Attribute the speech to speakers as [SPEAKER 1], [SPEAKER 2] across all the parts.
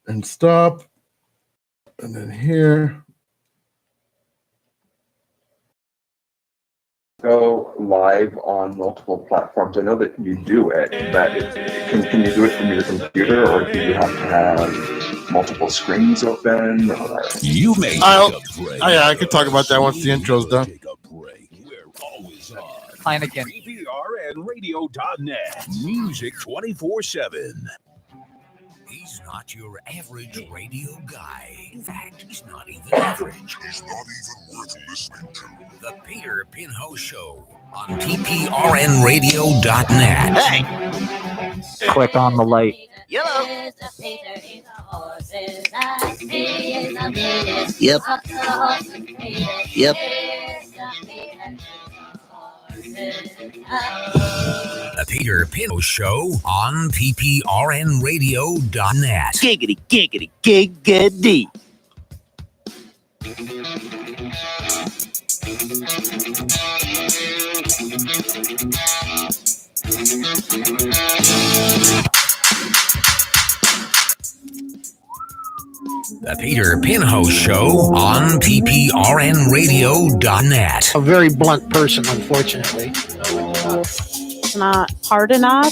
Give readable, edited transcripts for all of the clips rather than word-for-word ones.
[SPEAKER 1] and stop. And then here.
[SPEAKER 2] Go live on multiple platforms. I know that you do it, but can you do it from your computer, or do you have to have multiple screens open? Or?
[SPEAKER 3] You may
[SPEAKER 1] I can talk about that once the intro's done.
[SPEAKER 4] Heineken.
[SPEAKER 3] PPRNradio.net. Music 24/7. He's not your average radio guy. In fact, he's not even average. He's not even worth listening to. The Peter Pinho Show on PPRNradio.net.
[SPEAKER 4] Hey! Click on the light.
[SPEAKER 5] Yellow. Yep. Yep.
[SPEAKER 3] The Peter Pinho Show on PPRNradio.net.
[SPEAKER 5] Giggity, giggity, giggity.
[SPEAKER 3] The Peter Pinho Show on PPRNradio.net.
[SPEAKER 6] A very blunt person, unfortunately.
[SPEAKER 7] It's not hard enough.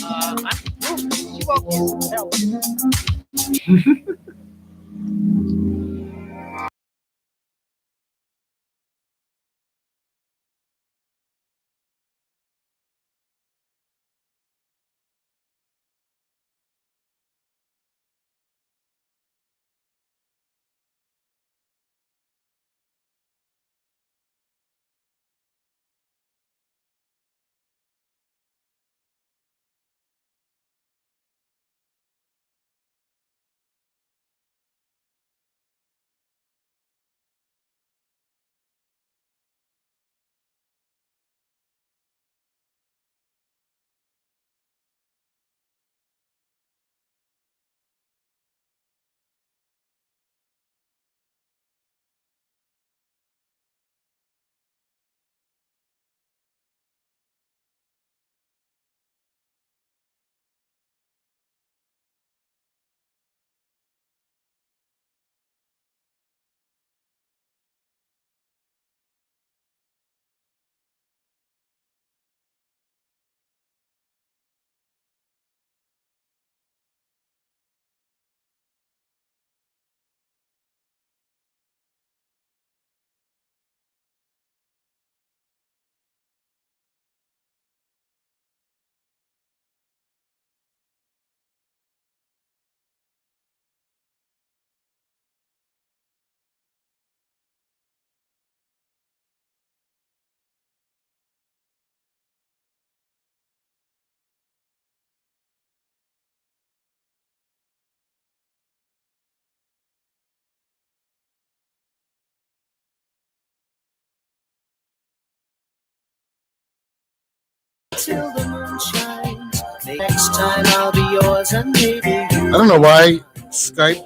[SPEAKER 5] Till the moon shines. Next time I'll be yours and maybe you.
[SPEAKER 1] I don't know why Skype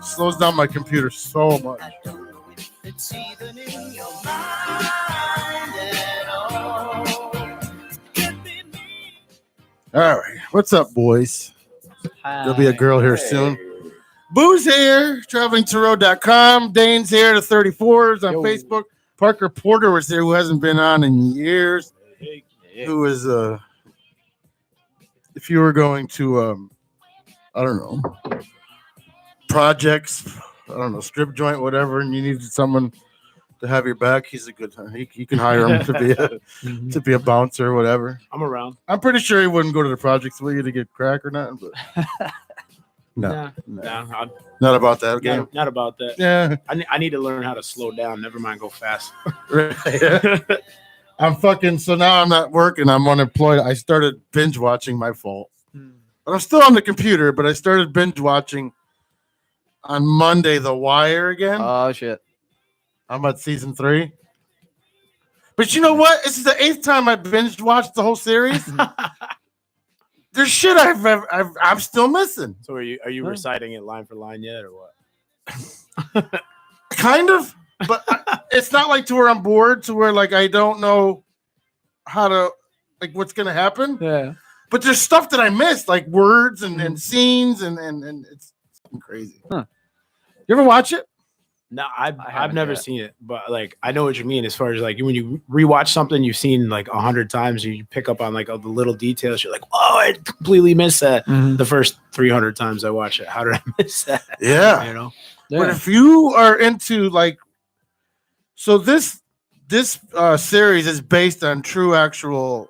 [SPEAKER 1] slows down my computer so much.
[SPEAKER 5] I don't know if it's even in your mind at all. Could be me.
[SPEAKER 1] All right. What's up, boys? There'll be a girl here soon. Boo's here, travelingtoroad.com. Dane's here, the 34s on Facebook. Parker Porter was there, who hasn't been on in years. Who is, if you were going to, I don't know, projects, I don't know, strip joint, whatever, and you needed someone to have your back, he's a good time. You can hire him to be a bouncer or whatever.
[SPEAKER 8] I'm around.
[SPEAKER 1] I'm pretty sure he wouldn't go to the projects with you to get crack or nothing, but no, not about that game.
[SPEAKER 8] Not about that.
[SPEAKER 1] Yeah,
[SPEAKER 8] I need to learn how to slow down. Never mind, go fast.
[SPEAKER 1] I'm fucking. So now I'm not working. I'm unemployed. I started binge watching. My fault. But I'm still on the computer. But I started binge watching on Monday The Wire again.
[SPEAKER 4] Oh shit!
[SPEAKER 1] I'm at season 3. But you know what? This is the 8th time I binge watched the whole series. There's shit I'm still missing.
[SPEAKER 8] So are you reciting it line for line yet, or what?
[SPEAKER 1] Kind of, but it's not like to where I'm bored, to where like I don't know how to like what's gonna happen.
[SPEAKER 4] Yeah.
[SPEAKER 1] But there's stuff that I missed, like words and scenes and it's crazy.
[SPEAKER 4] Huh.
[SPEAKER 1] You ever watch it?
[SPEAKER 8] No, I've
[SPEAKER 4] haven't
[SPEAKER 8] never
[SPEAKER 4] yet.
[SPEAKER 8] seen it, but like I know what you mean as far as like when you rewatch something you've seen like 100 times, you pick up on like all the little details. You're like, oh, I completely missed that the first 300 times I watch it. How did I miss that?
[SPEAKER 1] Yeah.
[SPEAKER 8] You know.
[SPEAKER 1] But if you are into like, so this series is based on true actual,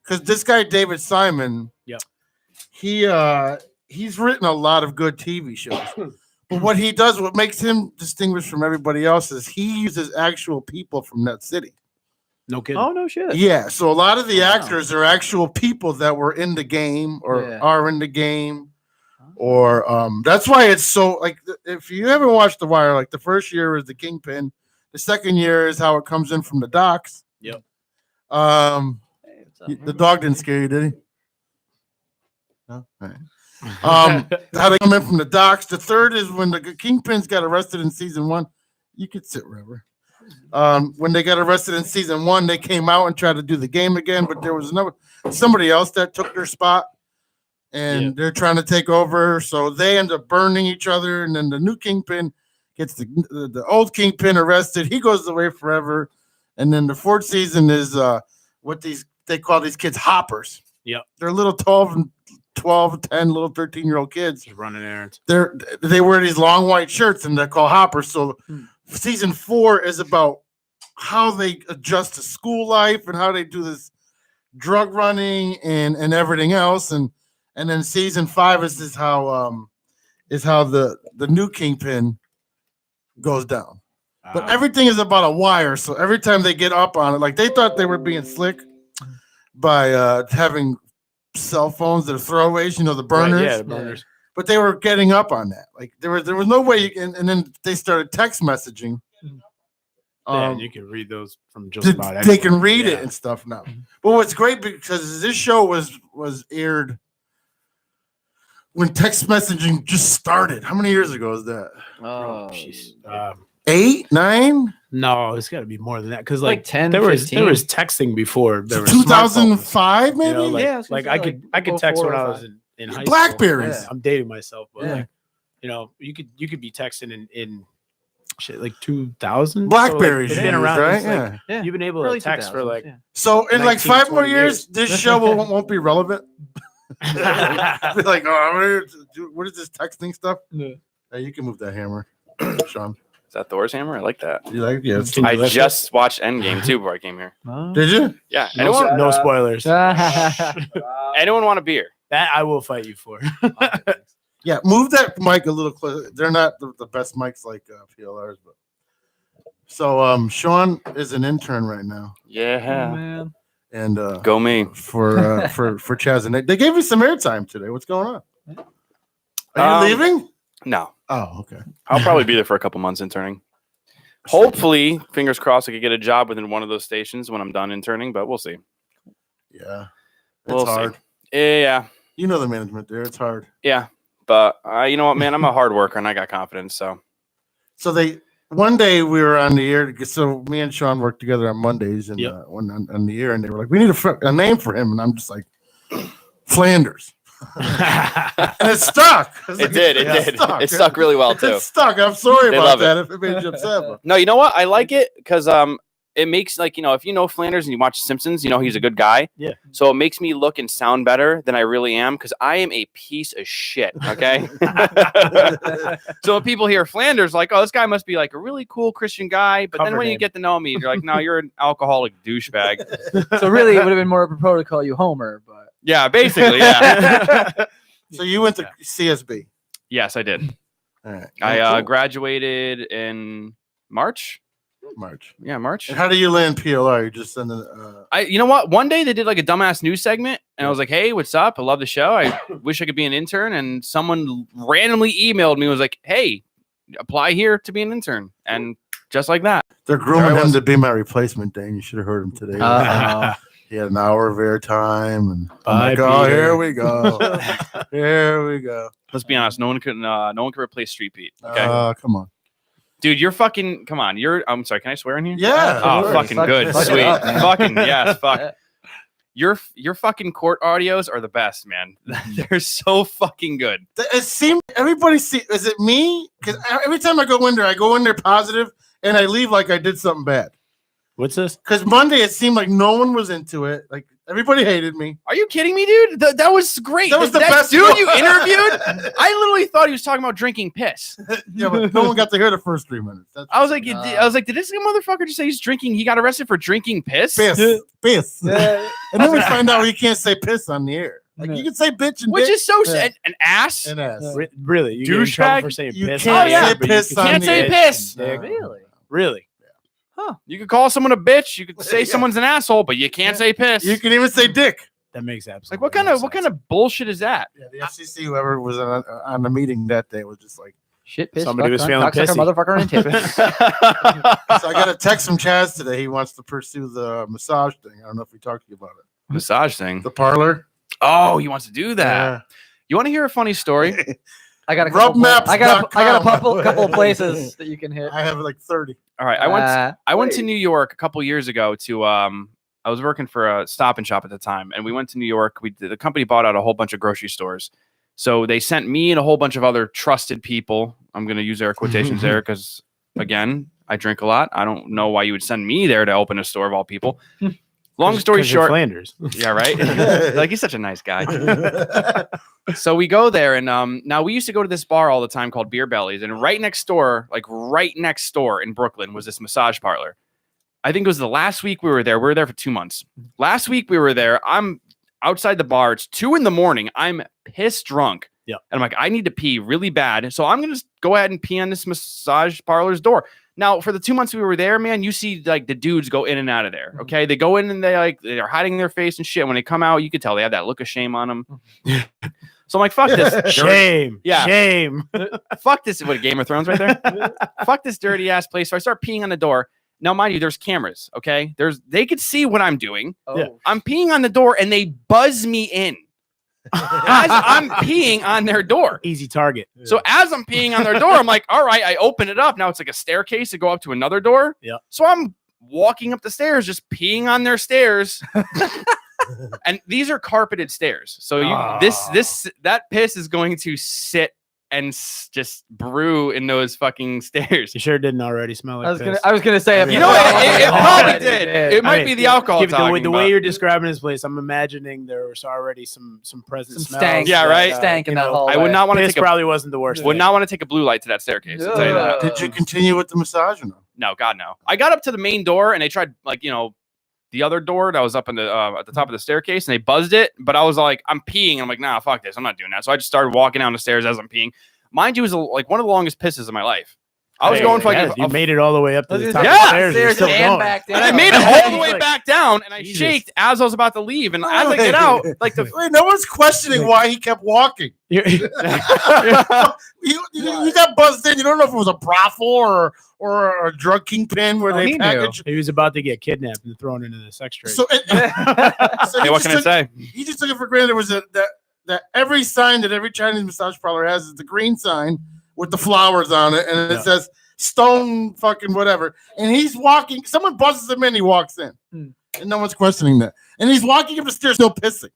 [SPEAKER 1] because this guy David Simon,
[SPEAKER 8] Yep.
[SPEAKER 1] he's written a lot of good TV shows. But what he does, what makes him distinguished from everybody else, is he uses actual people from that city.
[SPEAKER 8] No kidding.
[SPEAKER 4] Oh no shit.
[SPEAKER 1] Yeah, so a lot of the actors are actual people that were in the game or are in the game, or that's why it's so like. If you haven't watched The Wire, like the first year is the Kingpin, the second year is how it comes in from the docks.
[SPEAKER 8] Yep.
[SPEAKER 1] The dog didn't scare you, did he? No. All right. How they come in from the docks. The third is when the Kingpins got arrested in season 1. You could sit wherever. When they got arrested in season 1, they came out and tried to do the game again, but there was somebody else that took their spot, and they're trying to take over. So they end up burning each other, and then the new Kingpin gets the old Kingpin arrested. He goes away forever, and then the fourth season is what they call these kids hoppers.
[SPEAKER 8] Yep.
[SPEAKER 1] They're little 12, 10, little 13-year-old kids.
[SPEAKER 8] Just running errands.
[SPEAKER 1] They wear these long white shirts, and they're called hoppers. So season 4 is about how they adjust to school life and how they do this drug running and everything else. And then season 5 is how the new Kingpin goes down. But everything is about a wire. So every time they get up on it, like they thought they were being slick by having cell phones that are throwaways, the burners.
[SPEAKER 8] Right, yeah, the burners.
[SPEAKER 1] But they were getting up on that. Like there was no way. And then they started text messaging.
[SPEAKER 8] And you can read those from just about anything.
[SPEAKER 1] They can read it and stuff now. But what's great, because this show was aired when text messaging just started. How many years ago is that?
[SPEAKER 4] Oh,
[SPEAKER 1] 8, 9?
[SPEAKER 8] No, it's got to be more than that. Because
[SPEAKER 4] like 10,
[SPEAKER 8] there
[SPEAKER 4] 15.
[SPEAKER 8] was texting before. There was
[SPEAKER 1] 2005, maybe.
[SPEAKER 8] Like I could text when I was in high
[SPEAKER 1] Blackberries.
[SPEAKER 8] school. I'm dating myself, but like, you could be texting in shit like 2000.
[SPEAKER 1] Blackberries,
[SPEAKER 8] so, like, it's been around,
[SPEAKER 1] right?
[SPEAKER 8] Like, you've been able to text for like.
[SPEAKER 1] So in like 5 more years, this show won't be relevant. Be like, what is this texting stuff? Hey, you can move that hammer, Sean.
[SPEAKER 9] Is that Thor's hammer? I like that.
[SPEAKER 1] You like it? Yes.
[SPEAKER 9] I just watched Endgame too before I came here.
[SPEAKER 1] Did you?
[SPEAKER 9] Yeah.
[SPEAKER 8] No spoilers.
[SPEAKER 9] Anyone want a beer?
[SPEAKER 8] That I will fight you for.
[SPEAKER 1] Yeah, move that mic a little closer. They're not the best mics like PLRs, but so Sean is an intern right now.
[SPEAKER 9] Yeah.
[SPEAKER 4] Oh, man.
[SPEAKER 1] And
[SPEAKER 9] go me
[SPEAKER 1] for Chaz and they gave you some airtime today. What's going on? Are you leaving?
[SPEAKER 9] No.
[SPEAKER 1] Oh, okay.
[SPEAKER 9] I'll probably be there for a couple months interning. Hopefully, fingers crossed, I could get a job within one of those stations when I'm done interning, but we'll see.
[SPEAKER 1] Yeah.
[SPEAKER 9] We'll
[SPEAKER 1] It's hard.
[SPEAKER 9] See. Yeah.
[SPEAKER 1] You know the management there. It's hard.
[SPEAKER 9] Yeah. But you know what, man? I'm a hard worker and I got confidence. So
[SPEAKER 1] one day we were on the air. So me and Sean worked together on Mondays and on the air, and they were like, "We need a name for him," and I'm just like, Flanders. And it stuck.
[SPEAKER 9] It did. It stuck really well too.
[SPEAKER 1] It stuck. I'm sorry
[SPEAKER 9] They
[SPEAKER 1] about
[SPEAKER 9] love
[SPEAKER 1] that
[SPEAKER 9] it.
[SPEAKER 1] if it made you upset. But.
[SPEAKER 9] No, you know what? I like it because it makes if you know Flanders and you watch Simpsons, he's a good guy.
[SPEAKER 8] Yeah.
[SPEAKER 9] So it makes me look and sound better than I really am because I am a piece of shit. Okay. So when people hear Flanders, like, oh, this guy must be like a really cool Christian guy. But then when you get to know me, you're like, no, you're an alcoholic douchebag.
[SPEAKER 4] So really, it would have been more apropos to call you Homer, but
[SPEAKER 9] Yeah, basically, yeah.
[SPEAKER 1] So you went to CSB.
[SPEAKER 9] Yes, I did.
[SPEAKER 1] All right.
[SPEAKER 9] I graduated in March. Yeah, March.
[SPEAKER 1] And how do you land PLR? You just send
[SPEAKER 9] You know what? One day they did like a dumbass news segment, and I was like, "Hey, what's up? I love the show. I wish I could be an intern." And someone randomly emailed me and was like, "Hey, apply here to be an intern." And just like that,
[SPEAKER 1] they're grooming him to be my replacement. Dang, you should have heard him today. He had an hour of airtime, and I'm like, "Oh, here we go, here we go."
[SPEAKER 9] Let's be honest. No one can replace Street Pete. Okay,
[SPEAKER 1] come on.
[SPEAKER 9] Dude, come on. I'm sorry. Can I swear in here?
[SPEAKER 1] Yeah.
[SPEAKER 9] Oh, fucking good. Sweet. Fucking yes. Fuck. Your fucking court audios are the best, man. They're so fucking good.
[SPEAKER 1] It seemed everybody see. Is it me? Because every time I go in there positive, and I leave like I did something bad.
[SPEAKER 8] What's this?
[SPEAKER 1] Because Monday it seemed like no one was into it. Like everybody hated me.
[SPEAKER 9] Are you kidding me, dude? That was great.
[SPEAKER 1] That was the best
[SPEAKER 9] dude
[SPEAKER 1] one.
[SPEAKER 9] you interviewed. I literally thought he was talking about drinking piss.
[SPEAKER 1] Yeah, but no one got to hear the first 3 minutes.
[SPEAKER 9] I was like, did this motherfucker just say he's drinking? He got arrested for drinking piss.
[SPEAKER 1] Piss. And then we find out you can't say piss on the air. Like you can say bitch and
[SPEAKER 9] which
[SPEAKER 1] dick.
[SPEAKER 9] is so an ass.
[SPEAKER 1] An ass.
[SPEAKER 8] Really? You get in trouble for saying
[SPEAKER 1] You
[SPEAKER 8] piss?
[SPEAKER 1] can't
[SPEAKER 9] yeah,
[SPEAKER 1] say piss
[SPEAKER 9] You
[SPEAKER 1] on
[SPEAKER 9] can't
[SPEAKER 1] the
[SPEAKER 9] say
[SPEAKER 1] air.
[SPEAKER 9] piss.
[SPEAKER 1] No.
[SPEAKER 8] Really?
[SPEAKER 9] You could call someone a bitch. You could say someone's an asshole, but you can't say piss.
[SPEAKER 1] You can even say dick.
[SPEAKER 8] That makes absolutely
[SPEAKER 9] Like what kind of bullshit is that?
[SPEAKER 1] Yeah, the FCC, whoever was on the meeting that day, was just like,
[SPEAKER 4] Shit, piss,
[SPEAKER 8] Somebody
[SPEAKER 4] fuck,
[SPEAKER 8] was
[SPEAKER 4] cunt,
[SPEAKER 8] feeling
[SPEAKER 4] cocksucker,
[SPEAKER 8] pissy.
[SPEAKER 4] motherfucker, and tip.
[SPEAKER 1] so I got a text from Chaz today. He wants to pursue the massage thing. I don't know if we talked to you about it.
[SPEAKER 9] Massage thing.
[SPEAKER 1] The parlor.
[SPEAKER 9] Oh, he wants to do that. You want to hear a funny story?
[SPEAKER 4] I got a couple.
[SPEAKER 1] Rubmaps.com.
[SPEAKER 4] I got a couple of places that you can hit.
[SPEAKER 1] I have like 30.
[SPEAKER 9] All right, I went to New York a couple years ago to I was working for a Stop and Shop at the time, and we went to New York. The company bought out a whole bunch of grocery stores, so they sent me and a whole bunch of other trusted people. I'm going to use air quotations there because, again, I drink a lot. I don't know why you would send me there to open a store of all people. Long story short,
[SPEAKER 8] Flanders.
[SPEAKER 9] Yeah, right. Like he's such a nice guy. So we go there, and now we used to go to this bar all the time called Beer Bellies, and right next door in Brooklyn was this massage parlor. I think it was the last week we were there. We were there for 2 months. Last week we were there. I'm outside the bar. It's 2 a.m. I'm pissed drunk.
[SPEAKER 8] Yeah.
[SPEAKER 9] And I'm like, I need to pee really bad. So I'm going to go ahead and pee on this massage parlor's door. Now, for the 2 months we were there, man, you see like the dudes go in and out of there. Okay. They go in and they're hiding their face and shit. When they come out, you could tell they have that look of shame on them. So I'm like, fuck this.
[SPEAKER 8] Shame.
[SPEAKER 9] Yeah.
[SPEAKER 8] Shame.
[SPEAKER 9] Fuck this. What, Game of Thrones right there? Fuck this dirty ass place. So I start peeing on the door. Now, mind you, there's cameras. Okay. They could see what I'm doing.
[SPEAKER 4] Oh.
[SPEAKER 9] I'm peeing on the door and they buzz me in. As I'm peeing on their door.
[SPEAKER 8] Easy target.
[SPEAKER 9] So as I'm peeing on their door, I'm like, all right, I open it up. Now it's like a staircase to go up to another door.
[SPEAKER 8] Yeah.
[SPEAKER 9] So I'm walking up the stairs, just peeing on their stairs. And these are carpeted stairs. So that piss is going to sit and just brew in those fucking stairs.
[SPEAKER 8] You sure didn't already smell like piss?
[SPEAKER 4] I was gonna say,
[SPEAKER 9] You know what? It probably did. It might be the alcohol.
[SPEAKER 8] The way you're describing this place, I'm imagining there was already some present
[SPEAKER 4] Some
[SPEAKER 8] smells.
[SPEAKER 4] stank.
[SPEAKER 9] Yeah, right.
[SPEAKER 4] Stank in that hallway.
[SPEAKER 9] I would not want to
[SPEAKER 8] Piss
[SPEAKER 9] take
[SPEAKER 8] probably wasn't the worst.
[SPEAKER 9] would
[SPEAKER 8] thing.
[SPEAKER 9] not want to take a blue light to that staircase. I'll tell you that.
[SPEAKER 1] Did you continue with the massage or no?
[SPEAKER 9] No, God, no. I got up to the main door and they tried, the other door that was up in the at the top of the staircase, and they buzzed it. But I was like, I'm peeing. I'm like, nah, fuck this. I'm not doing that. So I just started walking down the stairs as I'm peeing. Mind you, it was like one of the longest pisses of my life. I was going for like
[SPEAKER 8] you made it all the way up to the top
[SPEAKER 9] Yeah.
[SPEAKER 8] of the stairs. You're still
[SPEAKER 4] and
[SPEAKER 8] going.
[SPEAKER 4] back down.
[SPEAKER 9] and I made it all the way back down, and I
[SPEAKER 8] Jesus.
[SPEAKER 9] shaked as I was about to leave. And as I get out, like the
[SPEAKER 1] Wait, no one's questioning why he kept walking. You got buzzed in. You don't know if it was a brothel or a drug kingpin where they
[SPEAKER 4] he
[SPEAKER 1] package.
[SPEAKER 8] He was about to get kidnapped and thrown into the sex trade.
[SPEAKER 1] So, so
[SPEAKER 9] hey, what can I say?
[SPEAKER 1] He just took it for granted. There was that every sign that every Chinese massage parlor has is the green sign with the flowers on it, and it says stone fucking whatever. And he's walking. Someone buzzes him in. He walks in, and no one's questioning that. And he's walking up the stairs, still pissing.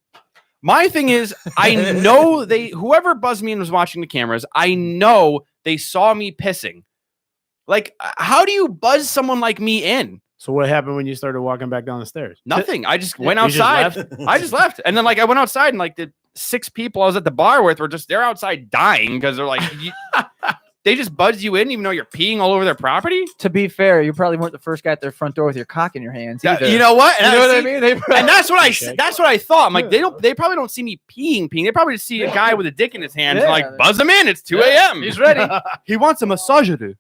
[SPEAKER 9] My thing is, I know whoever buzzed me and was watching the cameras, I know they saw me pissing. Like, how do you buzz someone like me in?
[SPEAKER 8] So what happened when you started walking back down the stairs?
[SPEAKER 9] Nothing. I just went
[SPEAKER 8] You just
[SPEAKER 9] outside.
[SPEAKER 8] left?
[SPEAKER 9] I just left. And then I went outside and the 6 people I was at the bar with were they're outside dying because they're like, they just buzzed you in even though you're peeing all over their property.
[SPEAKER 4] To be fair, you probably weren't the first guy at their front door with your cock in your hands. Either.
[SPEAKER 9] You know what?
[SPEAKER 4] You know what I mean?
[SPEAKER 9] And that's what I thought. I'm like, they probably don't see me peeing. They probably just see a guy with a dick in his hands and like buzz him in. It's 2 a.m.
[SPEAKER 4] He's ready.
[SPEAKER 9] He wants a massager.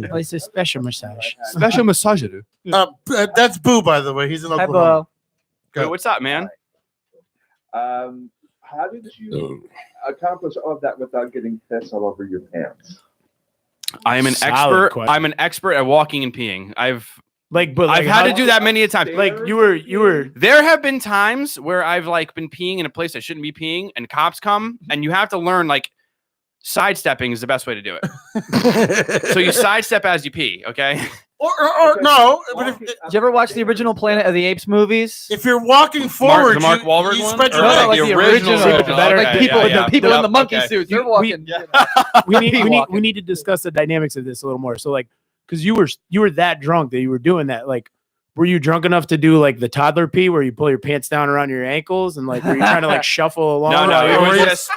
[SPEAKER 8] Oh, it's a special massage.
[SPEAKER 9] Special massager.
[SPEAKER 1] That's Boo, by the way. He's in
[SPEAKER 4] Hi,
[SPEAKER 1] Oklahoma.
[SPEAKER 4] Bo.
[SPEAKER 9] Hey, what's up, man?
[SPEAKER 2] How did you accomplish all of that without getting piss all over your pants?
[SPEAKER 9] I am an
[SPEAKER 8] Solid
[SPEAKER 9] expert.
[SPEAKER 8] question.
[SPEAKER 9] I'm an expert at walking and peeing. I've
[SPEAKER 8] I've
[SPEAKER 9] had to do that many a time.
[SPEAKER 8] Like you were.
[SPEAKER 9] There have been times where I've been peeing in a place I shouldn't be peeing, and cops come, and you have to learn sidestepping is the best way to do it. So you sidestep as you pee, okay?
[SPEAKER 1] Or no, but if
[SPEAKER 4] Did you ever watch the original Planet of the Apes movies?
[SPEAKER 1] if you're walking forward,
[SPEAKER 9] the Mark Wahlberg
[SPEAKER 1] you
[SPEAKER 9] one?
[SPEAKER 1] spread your
[SPEAKER 9] Or
[SPEAKER 1] legs.
[SPEAKER 4] like the original.
[SPEAKER 8] Better-
[SPEAKER 4] Like people,
[SPEAKER 9] yeah,
[SPEAKER 4] the people in the monkey
[SPEAKER 9] okay.
[SPEAKER 4] suits. They're walking.
[SPEAKER 8] we need
[SPEAKER 4] walking.
[SPEAKER 8] we need to discuss the dynamics of this a little more. So like, because you were that drunk that you were doing that. Like, were you drunk enough to do like the toddler pee where you pull your pants down around your ankles and like were you trying to like shuffle along?
[SPEAKER 9] No, it was just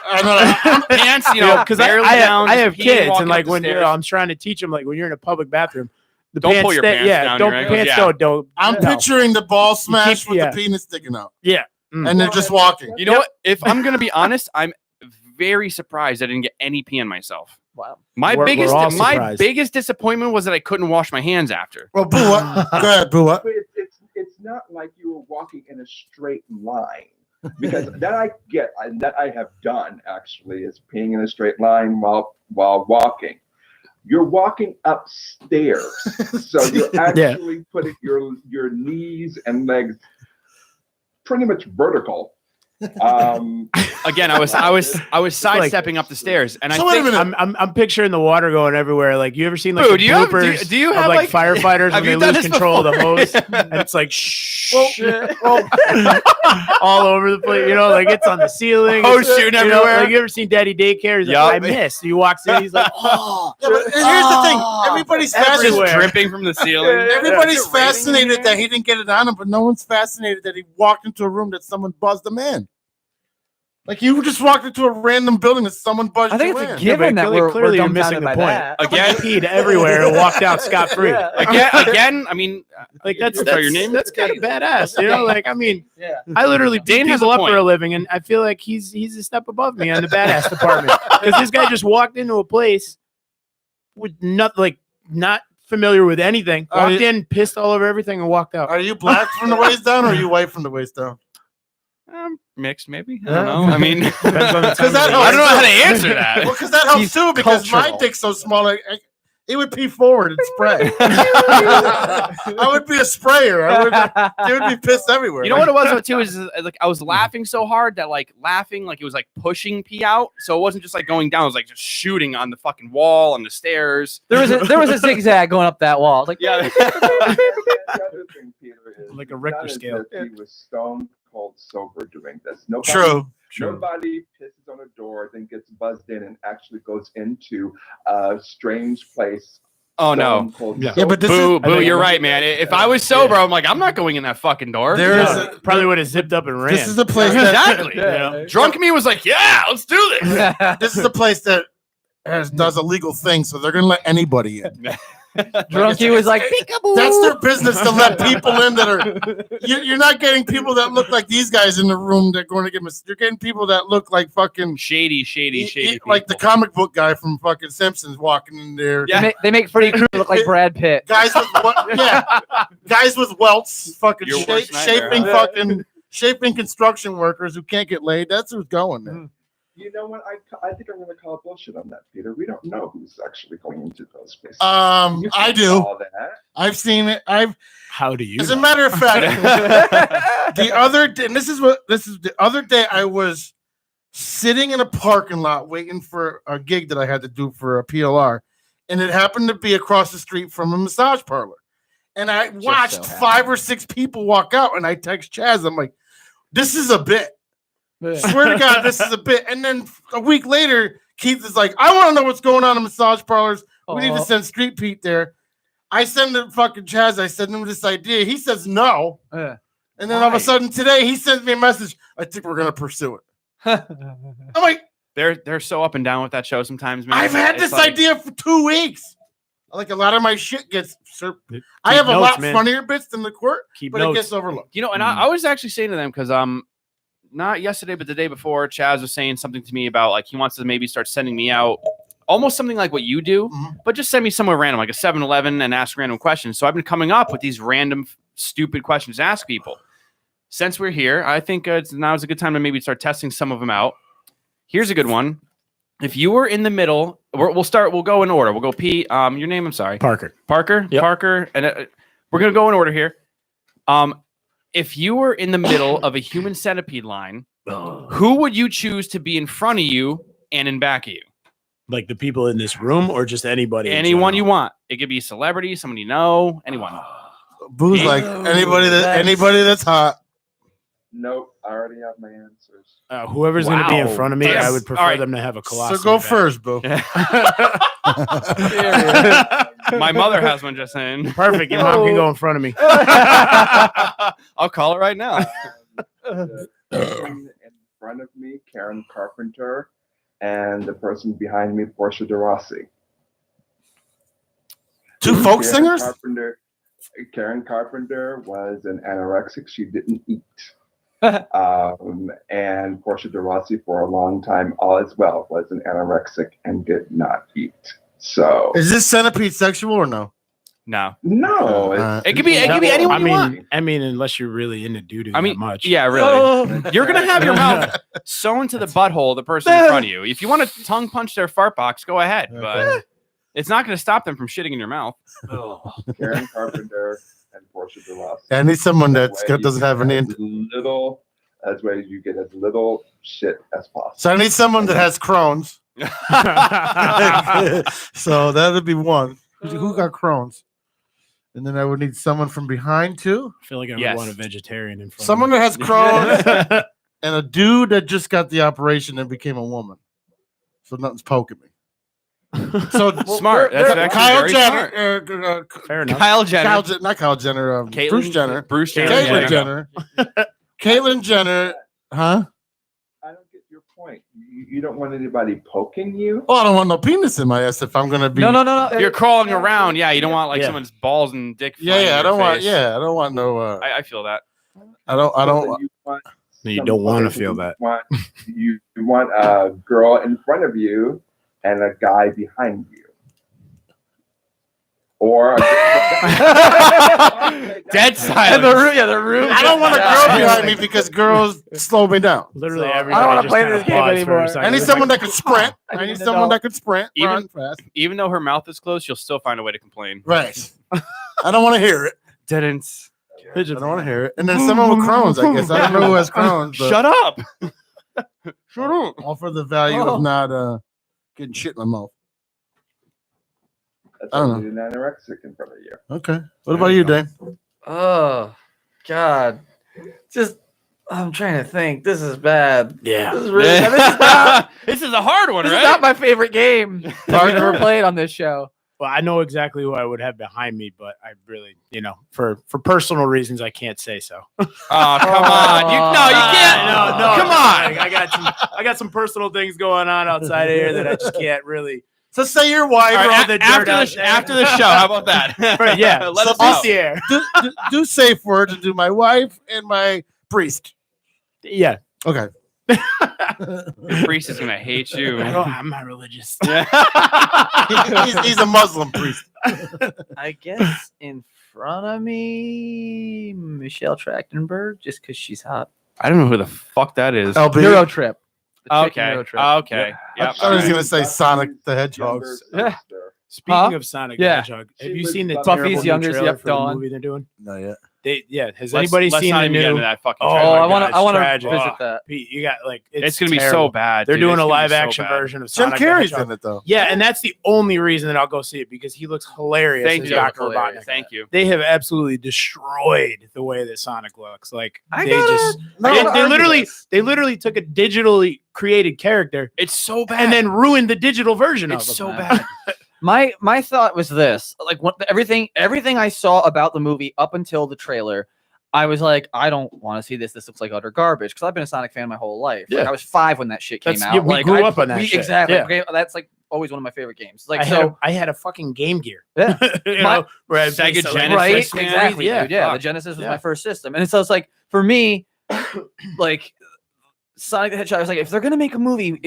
[SPEAKER 9] pants,
[SPEAKER 8] because
[SPEAKER 9] barely
[SPEAKER 8] I
[SPEAKER 9] down.
[SPEAKER 8] have
[SPEAKER 9] just peeing,
[SPEAKER 8] kids
[SPEAKER 9] walking
[SPEAKER 8] and
[SPEAKER 9] up
[SPEAKER 8] like
[SPEAKER 9] the
[SPEAKER 8] when
[SPEAKER 9] stairs.
[SPEAKER 8] I'm trying to teach them like when you're in a public bathroom, the
[SPEAKER 9] Don't
[SPEAKER 8] pants
[SPEAKER 9] pull your pants down
[SPEAKER 8] don't
[SPEAKER 9] your ankles,
[SPEAKER 8] pants
[SPEAKER 9] yeah.
[SPEAKER 8] don't.
[SPEAKER 1] I'm
[SPEAKER 8] no.
[SPEAKER 1] picturing the ball smash with
[SPEAKER 8] yeah.
[SPEAKER 1] the penis sticking out,
[SPEAKER 8] Yeah.
[SPEAKER 1] and they're just walking.
[SPEAKER 9] You know what? If I'm gonna be honest, I'm very surprised I didn't get any pee on myself.
[SPEAKER 4] Wow.
[SPEAKER 8] We're all
[SPEAKER 9] My
[SPEAKER 8] surprised.
[SPEAKER 9] biggest disappointment was that I couldn't wash my hands after.
[SPEAKER 1] Well, boo what? Go ahead, boo what?
[SPEAKER 2] But it's not like you were walking in a straight line. Because that I get, that I have done actually, is peeing in a straight line while walking. You're walking upstairs, so you're actually putting your knees and legs pretty much vertical.
[SPEAKER 9] Again, I was sidestepping up the stairs, and
[SPEAKER 1] So
[SPEAKER 9] I
[SPEAKER 1] wait a
[SPEAKER 9] think
[SPEAKER 1] minute.
[SPEAKER 8] I'm picturing the water going everywhere. Like you ever seen like
[SPEAKER 9] Boo,
[SPEAKER 8] the
[SPEAKER 9] do you have-
[SPEAKER 8] bloopers
[SPEAKER 9] do you
[SPEAKER 8] of
[SPEAKER 9] have,
[SPEAKER 8] like
[SPEAKER 9] like-
[SPEAKER 8] firefighters
[SPEAKER 9] have
[SPEAKER 8] when
[SPEAKER 9] you
[SPEAKER 8] they
[SPEAKER 9] done
[SPEAKER 8] lose
[SPEAKER 9] this
[SPEAKER 8] control of the
[SPEAKER 9] before?
[SPEAKER 8] hose and it's like shh, all over the place. You know, like it's on the ceiling.
[SPEAKER 9] Hose
[SPEAKER 8] It's,
[SPEAKER 9] shooting
[SPEAKER 8] you know,
[SPEAKER 9] everywhere.
[SPEAKER 8] Like you ever seen Daddy Daycare? He's like,
[SPEAKER 9] Yup.
[SPEAKER 8] I missed. He walks in. He's like, oh,
[SPEAKER 1] Yeah, but here's the thing: everybody's
[SPEAKER 9] just
[SPEAKER 1] fascinated.
[SPEAKER 9] dripping from the ceiling.
[SPEAKER 1] Everybody's
[SPEAKER 9] Is it raining
[SPEAKER 1] fascinated
[SPEAKER 9] in
[SPEAKER 1] that
[SPEAKER 9] here?
[SPEAKER 1] he didn't get it on him, but no one's fascinated that he walked into a room that someone buzzed him in. Like you just walked into a random building that someone buzzed
[SPEAKER 4] I think
[SPEAKER 1] you
[SPEAKER 4] it's a
[SPEAKER 1] in.
[SPEAKER 4] given
[SPEAKER 8] but
[SPEAKER 4] that we're
[SPEAKER 8] clearly you're
[SPEAKER 4] dumbfounded
[SPEAKER 8] missing the
[SPEAKER 4] by
[SPEAKER 8] point.
[SPEAKER 4] that.
[SPEAKER 9] Again,
[SPEAKER 8] peed everywhere and walked out scot free.
[SPEAKER 4] Yeah.
[SPEAKER 9] Again. I mean,
[SPEAKER 8] Like that's
[SPEAKER 9] your name.
[SPEAKER 8] That's kind of badass. You know, like I mean,
[SPEAKER 4] Yeah.
[SPEAKER 8] I literally beat
[SPEAKER 9] Dane has
[SPEAKER 8] people
[SPEAKER 9] a
[SPEAKER 8] up
[SPEAKER 9] point.
[SPEAKER 8] for a living, and I feel like he's a step above me on the badass department because this guy just walked into a place with not familiar with anything.
[SPEAKER 1] Are
[SPEAKER 8] Walked
[SPEAKER 1] you-
[SPEAKER 8] in, pissed all over everything, and walked out.
[SPEAKER 1] Are you black from the waist down, or are you white from the waist down?
[SPEAKER 9] Mixed, maybe. I
[SPEAKER 1] Yeah.
[SPEAKER 9] don't know. I mean,
[SPEAKER 8] Depends on the time
[SPEAKER 1] Because
[SPEAKER 8] of
[SPEAKER 1] that
[SPEAKER 8] the
[SPEAKER 1] helps.
[SPEAKER 9] I don't know how to answer that.
[SPEAKER 1] Well, because that helps
[SPEAKER 4] He's
[SPEAKER 1] too. Because my
[SPEAKER 4] cultural.
[SPEAKER 1] dick's so small, it would pee forward and spray. I would be a sprayer. They would be pissed everywhere.
[SPEAKER 9] You know what it was though too is like I was laughing so hard that like it was like pushing pee out, so it wasn't just like going down. It was like just shooting on the fucking wall, on the stairs.
[SPEAKER 4] There was a zigzag going up that wall. Like
[SPEAKER 9] Yeah.
[SPEAKER 2] The other thing, Peter, is
[SPEAKER 8] Like a Richter
[SPEAKER 2] not as
[SPEAKER 8] scale.
[SPEAKER 2] if he was stone cold sober doing this.
[SPEAKER 1] True.
[SPEAKER 2] Nobody pisses on a door, then gets buzzed in and actually goes into a strange place.
[SPEAKER 9] Oh no.
[SPEAKER 2] stone cold
[SPEAKER 8] Yeah.
[SPEAKER 1] Yeah, but this
[SPEAKER 9] Boo,
[SPEAKER 1] is
[SPEAKER 9] boo, you're right, man. If I was sober, I'm like, I'm not going in that fucking door.
[SPEAKER 1] There is
[SPEAKER 8] No, probably would have zipped up and ran.
[SPEAKER 1] this is the place that
[SPEAKER 9] Exactly.
[SPEAKER 8] You know?
[SPEAKER 9] Drunk me was like, yeah, let's do this.
[SPEAKER 1] this is the place that does illegal things, so they're gonna let anybody in.
[SPEAKER 4] Drunky was like,
[SPEAKER 1] That's their business to let people in that are. You're not getting people that look like these guys in the room that are going to get. You're getting people that look like fucking
[SPEAKER 9] Shady.
[SPEAKER 1] like the comic book guy from fucking Simpsons walking in there.
[SPEAKER 9] Yeah.
[SPEAKER 4] they make Freddy Krueger look like Brad Pitt.
[SPEAKER 1] Guys with guys with welts, fucking
[SPEAKER 9] Your worst nightmare,
[SPEAKER 1] shaping
[SPEAKER 9] huh?
[SPEAKER 1] fucking shaping construction workers who can't get laid. That's who's going there.
[SPEAKER 2] You know what? I think I'm going to call bullshit on that, Peter. We don't know who's actually going into those places. You
[SPEAKER 1] I
[SPEAKER 2] can
[SPEAKER 1] do.
[SPEAKER 2] call that.
[SPEAKER 1] I've seen it.
[SPEAKER 8] How do you?
[SPEAKER 1] As a matter of fact, the other day, and this is the other day, I was sitting in a parking lot waiting for a gig that I had to do for a PLR, and it happened to be across the street from a massage parlor. And I watched 5 or 6 people walk out, and I text Chaz. I'm like, "This is a bit. Swear to God, this is a bit." And then a week later, Keith is like, "I want to know what's going on in massage parlors. We need to send Street Pete there." I send him fucking Chaz. I send him this idea. He says no. And then all of a sudden today, he sends me a message. I think we're gonna pursue it. I'm like,
[SPEAKER 9] They're so up and down with that show sometimes, man.
[SPEAKER 1] I've had
[SPEAKER 9] It's
[SPEAKER 1] this
[SPEAKER 9] like-
[SPEAKER 1] idea for 2 weeks. Like a lot of my shit gets.
[SPEAKER 8] Keep
[SPEAKER 1] I have a
[SPEAKER 8] notes,
[SPEAKER 1] lot
[SPEAKER 8] man.
[SPEAKER 1] funnier bits than the court,
[SPEAKER 8] Keep
[SPEAKER 1] but
[SPEAKER 8] notes.
[SPEAKER 1] it gets overlooked.
[SPEAKER 9] You know, and I was actually saying to them because not yesterday, but the day before, Chaz was saying something to me about like he wants to maybe start sending me out almost something like what you do, but just send me somewhere random, like a 7-Eleven, and ask random questions. So I've been coming up with these random stupid questions to ask people. Since we're here, I think now's a good time to maybe start testing some of them out. Here's a good one. If you were in the middle, we'll go in order. We'll go Pete. Your name, I'm sorry.
[SPEAKER 8] Parker.
[SPEAKER 9] Yep. Parker. And we're going to go in order here. If you were in the middle of a human centipede line, who would you choose to be in front of you and in back of you?
[SPEAKER 8] Like the people in this room, or just anybody?
[SPEAKER 9] Anyone you want. It could be a celebrity, someone you know, anyone.
[SPEAKER 1] Boo's like anybody that's hot.
[SPEAKER 2] Nope, I already have my answers.
[SPEAKER 8] Whoever's going to be in
[SPEAKER 9] Wow.
[SPEAKER 8] front of me,
[SPEAKER 9] Yes.
[SPEAKER 8] I would prefer
[SPEAKER 9] All right.
[SPEAKER 8] them to have a colostomy.
[SPEAKER 1] So go
[SPEAKER 8] bag.
[SPEAKER 1] first, Boo.
[SPEAKER 9] My mother has one, just saying.
[SPEAKER 8] Perfect. Your mom can go in front of me.
[SPEAKER 9] I'll call it right now.
[SPEAKER 2] The person in front of me, Karen Carpenter, and the person behind me, Portia de Rossi.
[SPEAKER 1] Two folk singers?
[SPEAKER 2] Karen Carpenter was an anorexic. She didn't eat. And Portia de Rossi, for a long time, as well, was an anorexic and did not eat. So
[SPEAKER 1] Is this centipede sexual or no?
[SPEAKER 9] No.
[SPEAKER 2] no,
[SPEAKER 9] It could be anyone you want.
[SPEAKER 8] I mean, unless you're really into doo-doo
[SPEAKER 9] I mean,
[SPEAKER 8] that much.
[SPEAKER 9] yeah, really. You're gonna have your mouth sewn to the butthole of the person in front of you. If you want to tongue punch their fart box, go ahead, but it's not going to stop them from shitting in your mouth.
[SPEAKER 2] Karen Carpenter and Portia de Rossi.
[SPEAKER 1] I need someone that
[SPEAKER 2] Way
[SPEAKER 1] doesn't have any.
[SPEAKER 2] As way you get as little shit as possible.
[SPEAKER 1] So I need someone that has Crohn's. So that would be one. Who got Crohn's? And then I would need someone from behind too.
[SPEAKER 8] I feel like I would
[SPEAKER 9] Yes.
[SPEAKER 8] want a vegetarian in front
[SPEAKER 1] Someone
[SPEAKER 8] of
[SPEAKER 1] that has Crohn's and a dude that just got the operation and became a woman. So nothing's poking me. So
[SPEAKER 9] Smart. That's actually
[SPEAKER 1] Kyle
[SPEAKER 9] very
[SPEAKER 1] Jenner,
[SPEAKER 9] smart.
[SPEAKER 8] Fair enough.
[SPEAKER 9] Kyle Jenner.
[SPEAKER 1] not Kyle Jenner, Bruce Jenner,
[SPEAKER 9] Bruce Jenner.
[SPEAKER 1] Caitlyn
[SPEAKER 9] Jenner.
[SPEAKER 1] Jenner, Caitlyn Jenner, huh?
[SPEAKER 2] I don't get your point. You don't want anybody poking you.
[SPEAKER 1] Oh, I don't want no penis in my ass if I'm gonna be.
[SPEAKER 4] No.
[SPEAKER 9] You're crawling around. Yeah, you don't want like
[SPEAKER 8] Yeah.
[SPEAKER 9] someone's balls and dick.
[SPEAKER 1] Yeah,
[SPEAKER 9] flying in
[SPEAKER 1] I
[SPEAKER 9] your
[SPEAKER 1] don't want.
[SPEAKER 9] face.
[SPEAKER 1] Yeah, I don't want no.
[SPEAKER 9] I feel that.
[SPEAKER 1] I don't.
[SPEAKER 2] You want
[SPEAKER 8] You
[SPEAKER 2] some
[SPEAKER 8] don't want to
[SPEAKER 2] other-
[SPEAKER 8] feel that.
[SPEAKER 2] You want a girl in front of you and a guy behind you. Or
[SPEAKER 9] Dead silence.
[SPEAKER 4] The room.
[SPEAKER 1] I don't want a girl behind me because girls slow me down.
[SPEAKER 8] Literally
[SPEAKER 1] So,
[SPEAKER 8] everybody.
[SPEAKER 4] I don't wanna
[SPEAKER 8] just
[SPEAKER 4] play
[SPEAKER 8] kinda
[SPEAKER 4] this game
[SPEAKER 8] paused for a
[SPEAKER 4] anymore.
[SPEAKER 8] second.
[SPEAKER 1] I need someone that can sprint. I
[SPEAKER 4] need
[SPEAKER 1] need
[SPEAKER 4] to
[SPEAKER 1] someone
[SPEAKER 4] know.
[SPEAKER 1] that can sprint, run fast.
[SPEAKER 9] Even though her mouth is closed, she'll still find a way to complain.
[SPEAKER 1] Right. I don't want to hear it.
[SPEAKER 9] Didn't.
[SPEAKER 1] I don't want to hear it. And then someone with Crohn's, I guess. I don't know who has Crohn's. But
[SPEAKER 9] Shut up. Shut up.
[SPEAKER 1] all for the value of not getting shit in my mouth.
[SPEAKER 2] that's
[SPEAKER 1] I don't
[SPEAKER 2] only an anorexic in front of you.
[SPEAKER 1] Okay. What about you, Dave?
[SPEAKER 4] Oh, God. I'm trying to think. This is bad.
[SPEAKER 8] Yeah.
[SPEAKER 4] This is really bad. This is not,
[SPEAKER 9] This is a hard one,
[SPEAKER 4] this
[SPEAKER 9] right?
[SPEAKER 4] is not my favorite game that we've ever played on this show.
[SPEAKER 8] Well, I know exactly who I would have behind me, but I really, for personal reasons, I can't say so.
[SPEAKER 9] Oh, come on. You can't.
[SPEAKER 8] No,
[SPEAKER 9] Come on.
[SPEAKER 8] I got some personal things going on outside of here that I just can't really.
[SPEAKER 1] So say your wife.
[SPEAKER 9] All right,
[SPEAKER 8] the dirt
[SPEAKER 9] after,
[SPEAKER 8] out
[SPEAKER 9] the,
[SPEAKER 8] there.
[SPEAKER 9] after the show, how about that?
[SPEAKER 8] Right, yeah,
[SPEAKER 9] Let us
[SPEAKER 8] off
[SPEAKER 9] know.
[SPEAKER 8] the air.
[SPEAKER 1] do safe words and do my wife and my priest.
[SPEAKER 8] Yeah,
[SPEAKER 1] Okay.
[SPEAKER 9] Your priest is going to hate you.
[SPEAKER 8] I'm not religious.
[SPEAKER 1] He's a Muslim priest.
[SPEAKER 4] I guess in front of me, Michelle Trachtenberg, just because she's hot.
[SPEAKER 9] I don't know who the fuck that is.
[SPEAKER 1] LB.
[SPEAKER 4] Euro Trip. The chick in
[SPEAKER 9] Okay.
[SPEAKER 4] Euro Trip.
[SPEAKER 9] Okay. Yep.
[SPEAKER 1] I thought he was
[SPEAKER 9] All
[SPEAKER 1] going to say Sonic the Hedgehog.
[SPEAKER 2] Younger
[SPEAKER 4] Yeah.
[SPEAKER 2] sister.
[SPEAKER 8] Speaking
[SPEAKER 4] Huh?
[SPEAKER 8] of Sonic the
[SPEAKER 4] Yeah.
[SPEAKER 8] Hedgehog, have
[SPEAKER 2] She
[SPEAKER 8] you
[SPEAKER 2] was
[SPEAKER 8] seen the
[SPEAKER 2] Buffy's
[SPEAKER 8] terrible new
[SPEAKER 4] youngest,
[SPEAKER 8] trailer
[SPEAKER 4] yep,
[SPEAKER 8] for the
[SPEAKER 4] Dawn.
[SPEAKER 8] movie they're doing?
[SPEAKER 1] Not yet.
[SPEAKER 8] Has
[SPEAKER 9] Let's
[SPEAKER 8] anybody seen
[SPEAKER 9] not
[SPEAKER 8] the
[SPEAKER 9] even get
[SPEAKER 8] new?
[SPEAKER 9] into that fucking
[SPEAKER 8] Oh,
[SPEAKER 9] trailer.
[SPEAKER 4] Oh, I
[SPEAKER 8] my
[SPEAKER 4] want
[SPEAKER 8] God,
[SPEAKER 4] to. I want to
[SPEAKER 8] tragic.
[SPEAKER 4] visit that.
[SPEAKER 8] Pete, you got like
[SPEAKER 9] It's going to be
[SPEAKER 8] terrible.
[SPEAKER 9] so bad.
[SPEAKER 8] They're
[SPEAKER 9] dude.
[SPEAKER 8] doing
[SPEAKER 9] It's
[SPEAKER 8] a
[SPEAKER 9] gonna be
[SPEAKER 8] live
[SPEAKER 9] so
[SPEAKER 8] action
[SPEAKER 9] bad.
[SPEAKER 8] version of
[SPEAKER 1] Jim
[SPEAKER 8] Sonic the
[SPEAKER 1] Carrey's
[SPEAKER 8] Hedgehog.
[SPEAKER 1] in it though.
[SPEAKER 8] Yeah, and that's the only reason that I'll go see it because he looks hilarious.
[SPEAKER 9] Thank
[SPEAKER 8] as
[SPEAKER 9] you.
[SPEAKER 8] Dr.
[SPEAKER 4] Hilarious.
[SPEAKER 8] Robotnik.
[SPEAKER 9] Thank you.
[SPEAKER 8] They have absolutely destroyed the way that Sonic looks. Like
[SPEAKER 4] I
[SPEAKER 8] they
[SPEAKER 4] gotta-
[SPEAKER 8] just
[SPEAKER 4] no,
[SPEAKER 8] they,
[SPEAKER 4] no,
[SPEAKER 8] they
[SPEAKER 4] argue
[SPEAKER 8] literally
[SPEAKER 4] this.
[SPEAKER 8] they literally took a digitally created character
[SPEAKER 9] It's so bad.
[SPEAKER 8] and then ruined the digital version
[SPEAKER 9] it's
[SPEAKER 8] of him.
[SPEAKER 9] so
[SPEAKER 4] man.
[SPEAKER 9] bad.
[SPEAKER 4] My thought was this: like everything I saw about the movie up until the trailer, I was like, I don't want to see this. This looks like utter garbage because I've been a Sonic fan my whole life. Like,
[SPEAKER 8] Yeah.
[SPEAKER 4] I was 5 when that shit came
[SPEAKER 8] That's-
[SPEAKER 4] out.
[SPEAKER 8] yeah, we
[SPEAKER 4] like,
[SPEAKER 8] grew up on that shit.
[SPEAKER 4] Exactly.
[SPEAKER 8] Yeah.
[SPEAKER 4] Okay, that's like always one of my favorite games. Like
[SPEAKER 8] I had a fucking Game Gear.
[SPEAKER 4] Yeah.
[SPEAKER 8] You
[SPEAKER 4] My-
[SPEAKER 8] know, where I'd play
[SPEAKER 9] Sega
[SPEAKER 8] stuff like-
[SPEAKER 9] Genesis,
[SPEAKER 4] right?
[SPEAKER 9] man.
[SPEAKER 4] Exactly.
[SPEAKER 8] Yeah,
[SPEAKER 4] Dude. Yeah. The
[SPEAKER 8] fuck.
[SPEAKER 4] Genesis was
[SPEAKER 8] Yeah.
[SPEAKER 4] my first system, and so it's like for me, like Sonic the Hedgehog. I was like, if they're gonna make a movie,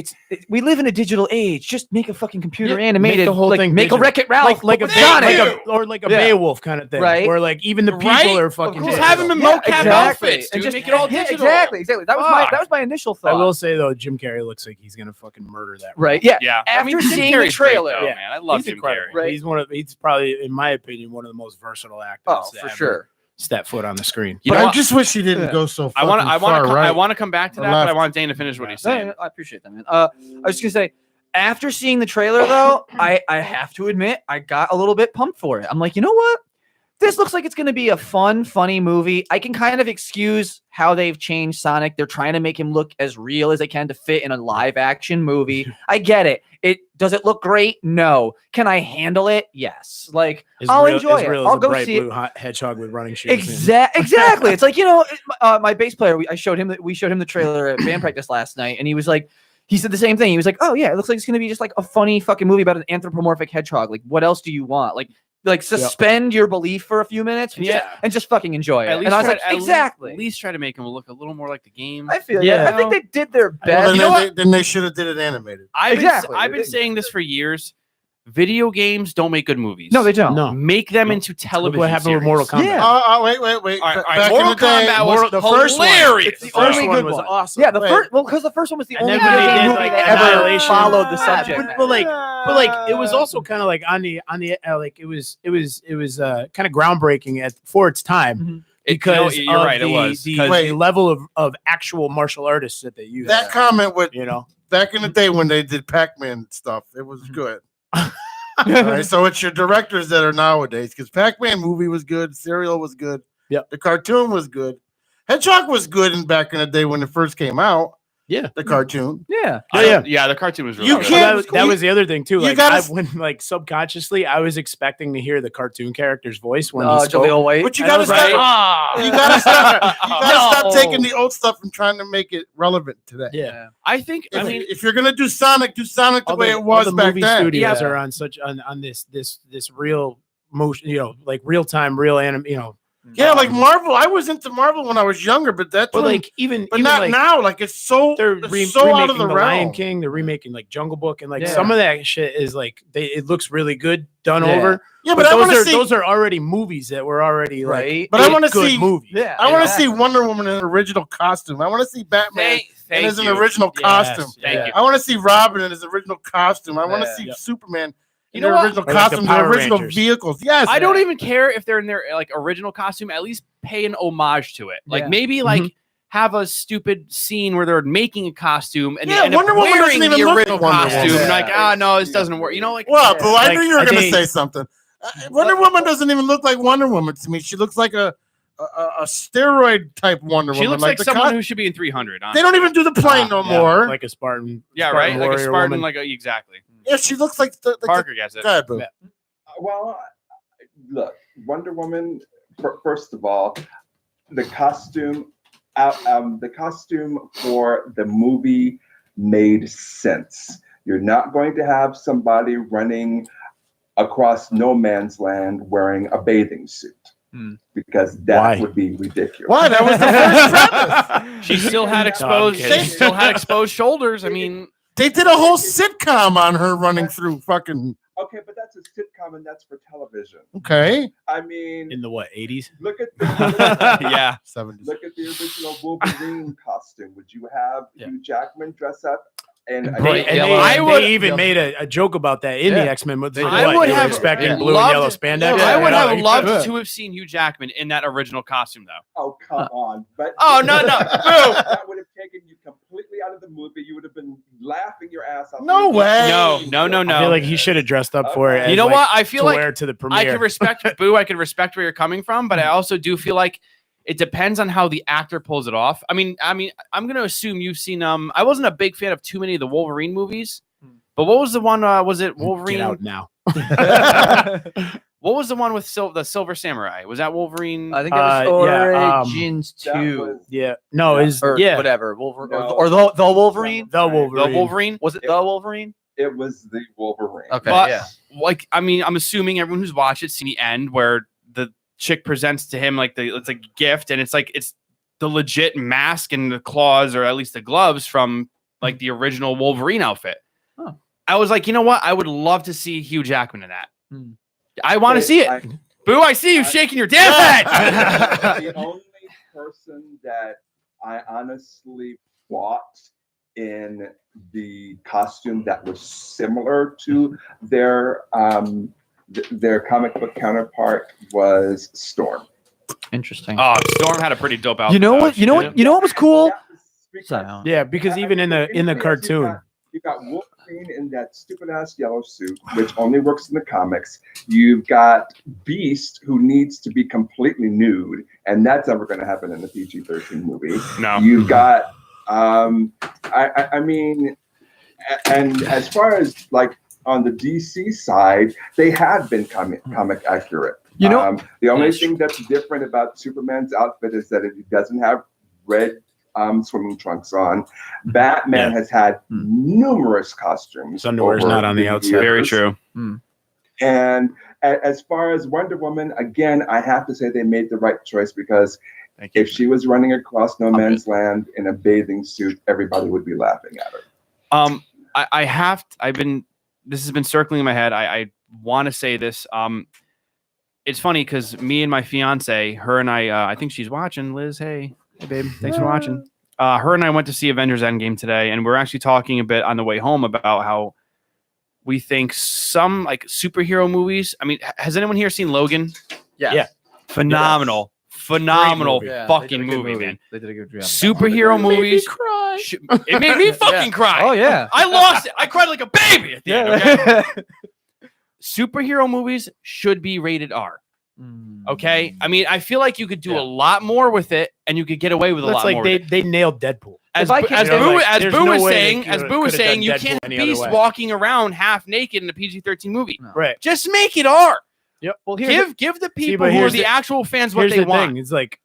[SPEAKER 4] we live in a digital age. Just make a fucking computer
[SPEAKER 8] Yeah,
[SPEAKER 4] animated.
[SPEAKER 8] make the whole
[SPEAKER 4] like,
[SPEAKER 8] thing
[SPEAKER 4] make
[SPEAKER 8] digital.
[SPEAKER 4] a Wreck-It Ralph,
[SPEAKER 8] like a
[SPEAKER 4] but Sonic.
[SPEAKER 8] like a
[SPEAKER 4] Yeah.
[SPEAKER 8] Beowulf kind of thing,
[SPEAKER 4] Right.
[SPEAKER 8] where like even the people
[SPEAKER 9] Right?
[SPEAKER 8] are fucking.
[SPEAKER 9] Just
[SPEAKER 8] digital.
[SPEAKER 9] have him in mocap outfits,
[SPEAKER 4] and
[SPEAKER 9] dude.
[SPEAKER 4] just
[SPEAKER 9] Make it all
[SPEAKER 4] yeah,
[SPEAKER 9] digital.
[SPEAKER 4] Exactly. That was my initial thought.
[SPEAKER 8] I will say though, Jim Carrey looks like he's gonna fucking murder that. role.
[SPEAKER 4] Right. Yeah.
[SPEAKER 9] Yeah.
[SPEAKER 4] After
[SPEAKER 9] Jim
[SPEAKER 4] seeing the
[SPEAKER 9] Carrey's great,
[SPEAKER 4] trailer-
[SPEAKER 9] though,
[SPEAKER 8] Yeah.
[SPEAKER 9] man. I love
[SPEAKER 8] He's
[SPEAKER 9] Jim
[SPEAKER 8] incredible.
[SPEAKER 9] Carrey.
[SPEAKER 4] Right.
[SPEAKER 8] He's probably, in my opinion, one of the most versatile actors.
[SPEAKER 4] Oh,
[SPEAKER 8] to
[SPEAKER 4] for
[SPEAKER 8] ever
[SPEAKER 4] sure.
[SPEAKER 8] Step foot on the screen.
[SPEAKER 9] You
[SPEAKER 1] But
[SPEAKER 9] know
[SPEAKER 1] I
[SPEAKER 9] what?
[SPEAKER 1] just wish he didn't go so
[SPEAKER 9] I want
[SPEAKER 1] fucking
[SPEAKER 9] to
[SPEAKER 1] far right.
[SPEAKER 9] I want to come back to that, but I
[SPEAKER 1] Left.
[SPEAKER 9] want Dane to finish what he's saying.
[SPEAKER 4] I appreciate that, man. I was just gonna say, After seeing the trailer, though, I have to admit I got a little bit pumped for it. I'm like, you know what? This looks like it's going to be a fun, funny movie. I can kind of excuse how they've changed Sonic. They're trying to make him look as real as they can to fit in a live action movie. I get it. Does it look great? No. Can I handle it? Yes. Like, I'll enjoy it. I'll go see it.
[SPEAKER 8] Hedgehog with running shoes.
[SPEAKER 4] Exactly. It's like, my bass player. We showed him the trailer at band practice last night, and he was like, he said the same thing. He was like, "Oh yeah, it looks like it's gonna be just like a funny fucking movie about an anthropomorphic hedgehog. Like, what else do you want? Like suspend your belief for a few minutes, and just fucking enjoy it." And I was like, exactly.
[SPEAKER 9] At least try to make him look a little more like the game.
[SPEAKER 4] I feel I think they did their best.
[SPEAKER 1] Then they should have did it animated.
[SPEAKER 9] I've been saying this for years. Video games don't make good movies.
[SPEAKER 4] No, they don't.
[SPEAKER 8] No.
[SPEAKER 9] Make them into television.
[SPEAKER 8] Look what happened with Mortal Kombat.
[SPEAKER 4] Yeah.
[SPEAKER 1] Wait.
[SPEAKER 9] All right,
[SPEAKER 1] Back
[SPEAKER 9] Mortal
[SPEAKER 1] in the day,
[SPEAKER 9] Kombat was
[SPEAKER 8] the first one.
[SPEAKER 9] hilarious.
[SPEAKER 8] The first one was awesome.
[SPEAKER 4] Yeah, because the first one was the only
[SPEAKER 8] then when
[SPEAKER 4] video
[SPEAKER 8] they
[SPEAKER 4] game
[SPEAKER 8] did,
[SPEAKER 4] movie
[SPEAKER 8] like,
[SPEAKER 4] that ever
[SPEAKER 8] Annihilation.
[SPEAKER 4] followed the subject.
[SPEAKER 8] But it was also kind of like on the like it was kind of groundbreaking for its time.
[SPEAKER 4] Mm-hmm.
[SPEAKER 8] Because
[SPEAKER 9] you're right, it was.
[SPEAKER 8] The level of actual martial artists that they used.
[SPEAKER 1] That comment with
[SPEAKER 8] back
[SPEAKER 1] in the day when they did Pac-Man stuff, it was good. All right, so it's your directors that are nowadays, because Pac-Man movie was good, Serial was good, the cartoon was good, Hedgehog was good back in the day when it first came out.
[SPEAKER 8] Yeah,
[SPEAKER 1] the cartoon.
[SPEAKER 4] Yeah,
[SPEAKER 9] the cartoon was really good.
[SPEAKER 8] That was the other thing too. Like when subconsciously I was expecting to hear the cartoon character's voice when he spoke.
[SPEAKER 1] But you gotta stop. You gotta stop taking the old stuff and trying to make it relevant today.
[SPEAKER 8] Yeah,
[SPEAKER 9] I think.
[SPEAKER 1] If you're gonna do Sonic the way it was back then.
[SPEAKER 8] Studios are on this real motion, like real time, real anime,
[SPEAKER 1] Yeah, like Marvel. I was into Marvel when I was younger, but that's
[SPEAKER 8] even
[SPEAKER 1] not
[SPEAKER 8] like,
[SPEAKER 1] now. Like it's so out of the realm.
[SPEAKER 8] Lion King. They're remaking like Jungle Book, and some of that shit is like it looks really good done over.
[SPEAKER 1] Yeah, but
[SPEAKER 8] those are already movies that were already
[SPEAKER 4] right.
[SPEAKER 1] But I want to see
[SPEAKER 8] movies.
[SPEAKER 4] Yeah,
[SPEAKER 1] I want to see Wonder Woman in an original costume. I want to see Batman in his original costume.
[SPEAKER 9] Thank you.
[SPEAKER 1] I want to see Robin in his original costume. I want to see Superman.
[SPEAKER 9] You know what?
[SPEAKER 1] Original costume, the original vehicles. Yes,
[SPEAKER 9] I don't even care if they're in their like original costume. At least pay an homage to it. Like maybe have a stupid scene where they're making a costume and they end
[SPEAKER 1] Wonder
[SPEAKER 9] up
[SPEAKER 1] Woman
[SPEAKER 9] wearing
[SPEAKER 1] doesn't even
[SPEAKER 9] the
[SPEAKER 1] look
[SPEAKER 9] original
[SPEAKER 1] like Wonder
[SPEAKER 9] costume.
[SPEAKER 1] Woman.
[SPEAKER 9] Like, no, this doesn't work. Like
[SPEAKER 1] well, but I knew you were going to
[SPEAKER 8] think-
[SPEAKER 1] say something. Wonder Woman doesn't even look like Wonder Woman to me. She looks like a steroid type Wonder Woman.
[SPEAKER 9] She looks like someone who should be in 300.
[SPEAKER 1] They don't even do the plane no more.
[SPEAKER 8] Like a Spartan.
[SPEAKER 9] Yeah, right. Like a Spartan.
[SPEAKER 8] Woman.
[SPEAKER 9] Exactly.
[SPEAKER 1] Yeah, she looks like
[SPEAKER 9] Parker gets it.
[SPEAKER 1] Go ahead, Boo.
[SPEAKER 2] Well, look, Wonder Woman. First of all, the costume for the movie made sense. You're not going to have somebody running across no man's land wearing a bathing suit. Because that would be ridiculous.
[SPEAKER 1] Why? That was the first premise.
[SPEAKER 9] She still had exposed. She still had exposed shoulders. I mean,
[SPEAKER 1] they did a whole sitcom on her running through fucking.
[SPEAKER 2] Okay, but that's a sitcom and that's for television.
[SPEAKER 1] Okay.
[SPEAKER 2] I mean,
[SPEAKER 8] in the 80s?
[SPEAKER 2] Look at the
[SPEAKER 1] 70s.
[SPEAKER 2] Look at the original Wolverine costume. Would you have Hugh Jackman dress up? And
[SPEAKER 8] they even made a joke about that in the X-Men.
[SPEAKER 9] I would have
[SPEAKER 8] expecting blue and yellow spandex.
[SPEAKER 9] I would have loved to have seen Hugh Jackman in that original costume, though.
[SPEAKER 2] Oh, come on! But
[SPEAKER 9] no,
[SPEAKER 2] that would have taken you completely out of the movie. You would have been laughing your ass off.
[SPEAKER 1] No way!
[SPEAKER 9] No.
[SPEAKER 8] I feel like he should have dressed up for it.
[SPEAKER 9] You know what? I feel like
[SPEAKER 8] wear to the premiere.
[SPEAKER 9] I can respect Boo. I can respect where you're coming from, but I also do feel like it depends on how the actor pulls it off. I mean, I'm going to assume you've seen. I wasn't a big fan of too many of the Wolverine movies, but what was the one? Was it Wolverine?
[SPEAKER 8] Get out now.
[SPEAKER 9] What was the one with the Silver Samurai? Was that Wolverine?
[SPEAKER 4] I think it was Origins 2.
[SPEAKER 8] No,
[SPEAKER 4] whatever. Wolverine or the Wolverine.
[SPEAKER 8] The Wolverine.
[SPEAKER 9] The Wolverine.
[SPEAKER 4] Was it the Wolverine?
[SPEAKER 2] It was the Wolverine.
[SPEAKER 4] Okay.
[SPEAKER 9] But, like, I mean, I'm assuming everyone who's watched it seen the end where the chick presents to him it's like a gift, and it's the legit mask and the claws, or at least the gloves from like the original Wolverine outfit.
[SPEAKER 4] Oh.
[SPEAKER 9] I was like, you know what? I would love to see Hugh Jackman in that. I want to see it. Boo! I see you shaking your damn head.
[SPEAKER 2] The only person that I honestly bought in the costume that was similar to their comic book counterpart was Storm.
[SPEAKER 4] Interesting.
[SPEAKER 9] Oh, Storm had a pretty dope outfit.
[SPEAKER 4] You know what? You know what was cool?
[SPEAKER 8] Yeah, because even in the cartoon,
[SPEAKER 2] you got Wolverine in that stupid ass yellow suit, which only works in the comics. You've got Beast, who needs to be completely nude, and that's never going to happen in the PG-13 movie.
[SPEAKER 9] No.
[SPEAKER 2] You've got, I mean, and as far as like on the DC side, they have been comic accurate.
[SPEAKER 4] You know,
[SPEAKER 2] the only thing that's different about Superman's outfit is that it doesn't have red swimming trunks on. Batman has had numerous costumes.
[SPEAKER 8] His underwear's not on the outside.
[SPEAKER 9] Very true.
[SPEAKER 2] And as far as Wonder Woman, again, I have to say they made the right choice, because if she was running across no man's land in a bathing suit, everybody would be laughing at her.
[SPEAKER 9] This has been circling in my head. I want to say this. It's funny because me and my fiance, her and I think she's watching. Liz, hey babe, thanks for watching. Her and I went to see Avengers Endgame today, and we're actually talking a bit on the way home about how we think some like superhero movies. I mean, has anyone here seen Logan?
[SPEAKER 4] Yeah.
[SPEAKER 9] Phenomenal fucking movie, man.
[SPEAKER 4] They did a good job.
[SPEAKER 9] Superhero movies. It made me fucking cry.
[SPEAKER 4] Oh yeah.
[SPEAKER 9] I lost it. I cried like a baby at the end. Okay? Superhero movies should be rated R. Okay, I mean, I feel like you could do a lot more with it, and you could get away with a lot more.
[SPEAKER 8] They nailed Deadpool.
[SPEAKER 9] As Boo was saying, you can't have Beast walking around half naked in a PG-13 movie.
[SPEAKER 8] No. Right.
[SPEAKER 9] Just make it R.
[SPEAKER 8] Yep.
[SPEAKER 9] Well, give the people who are the actual fans what they want.
[SPEAKER 8] It's like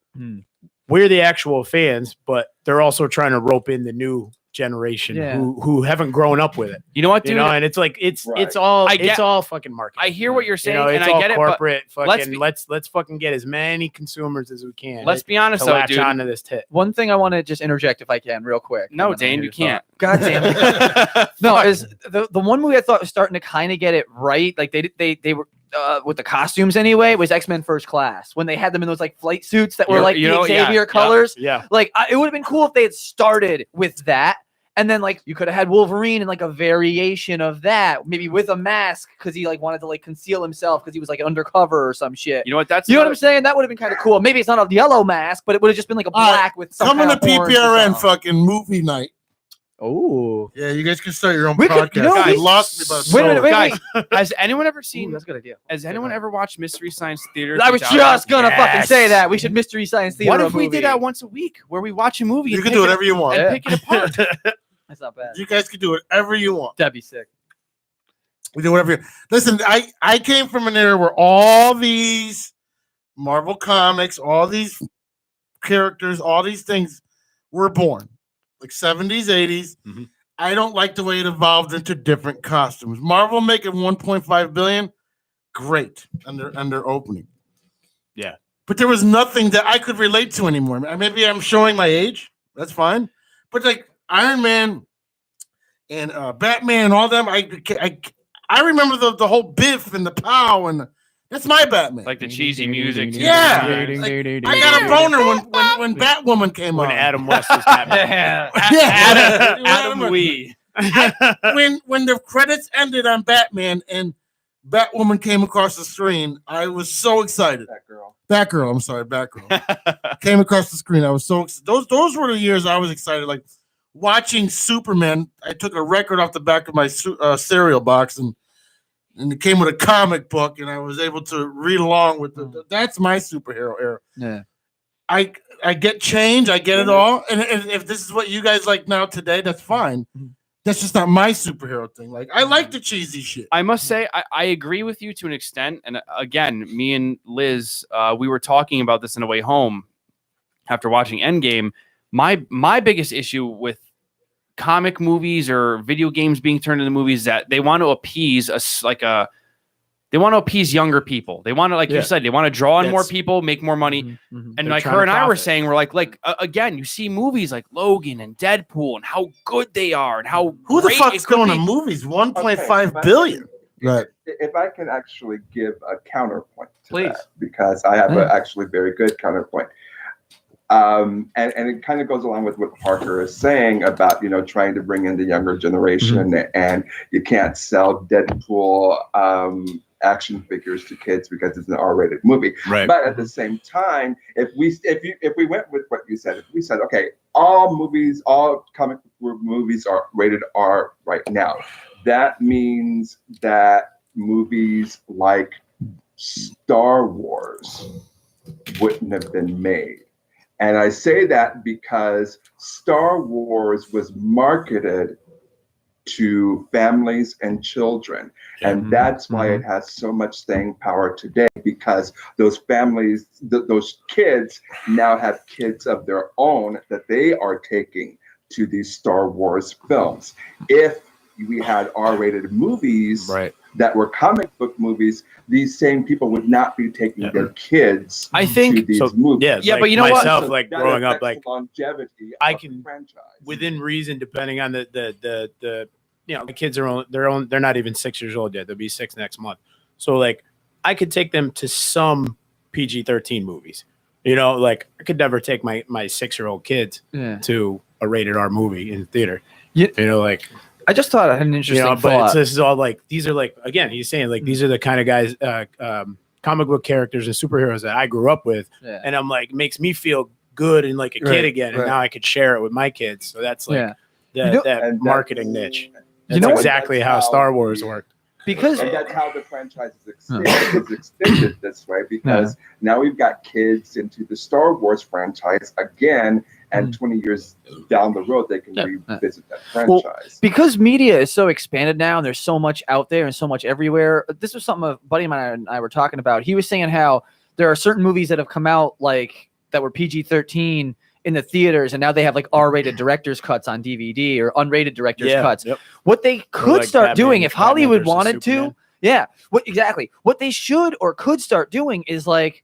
[SPEAKER 8] we're the actual fans, but they're also trying to rope in the new generation who haven't grown up with it.
[SPEAKER 9] You know what, dude?
[SPEAKER 8] And it's like it's all fucking marketing.
[SPEAKER 9] I hear what you're saying,
[SPEAKER 8] and
[SPEAKER 9] I get it.
[SPEAKER 8] Corporate
[SPEAKER 9] but
[SPEAKER 8] fucking let's fucking get as many consumers as we can.
[SPEAKER 9] Let's be honest,
[SPEAKER 8] to
[SPEAKER 9] though,
[SPEAKER 8] latch
[SPEAKER 9] dude.
[SPEAKER 8] onto this tit.
[SPEAKER 4] One thing I want to just interject, if I can, real quick.
[SPEAKER 9] No, Dane, you can't.
[SPEAKER 4] God damn it. No, is the one movie I thought was starting to kind of get it right. Like they were. With the costumes anyway, was X-Men First Class when they had them in those like flight suits that were like the Xavier colors.
[SPEAKER 8] Yeah.
[SPEAKER 4] Like it would have been cool if they had started with that, and then like you could have had Wolverine and like a variation of that, maybe with a mask because he like wanted to like conceal himself because he was like undercover or some shit.
[SPEAKER 9] You know what?
[SPEAKER 4] You know what I'm saying? That would have been kind of cool. Maybe it's not a yellow mask, but it would have just been like a black with some
[SPEAKER 1] coming
[SPEAKER 4] kind
[SPEAKER 1] to
[SPEAKER 4] of orange or
[SPEAKER 1] PPRN
[SPEAKER 4] something.
[SPEAKER 1] fucking movie night.
[SPEAKER 4] Oh
[SPEAKER 1] yeah, you guys can start your own
[SPEAKER 4] We could-
[SPEAKER 1] podcast.
[SPEAKER 4] you know,
[SPEAKER 1] I
[SPEAKER 4] we-
[SPEAKER 1] lost me about
[SPEAKER 4] Wait a minute, wait,
[SPEAKER 9] Guys, has anyone ever seen?
[SPEAKER 4] Ooh, that's a good idea.
[SPEAKER 9] Has anyone ever watched Mystery Science Theater?
[SPEAKER 4] I was
[SPEAKER 9] 3000?
[SPEAKER 4] just gonna fucking say that we should Mystery Science Theater.
[SPEAKER 9] What
[SPEAKER 4] a
[SPEAKER 9] if we
[SPEAKER 4] movie.
[SPEAKER 9] did that once a week, where we watch a movie?
[SPEAKER 1] You
[SPEAKER 9] and
[SPEAKER 1] can
[SPEAKER 9] pick
[SPEAKER 1] do
[SPEAKER 9] it
[SPEAKER 1] whatever you want.
[SPEAKER 9] and pick it apart.
[SPEAKER 4] That's not bad.
[SPEAKER 1] You guys can do whatever you want.
[SPEAKER 4] That'd be sick.
[SPEAKER 1] We do whatever. Listen, I came from an era where all these Marvel comics, all these characters, all these things were born, like 70s, 80s.
[SPEAKER 8] Mm-hmm.
[SPEAKER 1] I don't like the way it evolved into different costumes. Marvel making 1.5 billion, great, under opening.
[SPEAKER 8] Yeah,
[SPEAKER 1] but there was nothing that I could relate to anymore. Maybe I'm showing my age. That's fine, but like Iron Man and Batman and all them, I remember the whole Biff and the Pow and that's my Batman.
[SPEAKER 9] Like the cheesy music.
[SPEAKER 1] Yeah. I got a boner when Batwoman came on.
[SPEAKER 8] When Adam West was Batman.
[SPEAKER 9] Adam Wee.
[SPEAKER 1] When the credits ended on Batman and Batwoman came across the screen, I was so excited. Batgirl. I'm sorry, Batgirl. Came across the screen. I was so excited. Those were the years I was excited. Like watching Superman. I took a record off the back of my cereal box and it came with a comic book, and I was able to read along with that's my superhero era.
[SPEAKER 4] Yeah.
[SPEAKER 1] I get change, I get it all. And if this is what you guys like now today, that's fine. That's just not my superhero thing. Like I like the cheesy shit.
[SPEAKER 9] I must say, I agree with you to an extent. And again, me and Liz, we were talking about this on the way home after watching Endgame. My biggest issue with comic movies or video games being turned into movies that they want to appease they want to appease younger people. They want to, like you said, they want to draw in more people, make more money. And
[SPEAKER 8] They're
[SPEAKER 9] like
[SPEAKER 8] trying
[SPEAKER 9] her
[SPEAKER 8] to
[SPEAKER 9] and I were
[SPEAKER 8] profit.
[SPEAKER 9] saying, we're like again, you see movies like Logan and Deadpool and how good they are and how
[SPEAKER 1] Who the
[SPEAKER 9] great
[SPEAKER 1] fuck's
[SPEAKER 9] it could
[SPEAKER 1] going
[SPEAKER 9] be.
[SPEAKER 1] to movies? 1.5 billion. Right.
[SPEAKER 2] If I can actually give a counterpoint to
[SPEAKER 9] Please.
[SPEAKER 2] that, because I have a actually very good counterpoint. And it kind of goes along with what Parker is saying about, trying to bring in the younger generation and you can't sell Deadpool action figures to kids because it's an R-rated movie.
[SPEAKER 8] Right.
[SPEAKER 2] But at the same time, if we went with what you said, if we said, okay, all comic book movies are rated R right now, that means that movies like Star Wars wouldn't have been made. And I say that because Star Wars was marketed to families and children. And that's why it has so much staying power today, because those families, those kids now have kids of their own that they are taking to these Star Wars films. If we had R-rated movies that were comic book movies, these same people would not be taking their kids
[SPEAKER 9] I think
[SPEAKER 2] to these movies.
[SPEAKER 9] Yeah, but you know
[SPEAKER 8] myself,
[SPEAKER 9] what?
[SPEAKER 8] like
[SPEAKER 2] That
[SPEAKER 8] growing up,
[SPEAKER 2] affects
[SPEAKER 8] like
[SPEAKER 2] the longevity
[SPEAKER 8] I
[SPEAKER 2] of
[SPEAKER 8] can
[SPEAKER 2] the franchise.
[SPEAKER 8] within reason, depending on the the kids are they're not even 6 years old yet. They'll be 6 next month. So like I could take them to some PG-13 movies. Like I could never take my 6-year-old kids to a rated R movie in theater. Like
[SPEAKER 4] I just thought I had an interesting
[SPEAKER 8] but
[SPEAKER 4] thought.
[SPEAKER 8] this is all like, these are like, again, he's saying like these are the kind of guys, comic book characters and superheroes that I grew up with, and I'm like, makes me feel good and like a kid again, and now I could share it with my kids. So that's like that marketing niche. That's exactly how Star Wars worked.
[SPEAKER 4] Because
[SPEAKER 2] and that's how the franchise is extended this way, because now we've got kids into the Star Wars franchise again, and 20 years down the road they can revisit that franchise.
[SPEAKER 4] Well, because media is so expanded now and there's so much out there and so much everywhere. This was something a buddy of mine and I were talking about. He was saying how there are certain movies that have come out like that were PG-13 in the theaters, and now they have like R-rated director's cuts on DVD or unrated director's cuts. What they could start doing if Hollywood wanted to, what they should or could start doing is like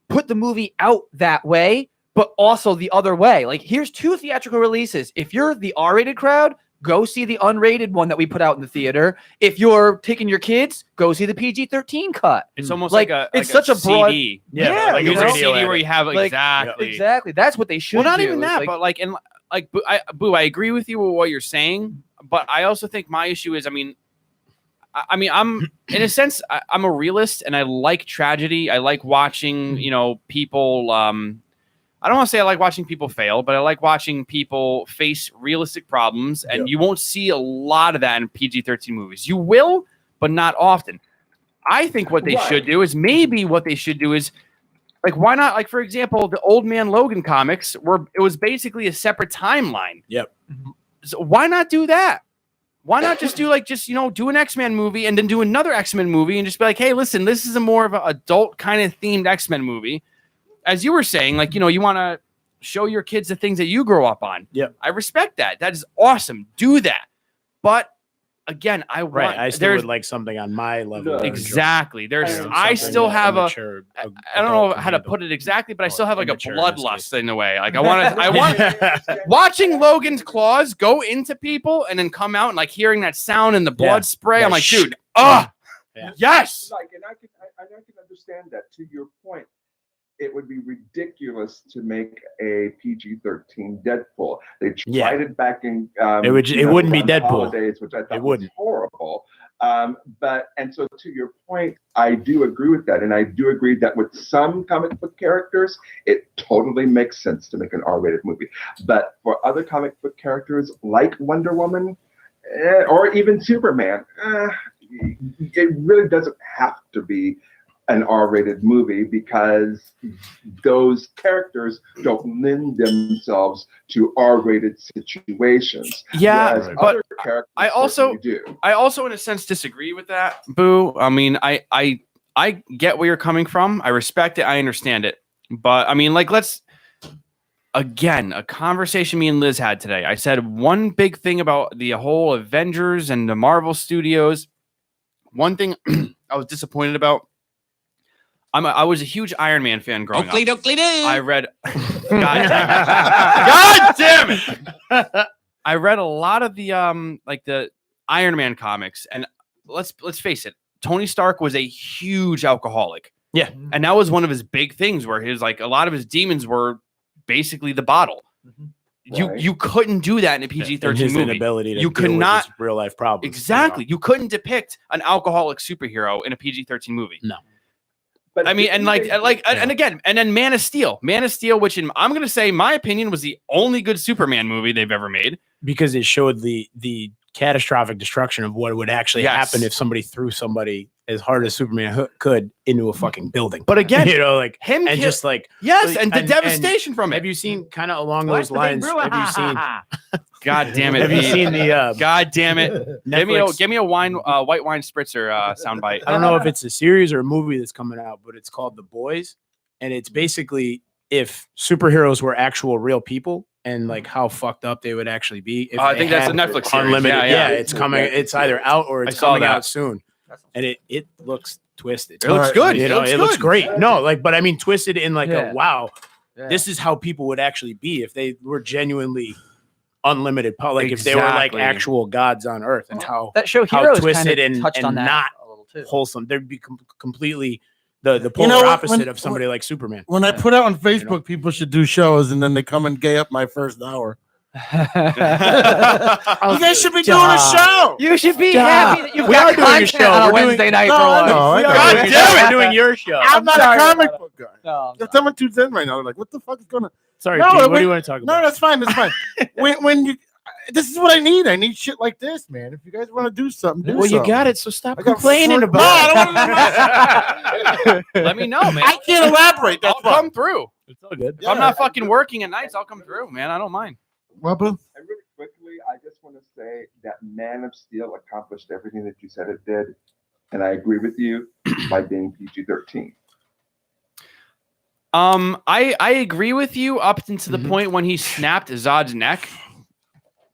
[SPEAKER 4] put the movie out that way, but also the other way. Like, here's 2 theatrical releases. If you're the R-rated crowd, go see the unrated one that we put out in the theater. If you're taking your kids, go see the PG-13 cut.
[SPEAKER 9] It's almost like
[SPEAKER 4] it's such a broad
[SPEAKER 9] CD.
[SPEAKER 8] Like
[SPEAKER 9] a
[SPEAKER 8] radio
[SPEAKER 9] CD where you have
[SPEAKER 4] Like, exactly. That's what they should.
[SPEAKER 9] Well, not
[SPEAKER 4] do.
[SPEAKER 9] even
[SPEAKER 4] It's
[SPEAKER 9] that, but I agree with you with what you're saying, but I also think my issue is, I mean, I'm in a sense, I'm a realist, and I like tragedy. I like watching, people. I don't want to say I like watching people fail, but I like watching people face realistic problems, and you won't see a lot of that in PG-13 movies. You will, but not often. I think what they should do is like, why not? Like, for example, the Old Man Logan comics it was basically a separate timeline. So why not do that? Why not just do do an X-Men movie and then do another X-Men movie and just be like, hey, listen, this is a more of an adult kind of themed X-Men movie. As you were saying, like, you want to show your kids the things that you grow up on. I respect that. That is awesome. Do that. But again,
[SPEAKER 8] I still would like something on my level.
[SPEAKER 9] Exactly. I still have I don't know how to put it exactly, but I still have like a bloodlust in a way. Like I want watching Logan's claws go into people and then come out and like hearing that sound and the blood spray. I'm like, dude, yes.
[SPEAKER 2] Like, and I can understand that. To your point, it would be ridiculous to make a PG-13 Deadpool. They tried it back in
[SPEAKER 8] it wouldn't be Deadpool
[SPEAKER 2] holidays, which I thought was horrible. And so to your point, I do agree with that, and I do agree that with some comic book characters, it totally makes sense to make an R-rated movie. But for other comic book characters like Wonder Woman or even Superman, it really doesn't have to be an R-rated movie, because those characters don't lend themselves to R-rated situations.
[SPEAKER 9] But I also in a sense disagree with that, Boo. I mean, I get where you're coming from. I respect it. I understand it. But I mean, like, again, a conversation me and Liz had today. I said one big thing about the whole Avengers and the Marvel Studios. One thing I was disappointed about. I was a huge Iron Man fan growing up. I read. God damn it! I read a lot of the the Iron Man comics, and let's face it, Tony Stark was a huge alcoholic. And that was one of his big things, where his a lot of his demons were basically the bottle. You couldn't do that in a PG-13 movie.
[SPEAKER 8] Inability to
[SPEAKER 9] you could not
[SPEAKER 8] real life problems.
[SPEAKER 9] Exactly. You couldn't depict an alcoholic superhero in a PG-13 movie.
[SPEAKER 8] No.
[SPEAKER 2] But
[SPEAKER 9] I mean, and then Man of Steel, which I'm going to say, my opinion, was the only good Superman movie they've ever made,
[SPEAKER 8] because it showed the catastrophic destruction of what would actually happen if somebody threw somebody as hard as Superman could into a fucking building.
[SPEAKER 9] But again,
[SPEAKER 8] like
[SPEAKER 9] him
[SPEAKER 8] and just like
[SPEAKER 9] and the devastation from it.
[SPEAKER 8] Have you seen kind of along those lines? Have you seen?
[SPEAKER 9] God damn it!
[SPEAKER 8] Have you seen the?
[SPEAKER 9] God damn it! Give me a white wine spritzer soundbite.
[SPEAKER 8] I don't know if it's a series or a movie that's coming out, but it's called The Boys, and it's basically if superheroes were actual real people. And like how fucked up they would actually be. If
[SPEAKER 9] I think that's a Netflix series.
[SPEAKER 8] Unlimited.
[SPEAKER 9] Yeah,
[SPEAKER 8] it's coming. It's either out or it's coming out soon. And it looks twisted.
[SPEAKER 9] It looks good.
[SPEAKER 8] You know, it looks great. No, like, but I mean, twisted in like a wow.
[SPEAKER 4] Yeah.
[SPEAKER 8] This is how people would actually be if they were genuinely unlimited. Like if they were like actual gods on Earth, and how
[SPEAKER 4] that show Heroes
[SPEAKER 8] twisted
[SPEAKER 4] and
[SPEAKER 8] and,
[SPEAKER 4] touched
[SPEAKER 8] and
[SPEAKER 4] on that
[SPEAKER 8] not
[SPEAKER 4] a little too.
[SPEAKER 8] wholesome. They'd be completely. The polar opposite of somebody like Superman.
[SPEAKER 1] When I put out on Facebook, people should do shows, and then they come and gay up my first hour. You guys should be doing a show.
[SPEAKER 4] You should be happy that
[SPEAKER 8] we are doing a show
[SPEAKER 4] on a Wednesday night for once.
[SPEAKER 8] God damn it, we're doing your show.
[SPEAKER 1] I'm not a comic book guy.
[SPEAKER 4] No,
[SPEAKER 1] someone tunes in right now. They're like, "What the fuck is going on?"
[SPEAKER 8] Sorry, Pete, what do you want to talk about?
[SPEAKER 1] No, that's fine. That's fine. when you, this is what I need. I need shit like this, man. If you guys want to do something, do something.
[SPEAKER 8] You got it. So stop complaining about
[SPEAKER 1] it.
[SPEAKER 9] Let me know, man.
[SPEAKER 1] I can't elaborate. That's
[SPEAKER 9] I'll come through.
[SPEAKER 8] It's all good.
[SPEAKER 9] If I'm not fucking working at nights, I'll come through, man. I don't mind.
[SPEAKER 1] Well,
[SPEAKER 2] And really quickly, I just want to say that Man of Steel accomplished everything that you said it did, and I agree with you by being PG-13.
[SPEAKER 9] I agree with you up until the point when he snapped Zod's neck.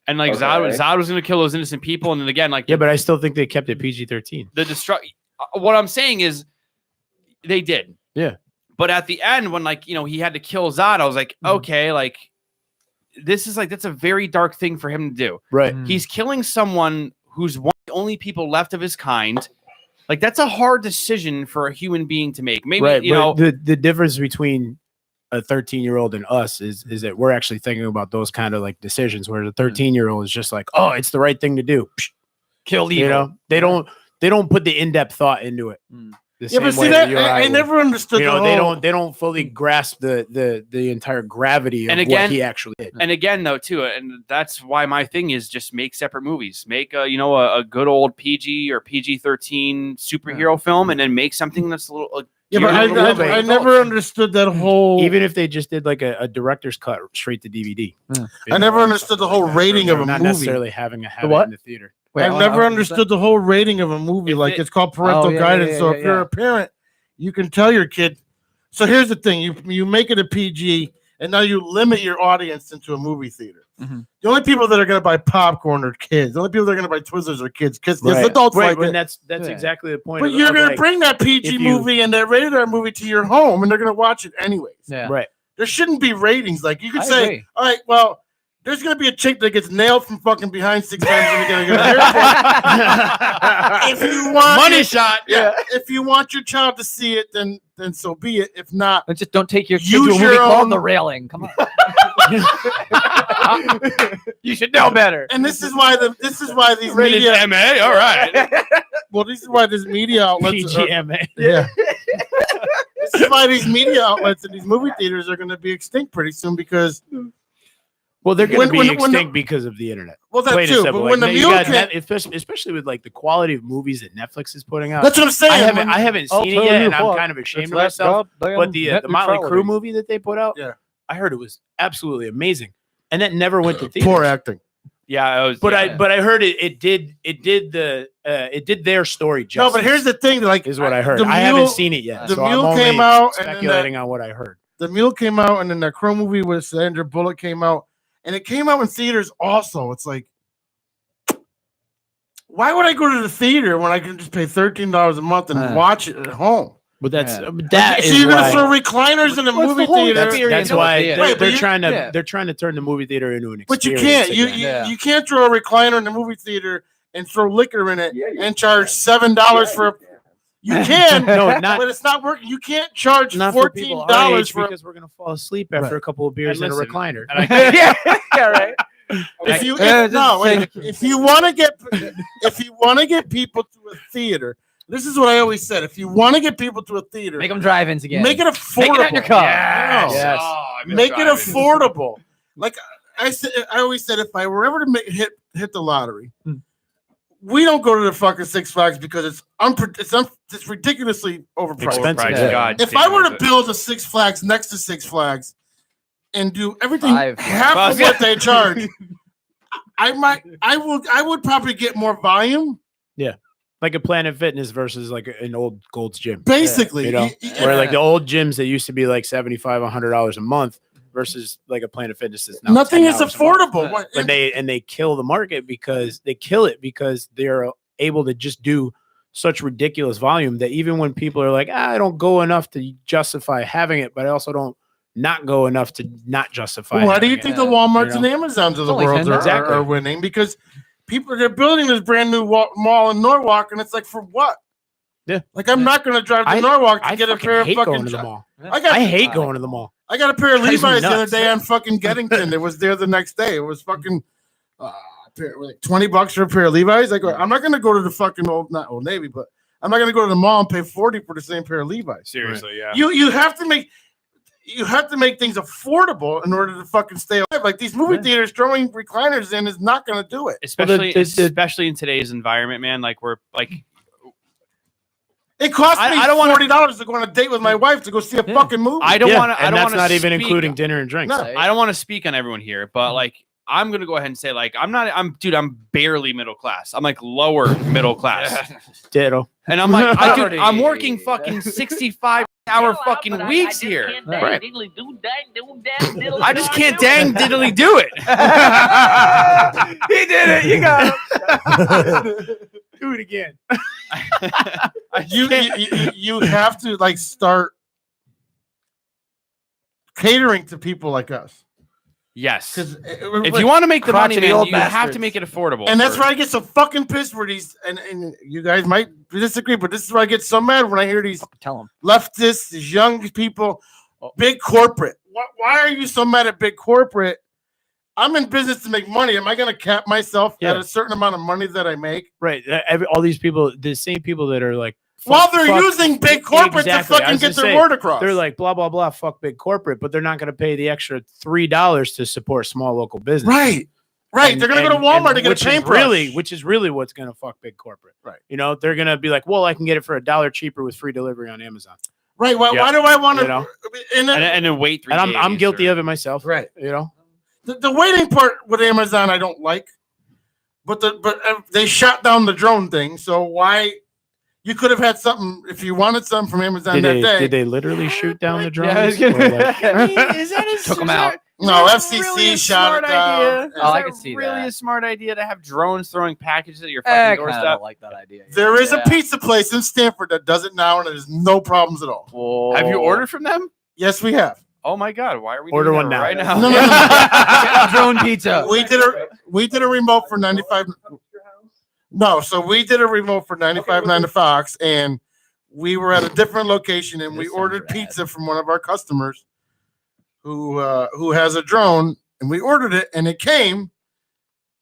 [SPEAKER 9] And like Zod was going to kill those innocent people, and then again, like
[SPEAKER 8] but I still think they kept it PG-13.
[SPEAKER 9] What I'm saying is, they did.
[SPEAKER 8] Yeah.
[SPEAKER 9] But at the end, when he had to kill Zod, I was like, okay, like this is that's a very dark thing for him to do.
[SPEAKER 8] Right.
[SPEAKER 9] He's killing someone who's one of the only people left of his kind. Like that's a hard decision for a human being to make. Maybe you know
[SPEAKER 8] the difference between a 13-year-old and us is that we're actually thinking about those kind of like decisions, where the 13-year-old is just like, oh, it's the right thing to do.
[SPEAKER 4] Kill evil.
[SPEAKER 8] You know, they don't put the in-depth thought into it.
[SPEAKER 1] Yeah, but see that I never understood.
[SPEAKER 8] You know, they don't fully grasp the entire gravity of what he actually did.
[SPEAKER 9] And again, though, too, and that's why my thing is just make separate movies. Make a good old PG or PG-13 superhero film, and then make something that's a little.
[SPEAKER 1] Yeah, but I never understood that whole.
[SPEAKER 8] Even if they just did like a director's cut straight to DVD.
[SPEAKER 1] I never understood the whole rating of a
[SPEAKER 8] not
[SPEAKER 1] movie.
[SPEAKER 8] necessarily having it in the theater.
[SPEAKER 1] I've never understood the whole rating of a movie. It's called parental guidance. So if you're a parent, you can tell your kid. So here's the thing: you make it a PG, and now you limit your audience into a movie theater.
[SPEAKER 4] Mm-hmm.
[SPEAKER 1] The only people that are going to buy popcorn are kids. The only people that are going to buy Twizzlers are kids. Because adults like it.
[SPEAKER 8] That's exactly the point.
[SPEAKER 1] But you're going to bring that PG movie and that rated R movie to your home, and they're going to watch it anyways.
[SPEAKER 4] Yeah.
[SPEAKER 8] Right.
[SPEAKER 1] There shouldn't be ratings. Like you could say,
[SPEAKER 4] agree.
[SPEAKER 1] all right, well, there's going to be a chick that gets nailed from fucking behind 6 times and you're going to get a If you want
[SPEAKER 9] money shot,
[SPEAKER 1] if you want your child to see it, then so be it. If not,
[SPEAKER 4] then just don't take your kid
[SPEAKER 1] use
[SPEAKER 4] to a movie
[SPEAKER 1] your
[SPEAKER 4] called
[SPEAKER 1] own-
[SPEAKER 4] The Railing. Come on. You should know better.
[SPEAKER 1] and this is why these media.
[SPEAKER 9] MA, all right.
[SPEAKER 1] Well, this is why these media outlets.
[SPEAKER 8] PGMA.
[SPEAKER 1] Yeah. This is why these media outlets and these movie theaters are going to be extinct pretty soon because.
[SPEAKER 8] Well, they're going to be
[SPEAKER 1] when
[SPEAKER 8] extinct because of the internet.
[SPEAKER 1] Well, that
[SPEAKER 8] Plain and
[SPEAKER 1] too.
[SPEAKER 8] simple.
[SPEAKER 1] But when the
[SPEAKER 8] you
[SPEAKER 1] mule
[SPEAKER 8] got
[SPEAKER 1] came,
[SPEAKER 8] especially with like the quality of movies that Netflix is putting out.
[SPEAKER 1] that's what I'm saying.
[SPEAKER 8] I haven't seen it yet, and I'm kind of ashamed of myself. But the Motley Crue movie that they put out, I heard it was absolutely amazing, and that never went to theaters.
[SPEAKER 1] Poor acting.
[SPEAKER 9] Yeah, it was.
[SPEAKER 8] But I heard it did their story justice.
[SPEAKER 1] No, but here's the thing. Like,
[SPEAKER 8] is what I heard.
[SPEAKER 1] The
[SPEAKER 8] I haven't seen it yet.
[SPEAKER 1] The
[SPEAKER 8] so
[SPEAKER 1] Mule
[SPEAKER 8] I'm
[SPEAKER 1] came
[SPEAKER 8] only
[SPEAKER 1] out,
[SPEAKER 8] speculating on what I heard.
[SPEAKER 1] The Mule came out, and then the Crow movie with Sandra Bullock came out, and it came out in theaters also. It's like, why would I go to the theater when I can just pay $13 a month and watch it at home?
[SPEAKER 8] But that's
[SPEAKER 1] So you're gonna throw recliners in a movie theater.
[SPEAKER 8] That's why they're trying to
[SPEAKER 1] yeah.
[SPEAKER 8] they're trying to turn the movie theater into an
[SPEAKER 1] But
[SPEAKER 8] experience.
[SPEAKER 1] you can't. You can't throw a recliner in the movie theater and throw liquor in it and charge $7 for a. You can, but it's not working. You can't charge $14 for
[SPEAKER 8] because we're gonna fall asleep after a couple of beers in a recliner.
[SPEAKER 4] Yeah, right.
[SPEAKER 1] If you want to get people to a theater, this is what I always said. If you want to get people to a theater,
[SPEAKER 4] Make them drive-ins again.
[SPEAKER 1] make it affordable.
[SPEAKER 4] Make it out in your car.
[SPEAKER 1] Yes.
[SPEAKER 4] Yes.
[SPEAKER 1] Make it affordable. Like I said, I always said, if I were ever to hit the lottery, we don't go to the fucking Six Flags because it's ridiculously overpriced.
[SPEAKER 8] Expensive.
[SPEAKER 9] Yeah. God
[SPEAKER 1] If
[SPEAKER 9] damn
[SPEAKER 1] I were
[SPEAKER 9] it.
[SPEAKER 1] to build a Six Flags next to Six Flags and do everything
[SPEAKER 4] Five.
[SPEAKER 1] half of what they charge, I would probably get more volume.
[SPEAKER 8] Like a Planet Fitness versus like an old Gold's Gym.
[SPEAKER 1] Basically,
[SPEAKER 8] You know, where like the old gyms that used to be like $75, $100 a month versus like a Planet Fitness is now
[SPEAKER 1] nothing is
[SPEAKER 8] $10 a month.
[SPEAKER 1] affordable. What-
[SPEAKER 8] But they kill the market because they're able to just do such ridiculous volume that even when people are like, I don't go enough to justify having it, but I also don't not go enough to not justify.
[SPEAKER 1] Why do you
[SPEAKER 8] having
[SPEAKER 1] think
[SPEAKER 8] it.
[SPEAKER 1] the Walmarts
[SPEAKER 8] You know?
[SPEAKER 1] and Amazons of the
[SPEAKER 4] only
[SPEAKER 1] world
[SPEAKER 4] $10.
[SPEAKER 1] are winning? Because they're building this brand new mall in Norwalk, and it's like, for what?
[SPEAKER 8] Yeah.
[SPEAKER 1] Like, I'm not going to drive to
[SPEAKER 8] I-
[SPEAKER 1] Norwalk to
[SPEAKER 8] I
[SPEAKER 1] get a
[SPEAKER 8] fucking
[SPEAKER 1] pair of
[SPEAKER 8] hate
[SPEAKER 1] fucking.
[SPEAKER 8] going to the mall.
[SPEAKER 1] I
[SPEAKER 8] hate going to the mall.
[SPEAKER 1] I got a pair of
[SPEAKER 8] Drives me
[SPEAKER 1] Levi's the other
[SPEAKER 8] nuts.
[SPEAKER 1] day on fucking Geddington. It was there the next day. It was fucking like $20 for a pair of Levi's. I go, I'm not going to go to the fucking not Old Navy, but I'm not going to go to the mall and pay $40 for the same pair of Levi's.
[SPEAKER 9] Seriously, yeah.
[SPEAKER 1] You have to make things affordable in order to fucking stay alive. Like these movie theaters throwing recliners in is not going to do it.
[SPEAKER 9] Especially in today's environment, man. Like we're like,
[SPEAKER 1] It cost me
[SPEAKER 9] I don't wanna-
[SPEAKER 1] $40 to go on a date with my wife to go see a fucking movie.
[SPEAKER 9] I don't want to. I
[SPEAKER 8] and
[SPEAKER 9] don't
[SPEAKER 8] that's
[SPEAKER 9] want
[SPEAKER 8] not even including dinner and drinks.
[SPEAKER 1] No.
[SPEAKER 9] I don't want to speak on everyone here, but like I'm gonna go ahead and say like I'm barely middle class. I'm like lower middle class,
[SPEAKER 8] Ditto.
[SPEAKER 9] and I'm like I'm working fucking 65-hour fucking weeks here.
[SPEAKER 8] Right.
[SPEAKER 9] I just can't dang diddly do it.
[SPEAKER 8] He did it. You got it. Do it again.
[SPEAKER 1] You have to like start catering to people like us.
[SPEAKER 9] Yes.
[SPEAKER 1] Because
[SPEAKER 9] If you want to make the money,
[SPEAKER 4] crotchety
[SPEAKER 9] man,
[SPEAKER 4] old
[SPEAKER 9] you have to
[SPEAKER 4] bastards.
[SPEAKER 9] make it affordable.
[SPEAKER 1] and that's where I get so fucking pissed where these and you guys might disagree, but this is where I get so mad when I hear these
[SPEAKER 4] Tell them.
[SPEAKER 1] leftists, these young people, big corporate. Why are you so mad at big corporate? I'm in business to make money. Am I going to cap myself at a certain amount of money that I make?
[SPEAKER 8] Right. All these people, the same people that are like,
[SPEAKER 1] While they're using big corporate
[SPEAKER 8] Exactly.
[SPEAKER 1] to
[SPEAKER 8] I
[SPEAKER 1] fucking
[SPEAKER 8] was
[SPEAKER 1] get
[SPEAKER 8] gonna
[SPEAKER 1] their
[SPEAKER 8] say,
[SPEAKER 1] word across.
[SPEAKER 8] they're like, blah, blah, blah, fuck big corporate, but they're not going to pay the extra $3 to support small local business.
[SPEAKER 1] right.
[SPEAKER 8] And-
[SPEAKER 1] They're going to go to
[SPEAKER 8] and-
[SPEAKER 1] Walmart
[SPEAKER 8] and
[SPEAKER 1] to get a
[SPEAKER 8] which is
[SPEAKER 1] paintbrush.
[SPEAKER 8] which is really what's going to fuck big corporate.
[SPEAKER 1] Right.
[SPEAKER 8] You know, they're going to be like, well, I can get it for $1 cheaper with free delivery on Amazon.
[SPEAKER 1] Right. Why
[SPEAKER 8] Yeah.
[SPEAKER 1] do I want to?
[SPEAKER 8] You know?
[SPEAKER 1] And
[SPEAKER 9] and then wait 3
[SPEAKER 8] And
[SPEAKER 9] days.
[SPEAKER 8] I'm guilty of it myself.
[SPEAKER 1] Right.
[SPEAKER 8] You know,
[SPEAKER 1] the waiting part with Amazon, I don't like. But they shot down the drone thing. So why? You could have had something if you wanted something from Amazon that day.
[SPEAKER 8] Did they literally shoot down the drones?
[SPEAKER 4] Yeah, I was gonna-
[SPEAKER 8] Or like-
[SPEAKER 9] Is that
[SPEAKER 4] Took 'em out.
[SPEAKER 1] No,
[SPEAKER 9] Is
[SPEAKER 1] FCC
[SPEAKER 9] that really a
[SPEAKER 1] shot
[SPEAKER 9] smart
[SPEAKER 1] it down.
[SPEAKER 9] idea?
[SPEAKER 1] Is
[SPEAKER 4] Oh, I
[SPEAKER 9] that
[SPEAKER 4] can see
[SPEAKER 9] really
[SPEAKER 4] that.
[SPEAKER 9] a smart idea to have drones throwing packages at your
[SPEAKER 4] I
[SPEAKER 9] fucking
[SPEAKER 4] kind of
[SPEAKER 9] doorstep.
[SPEAKER 4] don't like that idea.
[SPEAKER 1] There is
[SPEAKER 4] Yeah.
[SPEAKER 1] a pizza place in Stanford that does it now, and there's no problems at all.
[SPEAKER 4] Whoa.
[SPEAKER 9] Have you ordered from them?
[SPEAKER 1] Yes, we have.
[SPEAKER 9] Oh my god, why are we
[SPEAKER 8] Order
[SPEAKER 9] doing
[SPEAKER 8] one
[SPEAKER 9] that
[SPEAKER 8] now.
[SPEAKER 9] right now?
[SPEAKER 1] No, no, no.
[SPEAKER 4] Drone pizza.
[SPEAKER 1] We did a remote for 95. No, so we did a remote for 95.9 to Fox, and we were at a different location, and we
[SPEAKER 4] This sounds
[SPEAKER 1] ordered
[SPEAKER 4] rad.
[SPEAKER 1] pizza from one of our customers who has a drone, and we ordered it, and it came,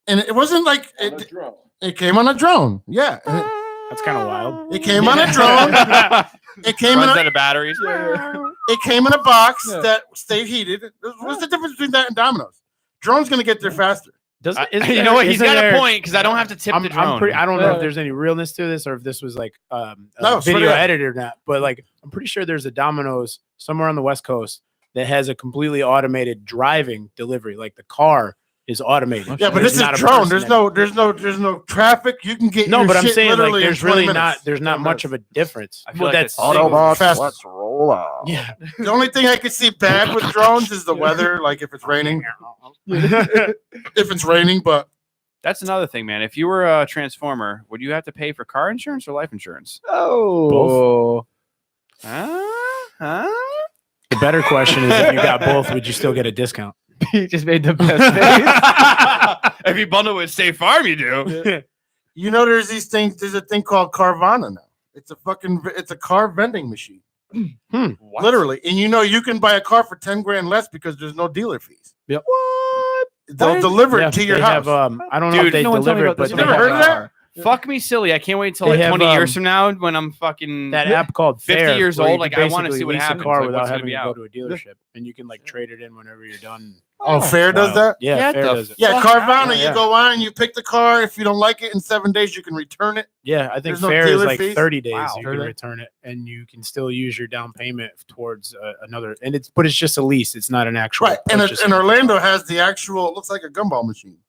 [SPEAKER 1] and it wasn't like it came on a drone. Yeah, and
[SPEAKER 8] That's kind of wild.
[SPEAKER 1] it came on a drone. It came in
[SPEAKER 9] Runs
[SPEAKER 1] a,
[SPEAKER 9] out of batteries.
[SPEAKER 1] it came in a box that stayed heated. What's the difference between that and Domino's? Drone's gonna get there faster.
[SPEAKER 9] You know what? He's got a point because I don't have to tip the drone.
[SPEAKER 8] I don't know if there's any realness to this or if this was like
[SPEAKER 1] No,
[SPEAKER 8] a
[SPEAKER 1] swear
[SPEAKER 8] video
[SPEAKER 1] to God.
[SPEAKER 8] edited or not. But like, I'm pretty sure there's a Domino's somewhere on the West Coast that has a completely automated driving delivery. Like the car is automated.
[SPEAKER 1] Yeah, but
[SPEAKER 8] There's
[SPEAKER 1] this is
[SPEAKER 8] not a
[SPEAKER 1] drone.
[SPEAKER 8] person
[SPEAKER 1] There's no traffic. You can get
[SPEAKER 8] No,
[SPEAKER 1] your
[SPEAKER 8] but I'm
[SPEAKER 1] shit
[SPEAKER 8] saying like
[SPEAKER 1] literally in
[SPEAKER 8] there's
[SPEAKER 1] 20
[SPEAKER 8] really
[SPEAKER 1] minutes.
[SPEAKER 8] there's not
[SPEAKER 1] 20
[SPEAKER 8] much of
[SPEAKER 1] minutes.
[SPEAKER 8] a difference.
[SPEAKER 9] I feel like
[SPEAKER 8] that's
[SPEAKER 9] that's
[SPEAKER 1] Autobots, fast.
[SPEAKER 6] let's roll out.
[SPEAKER 8] yeah.
[SPEAKER 1] The only thing I could see bad with drones is the weather, like if it's raining. If it's raining, but
[SPEAKER 9] That's another thing, man. If you were a transformer, would you have to pay for car insurance or life insurance?
[SPEAKER 4] Oh.
[SPEAKER 9] Huh?
[SPEAKER 8] The better question is if you got both, would you still get a discount?
[SPEAKER 4] He just made the best
[SPEAKER 9] If you bundle with State Farm, you do.
[SPEAKER 1] you know there's these things. There's a thing called Carvana now. It's a car vending machine,
[SPEAKER 9] What?
[SPEAKER 1] literally. And you know you can buy a car for 10 grand less because there's no dealer fees.
[SPEAKER 8] Yep.
[SPEAKER 1] They'll deliver
[SPEAKER 8] Yeah,
[SPEAKER 1] it to your
[SPEAKER 8] they
[SPEAKER 1] house.
[SPEAKER 8] have, I don't know
[SPEAKER 9] Dude,
[SPEAKER 8] if they
[SPEAKER 4] no one told me
[SPEAKER 8] deliver it,
[SPEAKER 4] about
[SPEAKER 8] but
[SPEAKER 4] this.
[SPEAKER 8] they
[SPEAKER 1] Never
[SPEAKER 8] have,
[SPEAKER 1] heard of that?
[SPEAKER 9] Fuck me silly. I can't wait until
[SPEAKER 8] They
[SPEAKER 9] like
[SPEAKER 8] have,
[SPEAKER 9] 20 years from now when I'm fucking
[SPEAKER 8] that app called
[SPEAKER 9] 50
[SPEAKER 8] Fair,
[SPEAKER 9] years
[SPEAKER 8] where you
[SPEAKER 9] old.
[SPEAKER 8] can
[SPEAKER 9] Like, I want to
[SPEAKER 8] basically
[SPEAKER 9] see what
[SPEAKER 8] lease a
[SPEAKER 9] happens.
[SPEAKER 8] car
[SPEAKER 9] Like,
[SPEAKER 8] without
[SPEAKER 9] what's gonna
[SPEAKER 8] having
[SPEAKER 9] be
[SPEAKER 8] to go
[SPEAKER 9] out.
[SPEAKER 8] to a dealership, and you can like trade it in whenever you're done.
[SPEAKER 1] Oh, Fair does that?
[SPEAKER 8] Yeah,
[SPEAKER 9] Get
[SPEAKER 8] Fair
[SPEAKER 9] the
[SPEAKER 8] does it.
[SPEAKER 1] Yeah,
[SPEAKER 9] Fuck
[SPEAKER 1] Carvana,
[SPEAKER 8] out.
[SPEAKER 1] you go on and you pick the car. If you don't like it in 7 days, you can return it.
[SPEAKER 8] Yeah, I think
[SPEAKER 1] There's no
[SPEAKER 8] Fair is
[SPEAKER 1] dealer
[SPEAKER 8] like
[SPEAKER 1] fees?
[SPEAKER 8] 30 days.
[SPEAKER 1] Wow.
[SPEAKER 8] You
[SPEAKER 1] 30
[SPEAKER 8] can
[SPEAKER 1] days?
[SPEAKER 8] return it, and you can still use your down payment towards another. And it's just a lease. It's not an actual
[SPEAKER 1] Right. And,
[SPEAKER 8] purchase.
[SPEAKER 1] and Orlando has the actual, it looks like a gumball machine.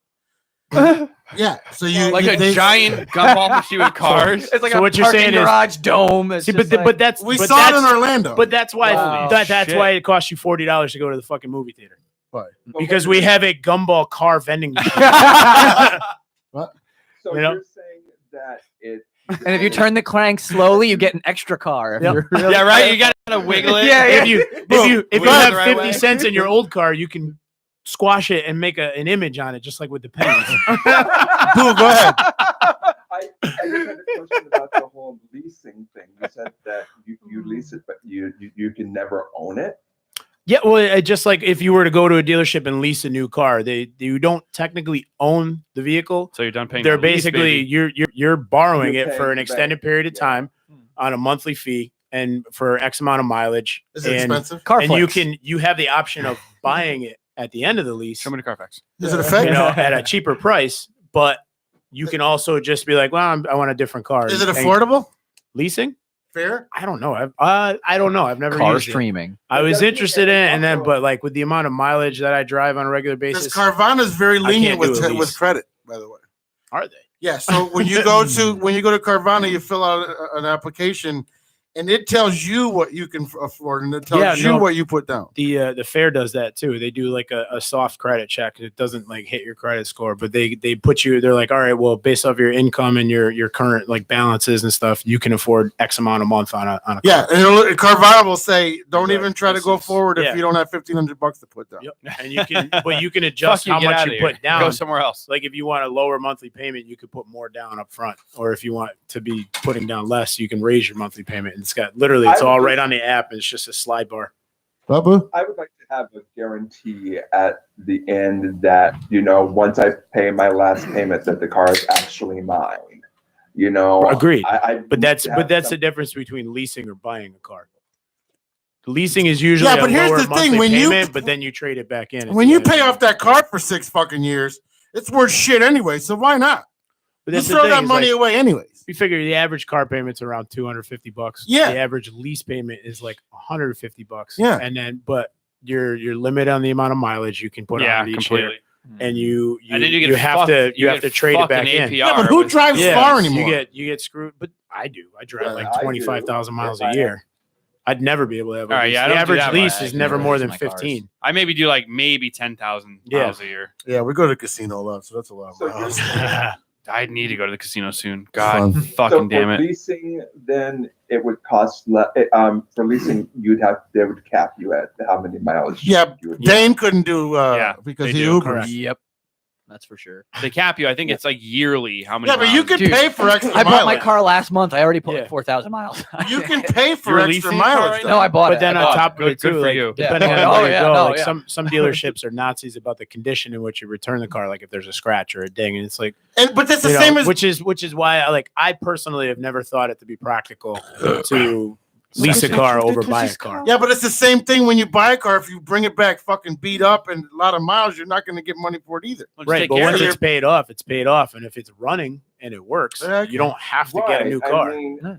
[SPEAKER 1] Yeah. So you
[SPEAKER 9] Like a
[SPEAKER 1] they-
[SPEAKER 9] giant gumball machine with cars.
[SPEAKER 4] It's like
[SPEAKER 8] So
[SPEAKER 4] a
[SPEAKER 8] what you're
[SPEAKER 4] parking
[SPEAKER 8] saying is-
[SPEAKER 4] garage dome. It's
[SPEAKER 8] See,
[SPEAKER 4] just
[SPEAKER 8] but
[SPEAKER 4] like-
[SPEAKER 8] that's
[SPEAKER 1] We
[SPEAKER 8] but
[SPEAKER 1] saw it
[SPEAKER 8] that's,
[SPEAKER 1] in Orlando.
[SPEAKER 8] But that's why
[SPEAKER 9] Wow.
[SPEAKER 8] that's
[SPEAKER 9] Shit.
[SPEAKER 8] why it costs you $40 to go to the fucking movie theater.
[SPEAKER 1] Why?
[SPEAKER 8] Because we have a gumball car vending machine.
[SPEAKER 1] What?
[SPEAKER 2] So
[SPEAKER 8] You know?
[SPEAKER 2] you're saying that it.
[SPEAKER 4] and if you turn the crank slowly, you get an extra car. If
[SPEAKER 8] Yep.
[SPEAKER 4] you're really
[SPEAKER 9] Yeah, right. You gotta wiggle it.
[SPEAKER 4] Yeah, yeah.
[SPEAKER 8] If you
[SPEAKER 9] Wiggle
[SPEAKER 8] have
[SPEAKER 9] the right
[SPEAKER 8] 50
[SPEAKER 9] way.
[SPEAKER 8] cents in your old car, you can squash it and make an image on it, just like with the pennies.
[SPEAKER 1] Boo, go ahead.
[SPEAKER 2] I just had a question about the whole leasing thing. You said that you lease it, but you can never own it.
[SPEAKER 8] Yeah, well, just like if you were to go to a dealership and lease a new car, you don't technically own the vehicle.
[SPEAKER 9] So you're done paying.
[SPEAKER 8] They're
[SPEAKER 9] the lease,
[SPEAKER 8] basically
[SPEAKER 9] baby.
[SPEAKER 8] you're borrowing
[SPEAKER 2] You're
[SPEAKER 8] it for
[SPEAKER 2] paying
[SPEAKER 8] an
[SPEAKER 2] the
[SPEAKER 8] extended
[SPEAKER 2] bank.
[SPEAKER 8] period of
[SPEAKER 2] Yeah.
[SPEAKER 8] time on a monthly fee and for X amount of mileage.
[SPEAKER 1] Is it
[SPEAKER 8] and,
[SPEAKER 1] expensive?
[SPEAKER 4] car
[SPEAKER 8] and
[SPEAKER 4] flex.
[SPEAKER 8] you have the option of buying it at the end of the lease,
[SPEAKER 9] Show me the Carfax.
[SPEAKER 1] Is it a
[SPEAKER 8] you
[SPEAKER 1] fake?
[SPEAKER 8] know, at a cheaper price. But you can also just be like, well, I want a different car.
[SPEAKER 1] Is it
[SPEAKER 8] And
[SPEAKER 1] affordable?
[SPEAKER 8] leasing?
[SPEAKER 1] Fair?
[SPEAKER 8] I don't know. I don't know. I've never
[SPEAKER 4] car
[SPEAKER 8] used it.
[SPEAKER 4] streaming.
[SPEAKER 8] I was
[SPEAKER 2] Doesn't it
[SPEAKER 8] interested in it, and then,
[SPEAKER 2] also-
[SPEAKER 8] but like with the amount of mileage that I drive on a regular
[SPEAKER 1] Because
[SPEAKER 8] basis,
[SPEAKER 1] Carvana's very
[SPEAKER 8] I
[SPEAKER 1] lenient
[SPEAKER 8] can't do a
[SPEAKER 1] with
[SPEAKER 8] lease.
[SPEAKER 1] credit, by the way.
[SPEAKER 8] are they?
[SPEAKER 1] Yeah. So when you go to Carvana, you fill out an application, and it tells you what you can afford, and it tells
[SPEAKER 8] Yeah,
[SPEAKER 1] you
[SPEAKER 8] no.
[SPEAKER 1] what you put down.
[SPEAKER 8] The Fair does that too. They do like a soft credit check. It doesn't like hit your credit score, but they put you. They're like, all right, well, based off your income and your current like balances and stuff, you can afford X amount a month on a
[SPEAKER 1] Yeah,
[SPEAKER 8] car.
[SPEAKER 1] and Carvana will say, "Don't
[SPEAKER 8] Right.
[SPEAKER 1] even try to
[SPEAKER 8] This
[SPEAKER 1] go
[SPEAKER 8] is-
[SPEAKER 1] forward
[SPEAKER 8] yeah.
[SPEAKER 1] if you don't have $1,500 to put down."
[SPEAKER 8] Yep. And you can, but you can adjust
[SPEAKER 9] Fuck you,
[SPEAKER 8] how
[SPEAKER 9] get
[SPEAKER 8] much
[SPEAKER 9] outta
[SPEAKER 8] you
[SPEAKER 9] here.
[SPEAKER 8] put down.
[SPEAKER 9] Go somewhere else.
[SPEAKER 8] Like if you want a lower monthly payment, you could put more down up front, or if you want to be putting down less, you can raise your monthly payment. And it's got literally, it's
[SPEAKER 2] I would
[SPEAKER 8] all
[SPEAKER 2] just-
[SPEAKER 8] right on the app. And it's just a slide bar.
[SPEAKER 1] Babu?
[SPEAKER 2] I would like to have a guarantee at the end that, once I pay my last payment, that the car is actually mine.
[SPEAKER 8] Agreed.
[SPEAKER 2] I
[SPEAKER 8] But that's
[SPEAKER 2] need to have
[SPEAKER 8] the difference between leasing or buying a car. Leasing is usually
[SPEAKER 1] Yeah, but
[SPEAKER 8] a
[SPEAKER 1] here's
[SPEAKER 8] lower
[SPEAKER 1] the thing,
[SPEAKER 8] monthly
[SPEAKER 1] when you-
[SPEAKER 8] payment, but then you trade it back in. at
[SPEAKER 1] When
[SPEAKER 8] the
[SPEAKER 1] you
[SPEAKER 8] end.
[SPEAKER 1] pay off that car for 6 fucking years, it's worth shit anyway. So why not?
[SPEAKER 8] But
[SPEAKER 1] You
[SPEAKER 8] that's the
[SPEAKER 1] throw
[SPEAKER 8] thing,
[SPEAKER 1] that
[SPEAKER 8] is,
[SPEAKER 1] money
[SPEAKER 8] like,
[SPEAKER 1] away anyways.
[SPEAKER 8] we figure the average car payment's around $250.
[SPEAKER 1] Yeah.
[SPEAKER 8] The average lease payment is like $150.
[SPEAKER 1] Yeah.
[SPEAKER 8] And then, but your limit on the amount of mileage you can put
[SPEAKER 9] Yeah,
[SPEAKER 8] on it each
[SPEAKER 9] completely.
[SPEAKER 8] year, and you
[SPEAKER 9] And then you get
[SPEAKER 8] have
[SPEAKER 9] fucked-
[SPEAKER 8] to
[SPEAKER 9] you
[SPEAKER 8] have
[SPEAKER 9] get
[SPEAKER 8] to trade it
[SPEAKER 9] fucking
[SPEAKER 8] back in.
[SPEAKER 9] APR.
[SPEAKER 1] Yeah, but who
[SPEAKER 9] with-
[SPEAKER 1] drives
[SPEAKER 8] Yeah,
[SPEAKER 1] far anymore?
[SPEAKER 8] you get screwed. But I do. I drive
[SPEAKER 1] Yeah,
[SPEAKER 8] like
[SPEAKER 2] I do.
[SPEAKER 8] 25,000 miles
[SPEAKER 2] If
[SPEAKER 8] a
[SPEAKER 2] I-
[SPEAKER 8] year. I'd never be able to have a
[SPEAKER 9] All right,
[SPEAKER 8] lease.
[SPEAKER 9] yeah, I
[SPEAKER 8] the
[SPEAKER 9] don't do
[SPEAKER 8] average
[SPEAKER 9] that,
[SPEAKER 8] lease
[SPEAKER 9] but
[SPEAKER 8] is
[SPEAKER 9] I
[SPEAKER 8] never
[SPEAKER 4] never
[SPEAKER 8] more
[SPEAKER 4] use
[SPEAKER 8] than
[SPEAKER 4] my cars.
[SPEAKER 8] 15.
[SPEAKER 9] I maybe do like maybe 10,000
[SPEAKER 8] Yeah.
[SPEAKER 9] miles a year.
[SPEAKER 1] Yeah, we go to the casino a lot, so that's a lot.
[SPEAKER 2] So
[SPEAKER 1] Miles.
[SPEAKER 9] I need to go to the casino soon. God
[SPEAKER 1] Fun.
[SPEAKER 9] fucking damn
[SPEAKER 2] for
[SPEAKER 9] it.
[SPEAKER 2] leasing, then it would cost less. For leasing, they would cap you at how many miles.
[SPEAKER 1] Yeah,
[SPEAKER 2] you would
[SPEAKER 1] Dane couldn't do
[SPEAKER 9] Yeah,
[SPEAKER 1] because
[SPEAKER 9] they
[SPEAKER 1] he
[SPEAKER 9] do,
[SPEAKER 1] Ubers.
[SPEAKER 8] correct.
[SPEAKER 4] Yep. That's for sure.
[SPEAKER 9] They cap you. I think it's like yearly. How many?
[SPEAKER 1] Yeah, but you
[SPEAKER 9] miles.
[SPEAKER 1] can
[SPEAKER 4] Dude,
[SPEAKER 1] pay for extra
[SPEAKER 4] I bought my
[SPEAKER 1] mileage.
[SPEAKER 4] car last month. I already put
[SPEAKER 8] Yeah.
[SPEAKER 4] like 4,000 miles.
[SPEAKER 1] You can pay for
[SPEAKER 9] You're
[SPEAKER 1] extra
[SPEAKER 9] leasing a car
[SPEAKER 1] mileage.
[SPEAKER 9] right
[SPEAKER 1] though.
[SPEAKER 4] No, I bought
[SPEAKER 8] But
[SPEAKER 4] it.
[SPEAKER 8] then
[SPEAKER 4] I
[SPEAKER 8] on
[SPEAKER 4] bought
[SPEAKER 8] top of
[SPEAKER 9] Good-
[SPEAKER 8] it too,
[SPEAKER 9] good for
[SPEAKER 8] like,
[SPEAKER 9] you.
[SPEAKER 8] depending
[SPEAKER 4] Yeah.
[SPEAKER 8] on where
[SPEAKER 4] Oh,
[SPEAKER 8] you
[SPEAKER 4] yeah,
[SPEAKER 8] go,
[SPEAKER 4] no,
[SPEAKER 8] like
[SPEAKER 4] yeah.
[SPEAKER 8] some dealerships are Nazis about the condition in which you return the car, like if there's a scratch or a ding, and it's like,
[SPEAKER 1] But that's the
[SPEAKER 8] you know,
[SPEAKER 1] same as
[SPEAKER 8] which is why I personally have never thought it to be practical to lease a car over buy a car.
[SPEAKER 1] yeah, but it's the same thing when you buy a car. If you bring it back fucking beat up and a lot of miles, you're not going to get money for it either.
[SPEAKER 9] Well, just
[SPEAKER 8] Right,
[SPEAKER 9] take
[SPEAKER 8] but
[SPEAKER 9] care
[SPEAKER 8] once
[SPEAKER 9] of it.
[SPEAKER 8] it's paid off, it's paid off, and if it's running and it works,
[SPEAKER 1] Yeah,
[SPEAKER 8] you don't have to get a new
[SPEAKER 2] I
[SPEAKER 8] car.
[SPEAKER 2] mean,
[SPEAKER 4] Yeah.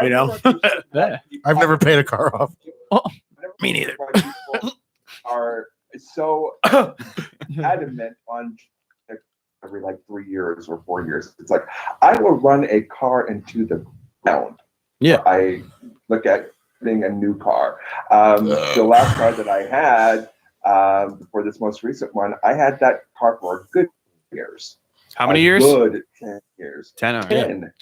[SPEAKER 2] I
[SPEAKER 8] You know?
[SPEAKER 2] never understood why people-
[SPEAKER 1] I've never paid a car off.
[SPEAKER 2] I never
[SPEAKER 8] Me neither.
[SPEAKER 2] understood why people are so adamant on every like 3 years or 4 years. It's like I will run a car into the ground.
[SPEAKER 8] Yeah.
[SPEAKER 2] I look at getting a new car. The last car that I had for this most recent one, I had that car for a good years.
[SPEAKER 9] How many
[SPEAKER 2] A
[SPEAKER 9] years?
[SPEAKER 2] Good 10 years.
[SPEAKER 9] 10. All right.
[SPEAKER 2] 10.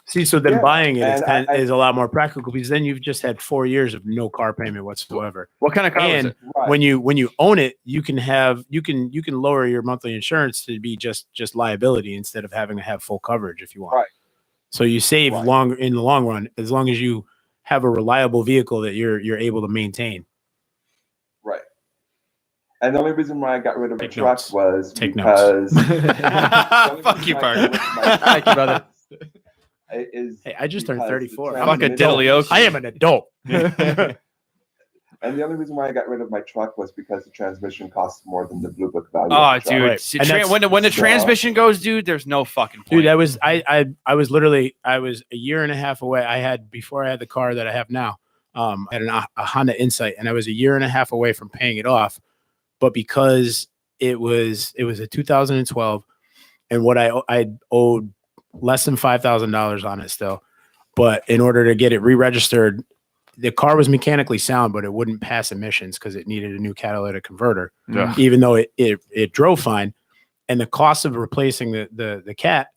[SPEAKER 8] See, so then
[SPEAKER 2] Yeah,
[SPEAKER 8] buying it is,
[SPEAKER 2] and I-
[SPEAKER 8] is a lot more practical because then you've just had 4 years of no car payment whatsoever.
[SPEAKER 9] What kind of car was
[SPEAKER 8] And
[SPEAKER 9] it?
[SPEAKER 2] Right.
[SPEAKER 8] when you own it, you can lower your monthly insurance to be just liability instead of having to have full coverage if you want.
[SPEAKER 2] Right.
[SPEAKER 8] So you save
[SPEAKER 2] Right.
[SPEAKER 8] in the long run as long as you have a reliable vehicle that you're able to maintain.
[SPEAKER 2] Right. And the only reason why I got rid of a
[SPEAKER 8] Take
[SPEAKER 2] truck
[SPEAKER 8] notes.
[SPEAKER 2] was
[SPEAKER 8] Take
[SPEAKER 2] because
[SPEAKER 8] notes.
[SPEAKER 2] the only
[SPEAKER 9] Fuck
[SPEAKER 2] reason
[SPEAKER 9] you,
[SPEAKER 2] why I
[SPEAKER 9] Parker.
[SPEAKER 2] got rid of my
[SPEAKER 4] Thank you, brother.
[SPEAKER 2] is
[SPEAKER 8] Hey, I just turned
[SPEAKER 2] because the
[SPEAKER 8] 34.
[SPEAKER 2] transmission-
[SPEAKER 9] Fuck a diddly
[SPEAKER 8] I am an adult.
[SPEAKER 2] And the only reason why I got rid of my truck was because the transmission costs more than the blue book value.
[SPEAKER 9] Oh,
[SPEAKER 2] of the truck.
[SPEAKER 9] dude.
[SPEAKER 8] Right.
[SPEAKER 9] See,
[SPEAKER 8] And that's-
[SPEAKER 9] when the
[SPEAKER 2] so-
[SPEAKER 9] transmission goes, dude, there's no fucking point.
[SPEAKER 8] Dude, I was a year and a half away. Before I had the car that I have now, I had a Honda Insight, and I was a year and a half away from paying it off. But because it was a 2012, and what I owed less than $5,000 on it still. But in order to get it re-registered, the car was mechanically sound, but it wouldn't pass emissions because it needed a new catalytic converter,
[SPEAKER 9] Yeah.
[SPEAKER 8] even though it drove fine. And the cost of replacing the cat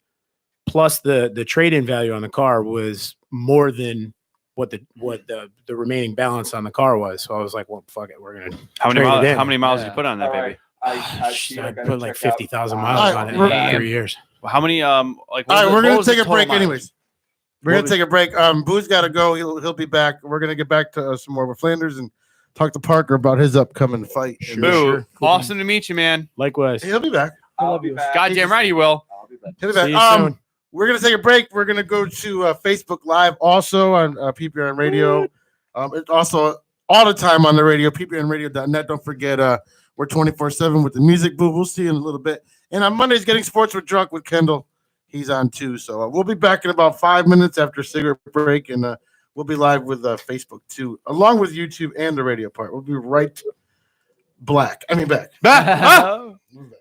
[SPEAKER 8] plus the trade-in value on the car was more than what the remaining balance on the car was. So I was like, well, fuck it, we're gonna.
[SPEAKER 9] How many
[SPEAKER 8] trade
[SPEAKER 9] miles?
[SPEAKER 8] it in.
[SPEAKER 9] How many miles did
[SPEAKER 8] Yeah.
[SPEAKER 9] you put on that,
[SPEAKER 2] All
[SPEAKER 9] baby?
[SPEAKER 2] right. I
[SPEAKER 8] put like 50,000
[SPEAKER 2] out,
[SPEAKER 8] miles
[SPEAKER 1] uh,
[SPEAKER 8] on it in
[SPEAKER 1] we're-
[SPEAKER 8] 3 years.
[SPEAKER 9] Well, how many? Like,
[SPEAKER 1] All right,
[SPEAKER 9] what
[SPEAKER 1] we're gonna
[SPEAKER 9] was the
[SPEAKER 1] take a
[SPEAKER 9] total
[SPEAKER 1] break
[SPEAKER 9] mileage?
[SPEAKER 1] anyways. We're gonna take a break. Boo's got to go. He'll be back. We're gonna get back to some more with Flanders and talk to Parker about his upcoming fight.
[SPEAKER 8] Sure.
[SPEAKER 9] Boo.
[SPEAKER 8] Sure.
[SPEAKER 9] Awesome to meet you, man.
[SPEAKER 8] Likewise.
[SPEAKER 1] He'll be back.
[SPEAKER 2] I'll be back.
[SPEAKER 9] Goddamn right you will.
[SPEAKER 2] I'll be back.
[SPEAKER 1] He'll be back.
[SPEAKER 8] See you soon.
[SPEAKER 1] We're gonna take a break. We're gonna go to Facebook Live also on PPRN Radio. It's also all the time on the radio, ppnradio.net. Don't forget, we're 24/7 with the music boo. We'll see you in a little bit. And on Mondays, Getting Sports with Drunk with Kendall. He's on too. So we'll be back in about 5 minutes after a cigarette break, and we'll be live with Facebook too, along with YouTube and the radio part. We'll be back.
[SPEAKER 9] Huh?
[SPEAKER 1] We'll be back.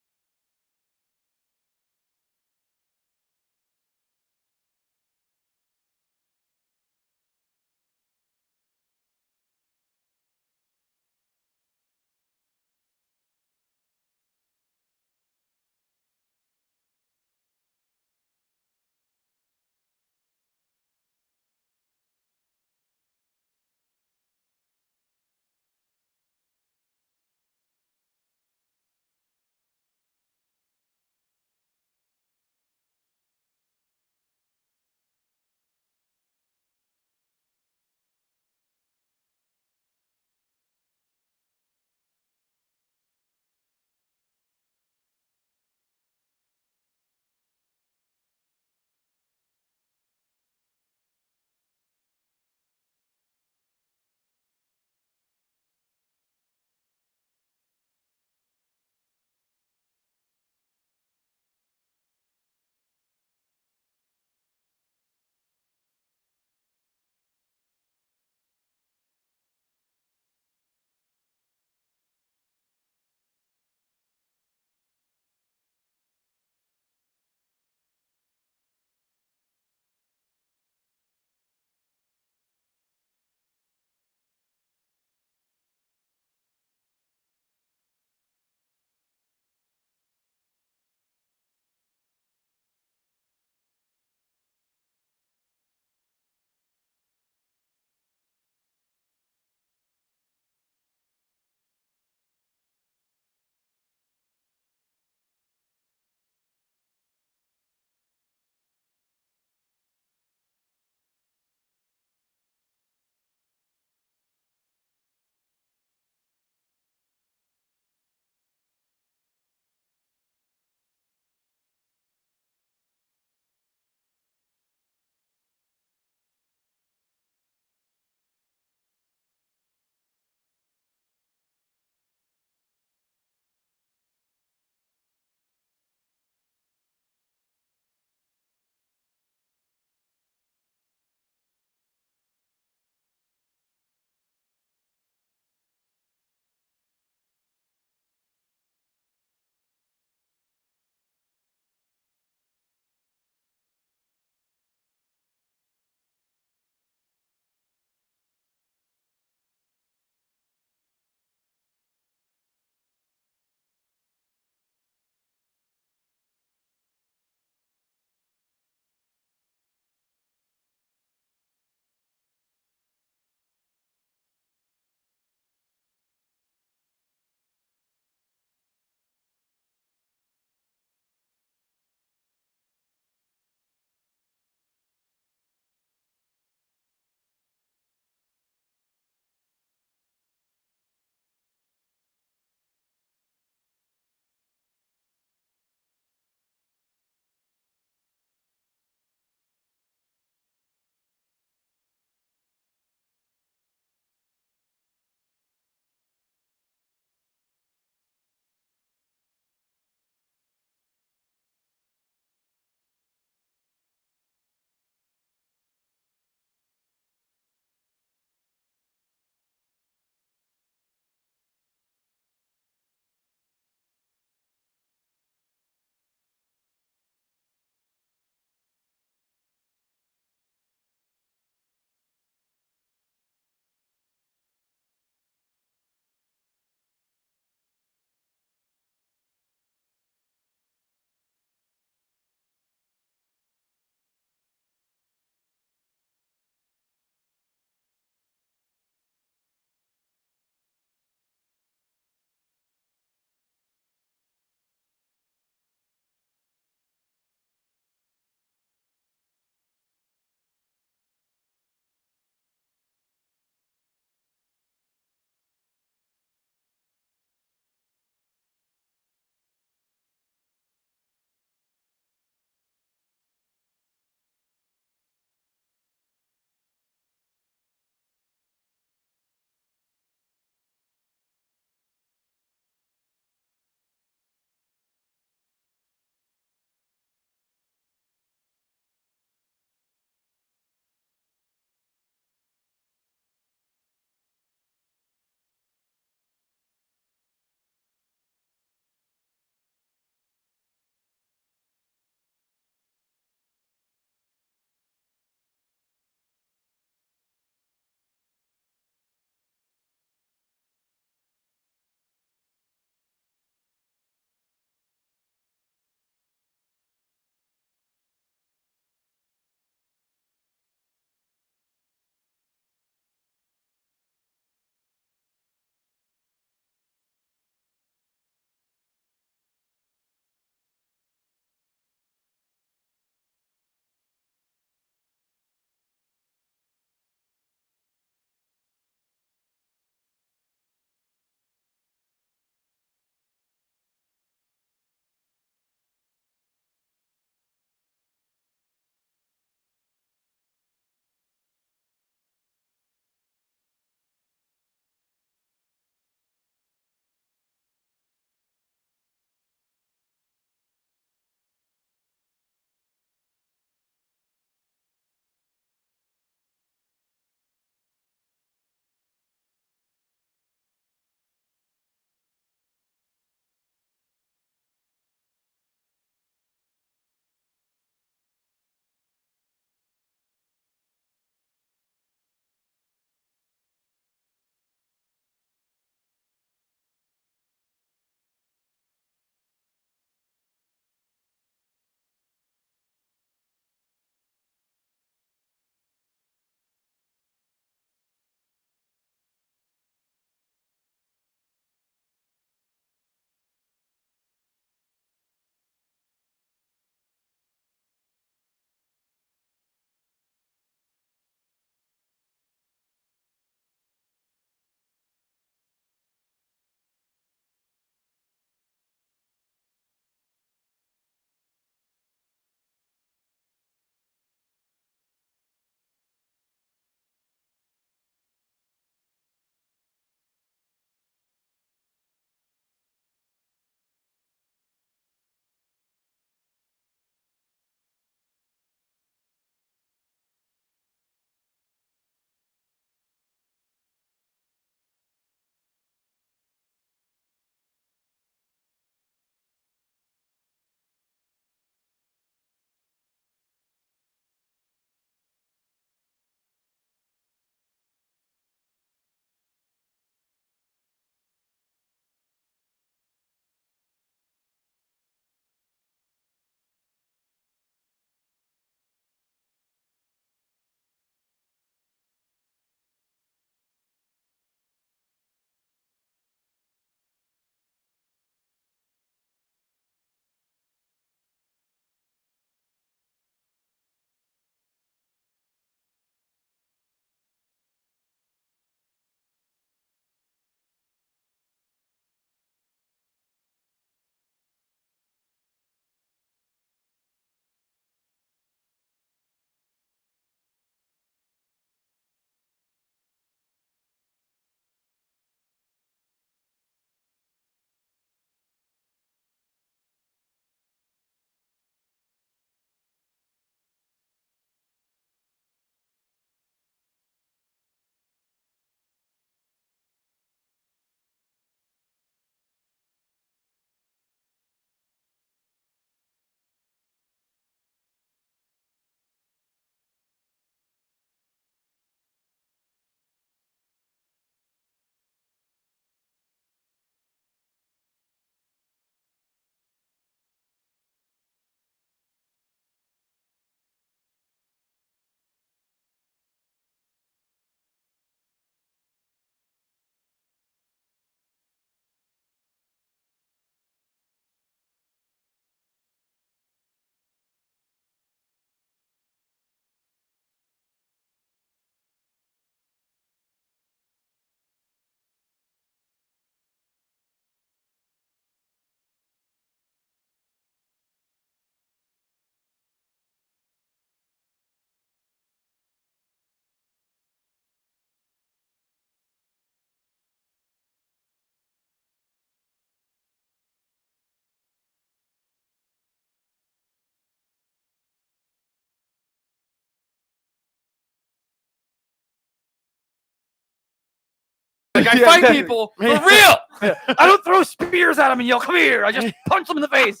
[SPEAKER 9] I fight people for real.
[SPEAKER 4] I don't throw spears at him and yell, "Come here!" I just punch them in the face.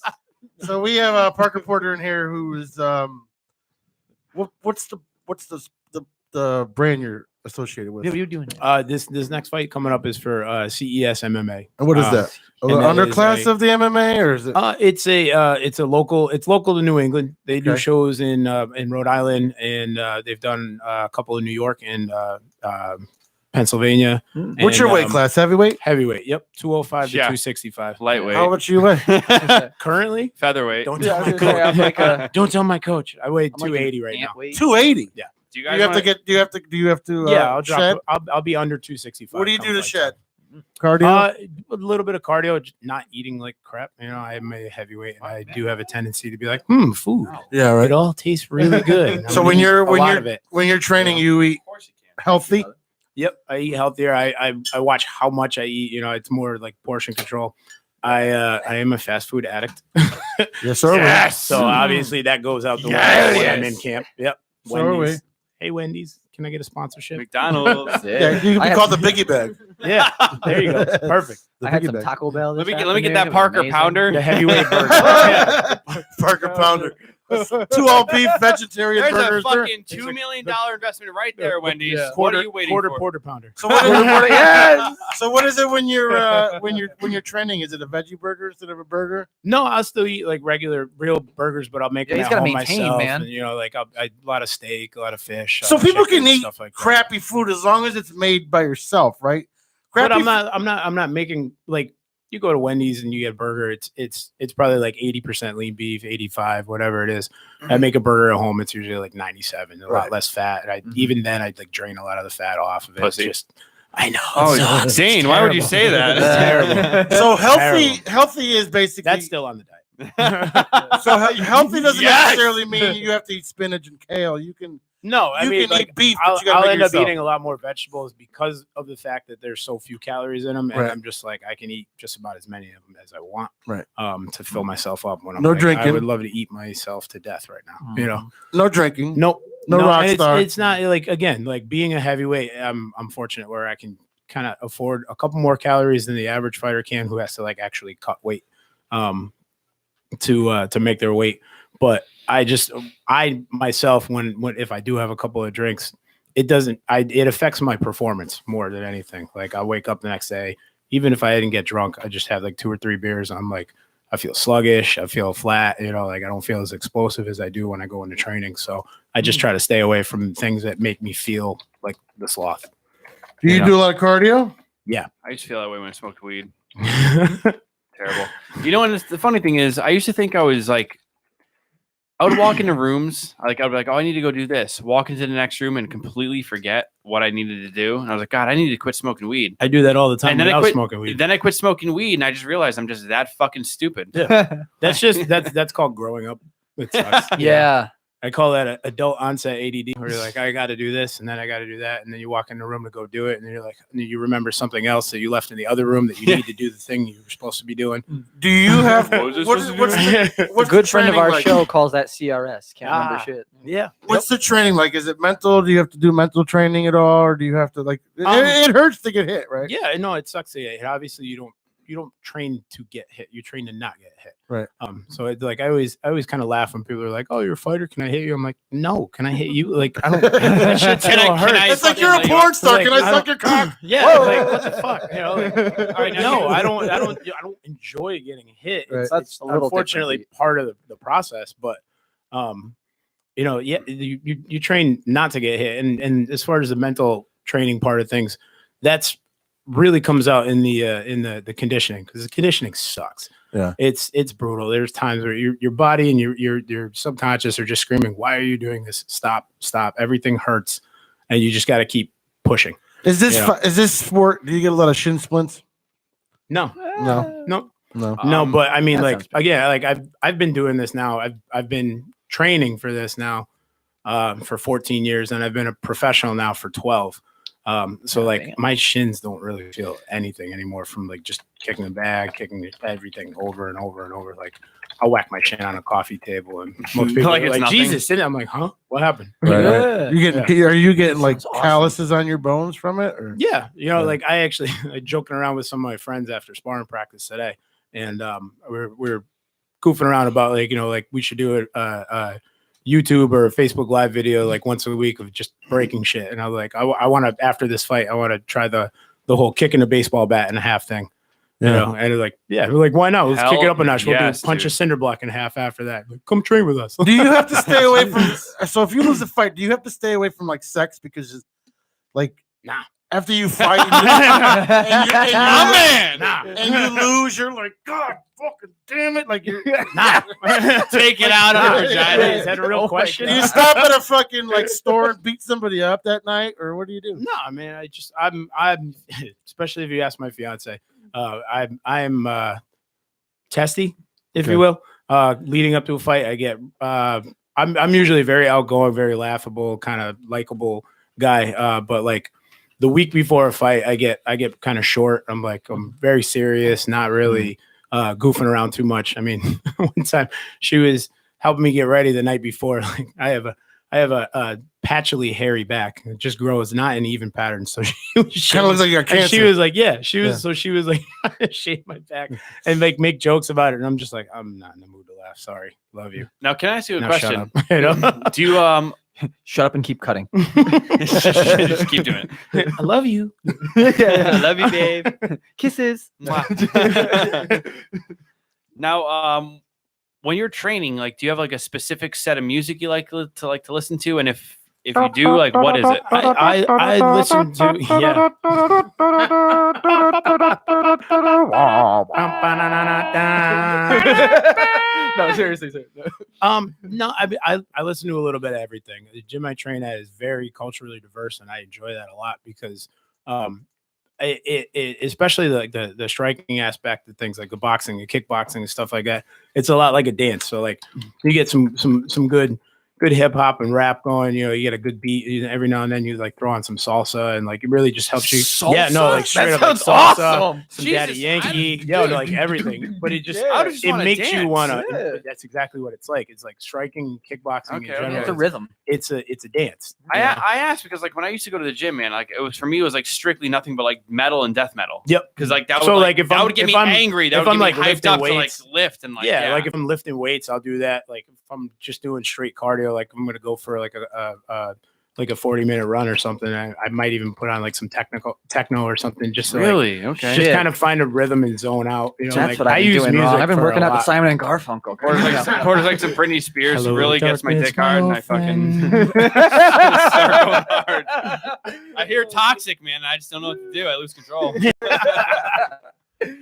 [SPEAKER 1] So we have Parker Porter in here, who is what's the brand you're associated with?
[SPEAKER 4] What are you doing?
[SPEAKER 8] This next fight coming up is for CES MMA.
[SPEAKER 1] And what is that? The
[SPEAKER 8] and that
[SPEAKER 1] underclass
[SPEAKER 8] is
[SPEAKER 1] of the MMA, or is it?
[SPEAKER 8] It's local to New England. They do
[SPEAKER 1] Okay.
[SPEAKER 8] shows in Rhode Island, and they've done a couple in New York and Pennsylvania.
[SPEAKER 1] What's
[SPEAKER 8] And,
[SPEAKER 1] your weight class? Heavyweight?
[SPEAKER 8] Heavyweight. Yep, 205 to
[SPEAKER 9] Yeah.
[SPEAKER 8] 265.
[SPEAKER 9] Lightweight.
[SPEAKER 1] How much you weigh?
[SPEAKER 8] Currently,
[SPEAKER 9] Featherweight.
[SPEAKER 8] don't
[SPEAKER 4] Yeah,
[SPEAKER 8] tell
[SPEAKER 4] I
[SPEAKER 8] my
[SPEAKER 4] was gonna say, I'm like
[SPEAKER 8] coach. Don't tell my coach. I weigh
[SPEAKER 4] I'm like
[SPEAKER 8] 280 right now.
[SPEAKER 1] 280.
[SPEAKER 9] Do you
[SPEAKER 1] Do
[SPEAKER 9] guys
[SPEAKER 1] you have
[SPEAKER 9] wanna-
[SPEAKER 1] to get? Do you have to?
[SPEAKER 8] Yeah, I'll
[SPEAKER 1] shed?
[SPEAKER 8] drop. I'll be under 265.
[SPEAKER 1] What do you
[SPEAKER 8] come
[SPEAKER 1] do to
[SPEAKER 8] fight
[SPEAKER 1] shed?
[SPEAKER 8] time.
[SPEAKER 1] Cardio.
[SPEAKER 8] A little bit of cardio, just not eating like crap. You know, I'm a heavyweight, and I do have a tendency to be like, food.
[SPEAKER 1] Yeah, right.
[SPEAKER 8] It all tastes really good.
[SPEAKER 1] So
[SPEAKER 8] I'm
[SPEAKER 1] when
[SPEAKER 8] gonna
[SPEAKER 1] you're
[SPEAKER 8] eat a
[SPEAKER 1] when
[SPEAKER 8] lot
[SPEAKER 1] you're
[SPEAKER 8] of it.
[SPEAKER 1] when you're training, you eat healthy.
[SPEAKER 8] Yep, I eat healthier. I watch how much I eat. You know, it's more like portion control. I am a fast food addict.
[SPEAKER 1] Yes, sir.
[SPEAKER 8] Yes. So obviously that goes out the
[SPEAKER 9] Yes.
[SPEAKER 8] window when I'm in camp. Yep.
[SPEAKER 1] So are we.
[SPEAKER 8] Wendy's. Hey Wendy's, can I get a sponsorship?
[SPEAKER 9] McDonald's.
[SPEAKER 1] Yeah, you can
[SPEAKER 4] I
[SPEAKER 1] be
[SPEAKER 4] had
[SPEAKER 1] called the
[SPEAKER 4] some-
[SPEAKER 1] biggie bag.
[SPEAKER 8] Yeah. There you go. Perfect.
[SPEAKER 1] The
[SPEAKER 4] I had
[SPEAKER 1] biggie
[SPEAKER 4] some
[SPEAKER 1] bag.
[SPEAKER 4] Taco Bell.
[SPEAKER 9] Let
[SPEAKER 4] This
[SPEAKER 9] me get that
[SPEAKER 4] afternoon. It was
[SPEAKER 9] Parker
[SPEAKER 4] amazing.
[SPEAKER 9] Pounder.
[SPEAKER 8] The heavyweight burger.
[SPEAKER 1] Parker Pounder. 2 all beef vegetarian
[SPEAKER 9] There's
[SPEAKER 1] burgers.
[SPEAKER 9] a fucking $2 million investment right there, Wendy's.
[SPEAKER 1] Yeah.
[SPEAKER 9] What are you waiting
[SPEAKER 8] quarter
[SPEAKER 9] for?
[SPEAKER 8] porter pounder.
[SPEAKER 1] So what is it?
[SPEAKER 4] Yes.
[SPEAKER 1] So what is it when you're training? Is it a veggie burger instead of a burger?
[SPEAKER 8] No, I'll still eat like regular, real burgers, but I'll make
[SPEAKER 4] Yeah,
[SPEAKER 8] them
[SPEAKER 4] he's
[SPEAKER 8] at
[SPEAKER 4] gotta
[SPEAKER 8] home
[SPEAKER 4] maintain,
[SPEAKER 8] myself.
[SPEAKER 4] man.
[SPEAKER 8] And, you know, like a lot of steak, a lot of fish.
[SPEAKER 1] So people
[SPEAKER 8] chicken,
[SPEAKER 1] can eat
[SPEAKER 8] stuff like that.
[SPEAKER 1] crappy food as long as it's made by yourself, right?
[SPEAKER 8] But
[SPEAKER 1] Crappy
[SPEAKER 8] I'm not making like you go to Wendy's and you get a burger. It's probably like 80% lean beef, 85, whatever it is. I make a burger at home. It's usually like 97, a
[SPEAKER 1] Right.
[SPEAKER 8] lot less fat. And even then, I'd like drain a lot of the fat off of it.
[SPEAKER 9] Pussy.
[SPEAKER 8] It's just I know.
[SPEAKER 9] Oh,
[SPEAKER 8] it sucks. It's
[SPEAKER 9] Zane, why would you
[SPEAKER 8] terrible.
[SPEAKER 9] say that?
[SPEAKER 8] It's terrible.
[SPEAKER 1] So healthy,
[SPEAKER 8] Terrible.
[SPEAKER 1] healthy is basically
[SPEAKER 8] That's still on the diet.
[SPEAKER 1] so healthy doesn't
[SPEAKER 9] Yes!
[SPEAKER 1] necessarily mean you have to eat spinach and kale. You can
[SPEAKER 8] No, I
[SPEAKER 1] you
[SPEAKER 8] mean,
[SPEAKER 1] can
[SPEAKER 8] like,
[SPEAKER 1] eat beef, but
[SPEAKER 8] I'll,
[SPEAKER 1] you gotta
[SPEAKER 8] I'll
[SPEAKER 1] make
[SPEAKER 8] end
[SPEAKER 1] it
[SPEAKER 8] up
[SPEAKER 1] yourself.
[SPEAKER 8] eating a lot more vegetables because of the fact that there's so few calories in them, and
[SPEAKER 1] Right.
[SPEAKER 8] I'm just like I can eat just about as many of them as I want,
[SPEAKER 1] Right.
[SPEAKER 8] To fill myself up when I'm
[SPEAKER 1] No
[SPEAKER 8] like, I
[SPEAKER 1] drinking.
[SPEAKER 8] would love to eat myself to death right now, you know.
[SPEAKER 1] no drinking.
[SPEAKER 8] Nope,
[SPEAKER 1] No rock
[SPEAKER 8] and
[SPEAKER 1] star.
[SPEAKER 8] It's not like again, like being a heavyweight. I'm fortunate where I can kind of afford a couple more calories than the average fighter can, who has to like actually cut weight, to make their weight. But I myself, when if I do have a couple of drinks, it affects my performance more than anything. Like I wake up the next day, even if I didn't get drunk, I just have like 2 or 3 beers. I'm like, I feel sluggish. I feel flat. You know, like I don't feel as explosive as I do when I go into training. So I just try to stay away from things that make me feel like the sloth.
[SPEAKER 1] Do you
[SPEAKER 8] Yeah.
[SPEAKER 1] do a lot of cardio?
[SPEAKER 9] I used to feel that way when I smoked weed. Terrible. You know, and the funny thing is, I used to think I was like, I would walk into rooms, like I'd be like, oh, I need to go do this. Walk into the next room and completely forget what I needed to do. And I was like, God, I need to quit smoking weed.
[SPEAKER 8] I do that all the time.
[SPEAKER 9] And then
[SPEAKER 8] when
[SPEAKER 9] I
[SPEAKER 8] I was
[SPEAKER 9] quit
[SPEAKER 8] smoking weed.
[SPEAKER 9] Then I quit smoking weed, and I just realized I'm just that fucking stupid.
[SPEAKER 8] That's called growing up. It sucks.
[SPEAKER 4] Yeah.
[SPEAKER 8] I call that adult onset ADD, where you're like, I got to do this, and then I got to do that, and then you walk in the room to go do it, and then you're like, and you remember something else that you left in the other room that you need to do the thing you were supposed to be doing.
[SPEAKER 1] Do you have
[SPEAKER 9] What was this
[SPEAKER 1] what's,
[SPEAKER 9] supposed
[SPEAKER 1] what's,
[SPEAKER 9] to
[SPEAKER 1] the,
[SPEAKER 4] A
[SPEAKER 1] what's
[SPEAKER 4] good
[SPEAKER 1] the
[SPEAKER 4] friend of
[SPEAKER 1] training
[SPEAKER 4] our
[SPEAKER 1] like?
[SPEAKER 4] show calls that CRS. Can't remember
[SPEAKER 8] Ah.
[SPEAKER 4] shit.
[SPEAKER 8] Yeah.
[SPEAKER 1] What's the training like? Is it mental? Do you have to do mental training at all, or do you have to like? It hurts to get hit, right?
[SPEAKER 8] Yeah, no, it sucks to get hit. Obviously, you don't train to get hit. You train to not get hit.
[SPEAKER 1] Right.
[SPEAKER 8] So it's like I always kind of laugh when people are like, "Oh, you're a fighter. Can I hit you?" I'm like, "No. Can I hit you?" Like I don't. That shit
[SPEAKER 9] Can
[SPEAKER 8] still
[SPEAKER 9] I-
[SPEAKER 8] hurts.
[SPEAKER 9] can I
[SPEAKER 1] It's like
[SPEAKER 9] fucking
[SPEAKER 1] you're a
[SPEAKER 9] lay you
[SPEAKER 1] porn star.
[SPEAKER 8] Like,
[SPEAKER 1] Can I
[SPEAKER 8] I
[SPEAKER 1] suck
[SPEAKER 8] don't-
[SPEAKER 1] your cock?
[SPEAKER 8] Yeah,
[SPEAKER 1] Whoa.
[SPEAKER 8] like what the fuck? You know, like,
[SPEAKER 9] All right, now
[SPEAKER 8] no, I don't enjoy getting hit.
[SPEAKER 1] Right.
[SPEAKER 8] It's,
[SPEAKER 4] That's
[SPEAKER 8] it's
[SPEAKER 4] a little
[SPEAKER 8] unfortunately
[SPEAKER 4] different.
[SPEAKER 8] part of the process, but you know, yeah, you train not to get hit, and as far as the mental training part of things, that's really comes out in the conditioning, because the conditioning sucks.
[SPEAKER 1] Yeah.
[SPEAKER 8] It's brutal. There's times where your body and your subconscious are just screaming, "Why are you doing this? Stop! Everything hurts," and you just got to keep pushing.
[SPEAKER 1] Is this
[SPEAKER 8] Yeah.
[SPEAKER 1] is this sport? Do you get a lot of shin splints?
[SPEAKER 8] No,
[SPEAKER 1] No,
[SPEAKER 8] no.
[SPEAKER 1] no.
[SPEAKER 8] No, but I mean,
[SPEAKER 4] that
[SPEAKER 8] like
[SPEAKER 4] sounds bad.
[SPEAKER 8] again, like I've been doing this now. I've been training for this now for 14 years, and I've been a professional now for 12. So like
[SPEAKER 4] damn.
[SPEAKER 8] my shins don't really feel anything anymore from like just kicking the bag, kicking everything over and over and over. Like I'll whack my chin on a coffee table, and most people
[SPEAKER 9] Like
[SPEAKER 8] are
[SPEAKER 9] it's
[SPEAKER 8] like,
[SPEAKER 9] nothing.
[SPEAKER 8] Jesus, and I'm like, huh? What happened?
[SPEAKER 1] Right.
[SPEAKER 4] Yeah.
[SPEAKER 1] Are you getting like
[SPEAKER 4] Sounds awesome.
[SPEAKER 1] calluses on your bones from it? Or?
[SPEAKER 8] Yeah, you know,
[SPEAKER 1] Yeah.
[SPEAKER 8] like I actually I joking around with some of my friends after sparring practice today, and we're goofing around about like, you know, like we should do a YouTube or a Facebook live video like once a week of just breaking shit. And I was like, I want to, after this fight, I want to try the whole kicking a baseball bat in half thing. You know, and they're like, yeah, we're like, why not? Let's kick it
[SPEAKER 9] Hell
[SPEAKER 8] up a notch. We'll
[SPEAKER 9] yes,
[SPEAKER 8] do punch a
[SPEAKER 9] dude.
[SPEAKER 8] cinder block in half after that. Like, come train with us.
[SPEAKER 1] Do you have to stay away from? So if you lose a fight, do you have to stay away from like sex because, like,
[SPEAKER 8] Nah.
[SPEAKER 1] after you fight, and
[SPEAKER 8] Nah.
[SPEAKER 1] and you lose, you're like, God, fucking damn it! Like you're
[SPEAKER 8] Nah.
[SPEAKER 9] Take it out of the vagina.
[SPEAKER 8] Is that a real question?
[SPEAKER 1] Do you stop at a fucking like store and beat somebody up that night, or what do you do?
[SPEAKER 8] No, I mean, I'm especially if you ask my fiance, I'm testy, if
[SPEAKER 1] Okay.
[SPEAKER 8] you will. Leading up to a fight, I get I'm usually very outgoing, very laughable, kind of likable guy. But like the week before a fight, I get kind of short. I'm very serious, not really goofing around too much. I mean, one time she was helping me get ready the night before. Like I have a patchily hairy back. It just grows, not in even patterns. So she
[SPEAKER 1] Kind of looks like you got
[SPEAKER 8] and
[SPEAKER 1] cancer.
[SPEAKER 8] she was like, yeah, so she was like, shave my back and like make jokes about it. And I'm just like, I'm not in the mood to laugh. Sorry. Love you.
[SPEAKER 9] Now, can I ask you a
[SPEAKER 8] Now
[SPEAKER 9] question?
[SPEAKER 8] shut up. You know?
[SPEAKER 9] Do you
[SPEAKER 4] Shut up and keep cutting.
[SPEAKER 9] just keep doing it?
[SPEAKER 8] I love you.
[SPEAKER 9] I love you, babe.
[SPEAKER 4] Kisses.
[SPEAKER 9] Now, when you're training, like, do you have like a specific set of music you like to listen to? And if you do, like, what is it?
[SPEAKER 8] I listen to
[SPEAKER 4] No, seriously.
[SPEAKER 8] No, I listen to a little bit of everything. The gym I train at is very culturally diverse, and I enjoy that a lot because it especially like the striking aspect of things like the boxing, the kickboxing, and stuff like that. It's a lot like a dance. So like you get some good hip hop and rap going. You know, you get a good beat. Every now and then you like throw on some salsa, and like it really just helps you.
[SPEAKER 9] Salsa?
[SPEAKER 8] Yeah, no, like straight
[SPEAKER 9] That
[SPEAKER 8] up like
[SPEAKER 9] sounds
[SPEAKER 8] salsa,
[SPEAKER 9] awesome.
[SPEAKER 8] some
[SPEAKER 9] Jesus,
[SPEAKER 8] Daddy Yankee,
[SPEAKER 9] dude.
[SPEAKER 8] no, like everything. But it just
[SPEAKER 9] I just
[SPEAKER 8] it
[SPEAKER 9] wanna
[SPEAKER 8] makes you
[SPEAKER 9] dance.
[SPEAKER 8] wanna.
[SPEAKER 4] Yeah.
[SPEAKER 8] That's exactly what it's like. It's like striking, kickboxing.
[SPEAKER 9] Okay,
[SPEAKER 8] in general.
[SPEAKER 4] It's a rhythm.
[SPEAKER 8] It's a dance.
[SPEAKER 9] I asked because like when I used to go to the gym, man, like for me it was like strictly nothing but like metal and death metal.
[SPEAKER 8] Yep.
[SPEAKER 9] Because like that would
[SPEAKER 8] So,
[SPEAKER 9] like,
[SPEAKER 8] like, if
[SPEAKER 9] that
[SPEAKER 8] I'm-
[SPEAKER 9] would get
[SPEAKER 8] if
[SPEAKER 9] me
[SPEAKER 8] I'm-
[SPEAKER 9] angry. That
[SPEAKER 8] if
[SPEAKER 9] would
[SPEAKER 8] I'm,
[SPEAKER 9] get me
[SPEAKER 8] like,
[SPEAKER 9] hyped
[SPEAKER 8] lifting
[SPEAKER 9] up
[SPEAKER 8] weights-
[SPEAKER 9] to like lift and like
[SPEAKER 8] yeah, like if I'm lifting weights, I'll do that. Like if I'm just doing straight cardio, like I'm gonna go for like a 40-minute run or something. I might even put on like some techno or something just to, like,
[SPEAKER 9] really okay.
[SPEAKER 8] just
[SPEAKER 4] Yeah.
[SPEAKER 8] kind of find a rhythm and zone out. You know,
[SPEAKER 4] That's
[SPEAKER 8] like,
[SPEAKER 4] what I've been doing wrong. I've been
[SPEAKER 8] for
[SPEAKER 4] working
[SPEAKER 8] a
[SPEAKER 4] out to
[SPEAKER 8] lot.
[SPEAKER 4] Simon and Garfunkel.
[SPEAKER 9] Or like some Britney Spears
[SPEAKER 8] Hello,
[SPEAKER 9] really gets my
[SPEAKER 8] darkness,
[SPEAKER 9] dick hard, and
[SPEAKER 8] my
[SPEAKER 9] I fucking
[SPEAKER 8] friend.
[SPEAKER 9] start going hard. I hear toxic, man. I just don't know what to do. I lose control.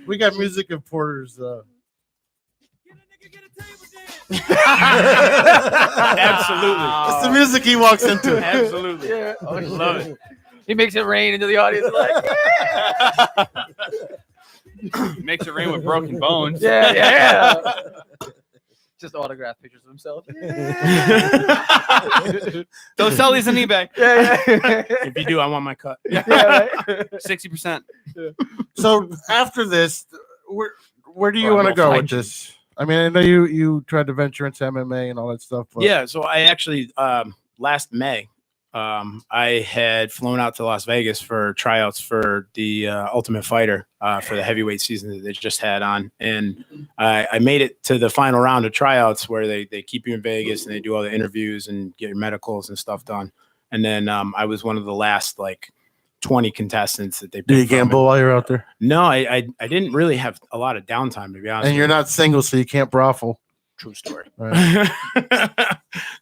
[SPEAKER 1] We got music of Porter's.
[SPEAKER 8] Absolutely.
[SPEAKER 1] It's the music he walks into.
[SPEAKER 8] Absolutely.
[SPEAKER 4] Yeah. Oh,
[SPEAKER 8] I love it.
[SPEAKER 4] He makes it rain into the audience. Like,
[SPEAKER 9] Makes it rain with broken bones.
[SPEAKER 4] yeah. Just autograph pictures of himself.
[SPEAKER 9] Don't sell these on eBay.
[SPEAKER 4] Yeah.
[SPEAKER 8] If you do, I want my cut.
[SPEAKER 9] 60%.
[SPEAKER 1] So after this, where do you
[SPEAKER 9] Well,
[SPEAKER 1] want to
[SPEAKER 9] I'll
[SPEAKER 1] go
[SPEAKER 9] find
[SPEAKER 1] with this? I mean, I know you tried to venture into MMA and all that stuff. But
[SPEAKER 8] Yeah, so I actually last May, I had flown out to Las Vegas for tryouts for the Ultimate Fighter for the heavyweight season that they just had on, and I made it to the final round of tryouts where they keep you in Vegas and they do all the interviews and get your medicals and stuff done, and then I was one of the last like 20 contestants that they
[SPEAKER 1] do you
[SPEAKER 8] picked from.
[SPEAKER 1] gamble while you're out there?
[SPEAKER 8] No, I didn't really have a lot of downtime, to be honest.
[SPEAKER 1] And you're
[SPEAKER 8] with you.
[SPEAKER 1] not single, so you can't brothel.
[SPEAKER 8] True story.
[SPEAKER 1] Right.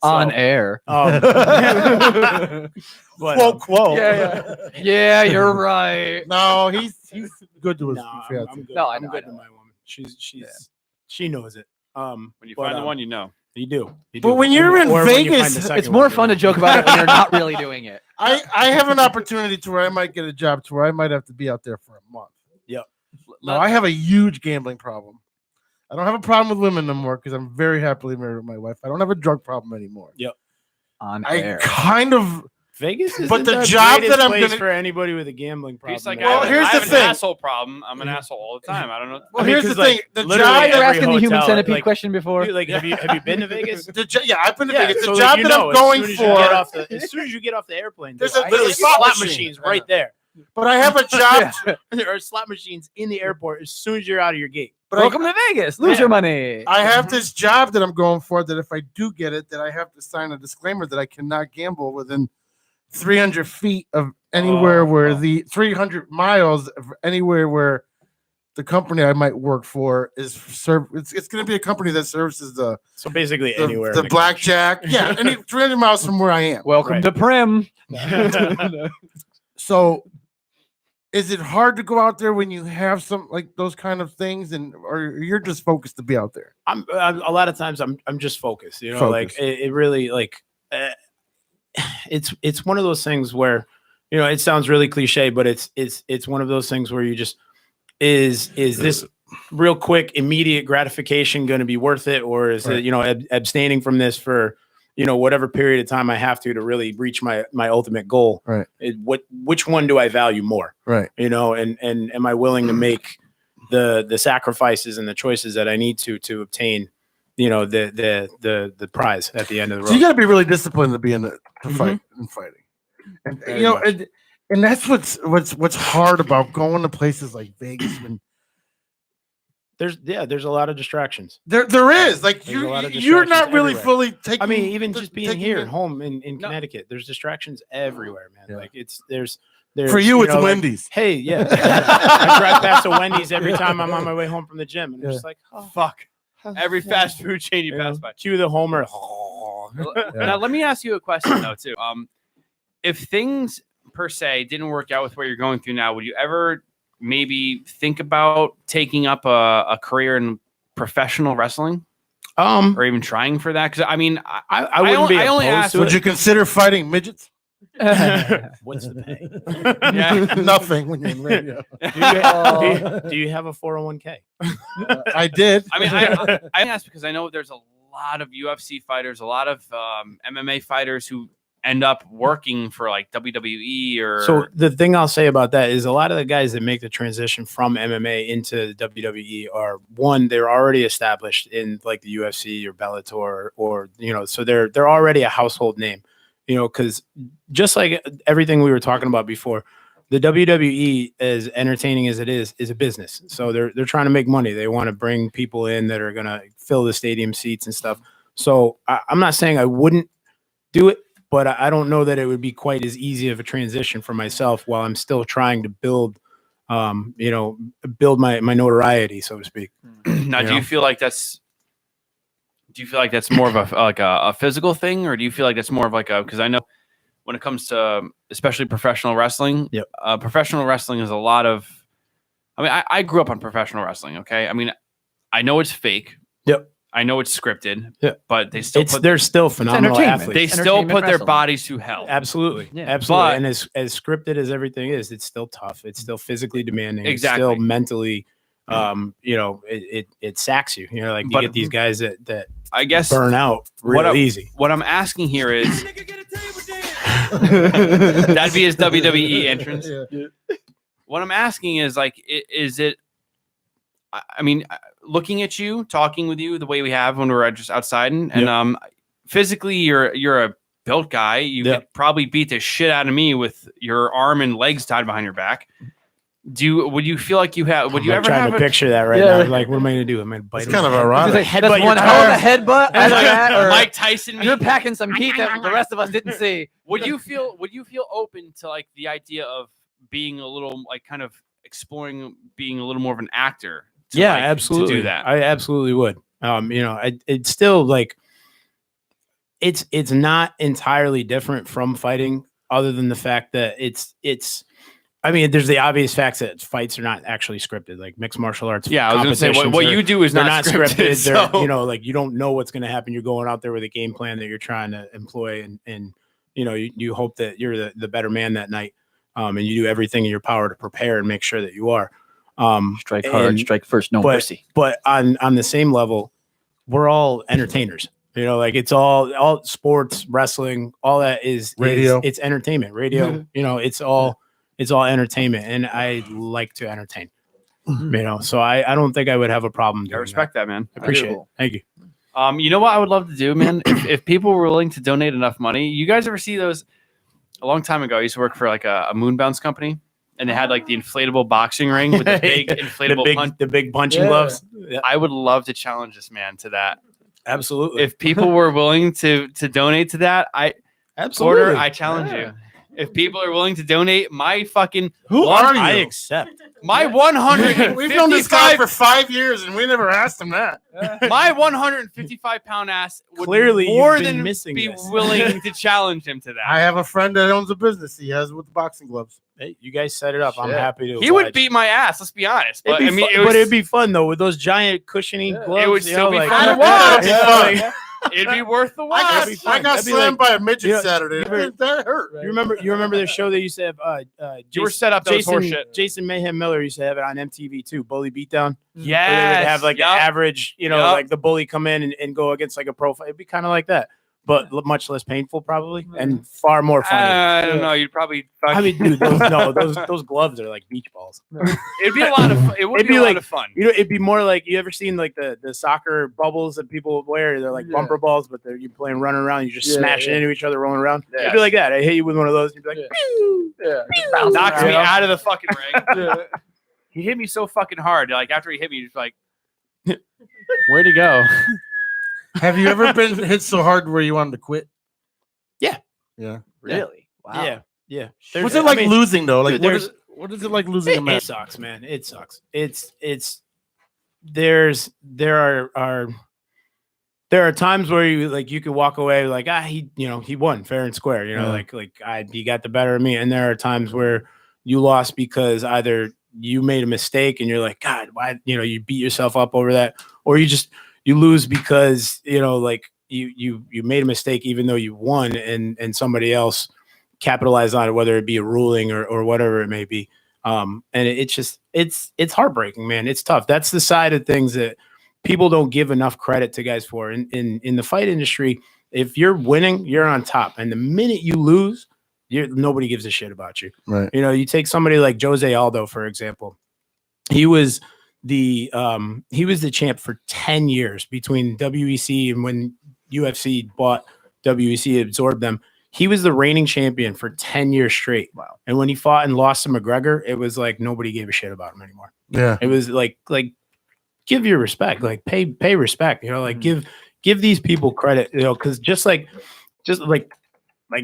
[SPEAKER 4] On
[SPEAKER 8] So,
[SPEAKER 4] air.
[SPEAKER 8] but,
[SPEAKER 1] Quote.
[SPEAKER 4] Yeah, you're right.
[SPEAKER 1] No, he's good to his
[SPEAKER 8] no,
[SPEAKER 1] fiance.
[SPEAKER 8] I'm good.
[SPEAKER 4] No, I
[SPEAKER 8] I'm
[SPEAKER 4] know,
[SPEAKER 8] good
[SPEAKER 4] I know.
[SPEAKER 8] to my woman. She knows it.
[SPEAKER 9] When you
[SPEAKER 8] but,
[SPEAKER 9] find the one, you know.
[SPEAKER 8] you do. You
[SPEAKER 1] But
[SPEAKER 8] do.
[SPEAKER 1] when you're in
[SPEAKER 8] Or when you find
[SPEAKER 1] Vegas,
[SPEAKER 8] the
[SPEAKER 1] it's
[SPEAKER 8] second
[SPEAKER 4] It's more
[SPEAKER 8] one,
[SPEAKER 4] fun
[SPEAKER 8] you
[SPEAKER 4] to joke about it when you're not really doing it.
[SPEAKER 1] I have an opportunity to where I might get a job to where I might have to be out there for a month.
[SPEAKER 8] Yep.
[SPEAKER 1] No, I have a huge gambling problem. I don't have a problem with women no more because I'm very happily married with my wife. I don't have a drug problem anymore.
[SPEAKER 4] On
[SPEAKER 1] I
[SPEAKER 4] air.
[SPEAKER 1] kind of
[SPEAKER 8] Vegas is
[SPEAKER 1] But the
[SPEAKER 8] the
[SPEAKER 1] job
[SPEAKER 8] greatest
[SPEAKER 1] that I'm
[SPEAKER 8] place
[SPEAKER 1] gonna-
[SPEAKER 8] for anybody with a gambling problem.
[SPEAKER 9] He's like,
[SPEAKER 1] Well, here's
[SPEAKER 9] I
[SPEAKER 1] the
[SPEAKER 9] have
[SPEAKER 1] thing.
[SPEAKER 9] an asshole problem. I'm an asshole all the time. I don't know.
[SPEAKER 1] Well,
[SPEAKER 8] I mean,
[SPEAKER 1] here's the
[SPEAKER 8] 'cause,
[SPEAKER 1] thing.
[SPEAKER 8] like,
[SPEAKER 1] The
[SPEAKER 8] literally
[SPEAKER 1] job.
[SPEAKER 4] You're
[SPEAKER 8] every
[SPEAKER 4] asking the human
[SPEAKER 8] hotel,
[SPEAKER 4] centipede
[SPEAKER 8] like-
[SPEAKER 4] question before.
[SPEAKER 8] Dude, like, have you been to Vegas?
[SPEAKER 1] Yeah, I've been to Vegas. The
[SPEAKER 8] so,
[SPEAKER 1] job
[SPEAKER 8] like,
[SPEAKER 1] that I'm going
[SPEAKER 8] as soon
[SPEAKER 1] for.
[SPEAKER 8] as soon as you get off the airplane,
[SPEAKER 1] There's
[SPEAKER 8] there's
[SPEAKER 1] a
[SPEAKER 8] literally
[SPEAKER 1] slot
[SPEAKER 8] slot
[SPEAKER 1] machine.
[SPEAKER 8] machines right there.
[SPEAKER 1] But I have a job.
[SPEAKER 8] There are slot machines in the airport as soon as you're out of your gate.
[SPEAKER 1] But
[SPEAKER 4] Welcome to Vegas. Lose your money.
[SPEAKER 1] I have this job that I'm going for that if I do get it, that I have to sign a disclaimer that I cannot gamble within 300 feet of anywhere where the 300 miles of anywhere where the company I might work for is serve. It's going to be a company that services the
[SPEAKER 8] So basically anywhere.
[SPEAKER 1] the
[SPEAKER 8] in
[SPEAKER 1] blackjack. Yeah, any 300 miles from where I am.
[SPEAKER 4] Welcome
[SPEAKER 8] Right.
[SPEAKER 4] to Prim.
[SPEAKER 1] So is it hard to go out there when you have some like those kind of things, and or you're just focused to be out there?
[SPEAKER 8] I'm a lot of times I'm just focused. You know,
[SPEAKER 1] Focused.
[SPEAKER 8] like it really like it's one of those things where, you know, it sounds really cliche, but it's one of those things where you just is this real quick immediate gratification going to be worth it, or is
[SPEAKER 1] Right.
[SPEAKER 8] it, you know, abstaining from this for, you know, whatever period of time I have to really reach my ultimate goal.
[SPEAKER 1] Right.
[SPEAKER 8] Which one do I value more?
[SPEAKER 1] Right.
[SPEAKER 8] You know, and am I willing to make the sacrifices and the choices that I need to obtain, you know, the prize at the end of the road.
[SPEAKER 1] So you got to be really disciplined to be in the to fight and fighting, and
[SPEAKER 8] Very
[SPEAKER 1] you know,
[SPEAKER 8] much.
[SPEAKER 1] and that's what's hard about going to places like Vegas. When
[SPEAKER 8] There's a lot of distractions.
[SPEAKER 1] there is like
[SPEAKER 8] There's a lot of
[SPEAKER 1] you're not
[SPEAKER 8] distractions
[SPEAKER 1] really
[SPEAKER 8] everywhere.
[SPEAKER 1] fully taking.
[SPEAKER 8] I mean, even
[SPEAKER 1] the-
[SPEAKER 8] just being
[SPEAKER 1] taking
[SPEAKER 8] here
[SPEAKER 1] it-
[SPEAKER 8] at home in
[SPEAKER 9] No.
[SPEAKER 8] Connecticut, there's distractions everywhere, man.
[SPEAKER 1] Yeah.
[SPEAKER 8] Like there's
[SPEAKER 1] For you, it's
[SPEAKER 8] know, like,
[SPEAKER 1] Wendy's.
[SPEAKER 8] hey, yeah, I drive past a Wendy's every time I'm on my way home from the gym, and I'm
[SPEAKER 1] Yeah.
[SPEAKER 8] just like, oh,
[SPEAKER 9] Fuck. Every fast food chain you
[SPEAKER 8] Yeah.
[SPEAKER 9] pass by.
[SPEAKER 8] cue the homer.
[SPEAKER 9] Now let me ask you a question though too. If things per se didn't work out with what you're going through now, would you ever maybe think about taking up a career in professional wrestling or even trying for that? Because I mean,
[SPEAKER 8] I wouldn't be
[SPEAKER 9] I only
[SPEAKER 8] opposed
[SPEAKER 9] asked-
[SPEAKER 8] to
[SPEAKER 1] Would
[SPEAKER 8] it.
[SPEAKER 1] you consider fighting midgets?
[SPEAKER 8] What's the pay?
[SPEAKER 9] Yeah.
[SPEAKER 1] Nothing when you're in radio.
[SPEAKER 8] Do you have a 401k?
[SPEAKER 1] I did.
[SPEAKER 9] I mean, I asked because I know there's a lot of UFC fighters, a lot of MMA fighters who end up working for like WWE or.
[SPEAKER 8] So the thing I'll say about that is a lot of the guys that make the transition from MMA into WWE are, one, they're already established in like the UFC or Bellator or you know, so they're already a household name, you know, because just like everything we were talking about before, the WWE, as entertaining as it is a business. So they're trying to make money. They want to bring people in that are going to fill the stadium seats and stuff. So I'm not saying I wouldn't do it, but I don't know that it would be quite as easy of a transition for myself while I'm still trying to build my notoriety, so to speak.
[SPEAKER 9] Now,
[SPEAKER 8] you
[SPEAKER 9] do you
[SPEAKER 8] know?
[SPEAKER 9] feel like that's more of a physical thing, or do you feel like that's more of like a, because I know when it comes to especially professional wrestling,
[SPEAKER 8] Yep.
[SPEAKER 9] Professional wrestling is a lot of, I mean, I grew up on professional wrestling. Okay. I mean, I know it's fake.
[SPEAKER 8] Yep.
[SPEAKER 9] I know it's scripted,
[SPEAKER 8] Yep.
[SPEAKER 9] but they still
[SPEAKER 8] They're still phenomenal
[SPEAKER 4] entertainment.
[SPEAKER 8] athletes.
[SPEAKER 9] they still
[SPEAKER 4] entertainment
[SPEAKER 9] put their
[SPEAKER 4] wrestling.
[SPEAKER 9] bodies through hell.
[SPEAKER 8] Absolutely.
[SPEAKER 4] Yeah.
[SPEAKER 8] Absolutely.
[SPEAKER 9] But-
[SPEAKER 8] And as scripted as everything is, it's still tough. It's still physically demanding.
[SPEAKER 9] Exactly.
[SPEAKER 8] It's still mentally, you know, it sacks you. You know, like you
[SPEAKER 9] But-
[SPEAKER 8] get these guys that
[SPEAKER 9] I guess
[SPEAKER 8] burn out
[SPEAKER 9] What
[SPEAKER 8] real
[SPEAKER 9] I-
[SPEAKER 8] easy.
[SPEAKER 9] what I'm asking here is that'd be his WWE entrance. What I'm asking is like, is it? I mean, looking at you, talking with you the way we have when we're just outside, and physically, you're a built guy. You
[SPEAKER 8] Yep.
[SPEAKER 9] could probably beat the shit out of me with your arm and legs tied behind your back. Would you feel like you have? Would you
[SPEAKER 8] I'm
[SPEAKER 9] ever
[SPEAKER 8] trying
[SPEAKER 9] have
[SPEAKER 8] to
[SPEAKER 9] a,
[SPEAKER 8] picture that right
[SPEAKER 4] Yeah.
[SPEAKER 8] now? Like, what am I going to do? Am I going to bite
[SPEAKER 1] It's
[SPEAKER 8] him?
[SPEAKER 1] kind of
[SPEAKER 4] He's
[SPEAKER 1] ironic.
[SPEAKER 4] like,
[SPEAKER 8] Headbutt
[SPEAKER 4] that's
[SPEAKER 8] your
[SPEAKER 4] one hell of a
[SPEAKER 8] tire.
[SPEAKER 4] headbutt. I know that, or
[SPEAKER 9] Mike Tyson?
[SPEAKER 4] you're packing some heat that the rest of us didn't see.
[SPEAKER 9] Would you feel open to like the idea of being a little like kind of exploring being a little more of an actor? To,
[SPEAKER 8] Yeah,
[SPEAKER 9] like,
[SPEAKER 8] absolutely.
[SPEAKER 9] to do that.
[SPEAKER 8] I absolutely would. You know, it's still like it's not entirely different from fighting, other than the fact that it's. I mean, there's the obvious facts that fights are not actually scripted, like mixed martial arts.
[SPEAKER 9] Yeah, I was gonna say what
[SPEAKER 8] competitions
[SPEAKER 9] you do is
[SPEAKER 8] they're
[SPEAKER 9] not
[SPEAKER 8] not
[SPEAKER 9] scripted.
[SPEAKER 8] scripted. They're,
[SPEAKER 9] So.
[SPEAKER 8] you know, like you don't know what's going to happen. You're going out there with a game plan that you're trying to employ, and you know, you hope that you're the better man that night, and you do everything in your power to prepare and make sure that you are.
[SPEAKER 4] Strike hard,
[SPEAKER 8] and-
[SPEAKER 4] strike first, no
[SPEAKER 8] but-
[SPEAKER 4] mercy.
[SPEAKER 8] But on the same level, we're all entertainers. You know, like it's all sports, wrestling, all that is
[SPEAKER 1] Radio.
[SPEAKER 8] It's entertainment. Radio. You know, it's all entertainment, and I like to entertain. You know, so I don't think I would have a problem.
[SPEAKER 9] I respect that, man.
[SPEAKER 8] I appreciate it. Thank you.
[SPEAKER 9] You know what I would love to do, man? if people were willing to donate enough money, you guys ever see those? A long time ago, I used to work for like a moon bounce company, and they had like the inflatable boxing ring with the big inflatable
[SPEAKER 8] the big punching gloves. Yeah.
[SPEAKER 9] I would love to challenge this man to that.
[SPEAKER 8] Absolutely.
[SPEAKER 9] If people were willing to donate to that,
[SPEAKER 8] Absolutely.
[SPEAKER 9] Porter, I challenge you. If people are willing to donate my fucking
[SPEAKER 8] I accept.
[SPEAKER 9] My 155
[SPEAKER 1] We've known this guy for 5 years, and we never asked him that.
[SPEAKER 9] my 155-pound ass would
[SPEAKER 8] Clearly
[SPEAKER 9] more
[SPEAKER 8] you've been
[SPEAKER 9] than
[SPEAKER 8] missing
[SPEAKER 9] be
[SPEAKER 8] this.
[SPEAKER 9] willing to challenge him to that.
[SPEAKER 1] I have a friend that owns a business. He has with the boxing gloves.
[SPEAKER 8] Hey, you guys set it up. I'm
[SPEAKER 1] Shit.
[SPEAKER 8] happy to.
[SPEAKER 9] He would
[SPEAKER 8] oblige.
[SPEAKER 9] beat my ass. Let's be honest. But
[SPEAKER 8] It'd be
[SPEAKER 9] I mean,
[SPEAKER 8] but it'd be fun though with those giant cushiony gloves.
[SPEAKER 9] It would still be
[SPEAKER 8] like,
[SPEAKER 9] fun to
[SPEAKER 1] watch.
[SPEAKER 8] Yeah,
[SPEAKER 9] it'd be worth the watch.
[SPEAKER 1] I got
[SPEAKER 8] That'd be
[SPEAKER 1] slammed
[SPEAKER 8] like-
[SPEAKER 1] by a midget
[SPEAKER 8] you know,
[SPEAKER 1] Saturday. That hurt.
[SPEAKER 8] You remember the show they used to have?
[SPEAKER 9] You were set up. That was horseshit.
[SPEAKER 8] Jason Mayhem Miller used to have it on MTV too. Bully Beatdown.
[SPEAKER 9] Yeah,
[SPEAKER 8] Where they would have like
[SPEAKER 9] Yup.
[SPEAKER 8] an average, you know,
[SPEAKER 9] Yup.
[SPEAKER 8] like the bully come in and go against like a profile. It'd be kind of like that, but much less painful probably and far more funny.
[SPEAKER 9] I don't know. You'd probably.
[SPEAKER 8] I mean, dude, those gloves are like beach balls.
[SPEAKER 9] It'd be a lot of. It would
[SPEAKER 8] It'd
[SPEAKER 9] be a
[SPEAKER 8] be
[SPEAKER 9] lot
[SPEAKER 8] like-
[SPEAKER 9] of fun.
[SPEAKER 8] You know, it'd be more like you ever seen like the soccer bubbles that people wear? They're like bumper balls, but you're playing running around. You just smashing into each other, rolling around.
[SPEAKER 9] Yeah.
[SPEAKER 8] It'd be like that. I hit you with one of those. You'd be like, pew, pew,
[SPEAKER 9] Knocks me
[SPEAKER 8] you know?
[SPEAKER 9] out of the fucking ring. He hit me so fucking hard. Like after he hit me, just like, where'd he go?
[SPEAKER 1] Have you ever been hit so hard where you wanted to quit?
[SPEAKER 8] Yeah.
[SPEAKER 1] Yeah.
[SPEAKER 4] Really? Wow.
[SPEAKER 8] Yeah.
[SPEAKER 1] What's it like losing though? Like,
[SPEAKER 8] dude,
[SPEAKER 1] what is it like losing a
[SPEAKER 8] It
[SPEAKER 1] match?
[SPEAKER 8] sucks, man. It sucks. There are times where you could walk away like he won fair and square, you know, he got the better of me, and there are times where you lost because either you made a mistake and you're like, God, why, you beat yourself up over that, or you lose because you made a mistake even though you won, and somebody else capitalized on it, whether it be a ruling or whatever it may be. And it's heartbreaking, man. It's tough. That's the side of things that people don't give enough credit to guys for. In the fight industry, if you're winning, you're on top. And the minute you lose, nobody gives a shit about you.
[SPEAKER 1] Right.
[SPEAKER 8] You take somebody like Jose Aldo, for example. He was the champ for 10 years between WEC and when UFC bought WEC, absorbed them. He was the reigning champion for 10 years straight. Wow. And when he fought and lost to McGregor, it was like nobody gave a shit about him anymore.
[SPEAKER 1] Yeah.
[SPEAKER 8] It was like give your respect, like pay respect, give these people credit, because just like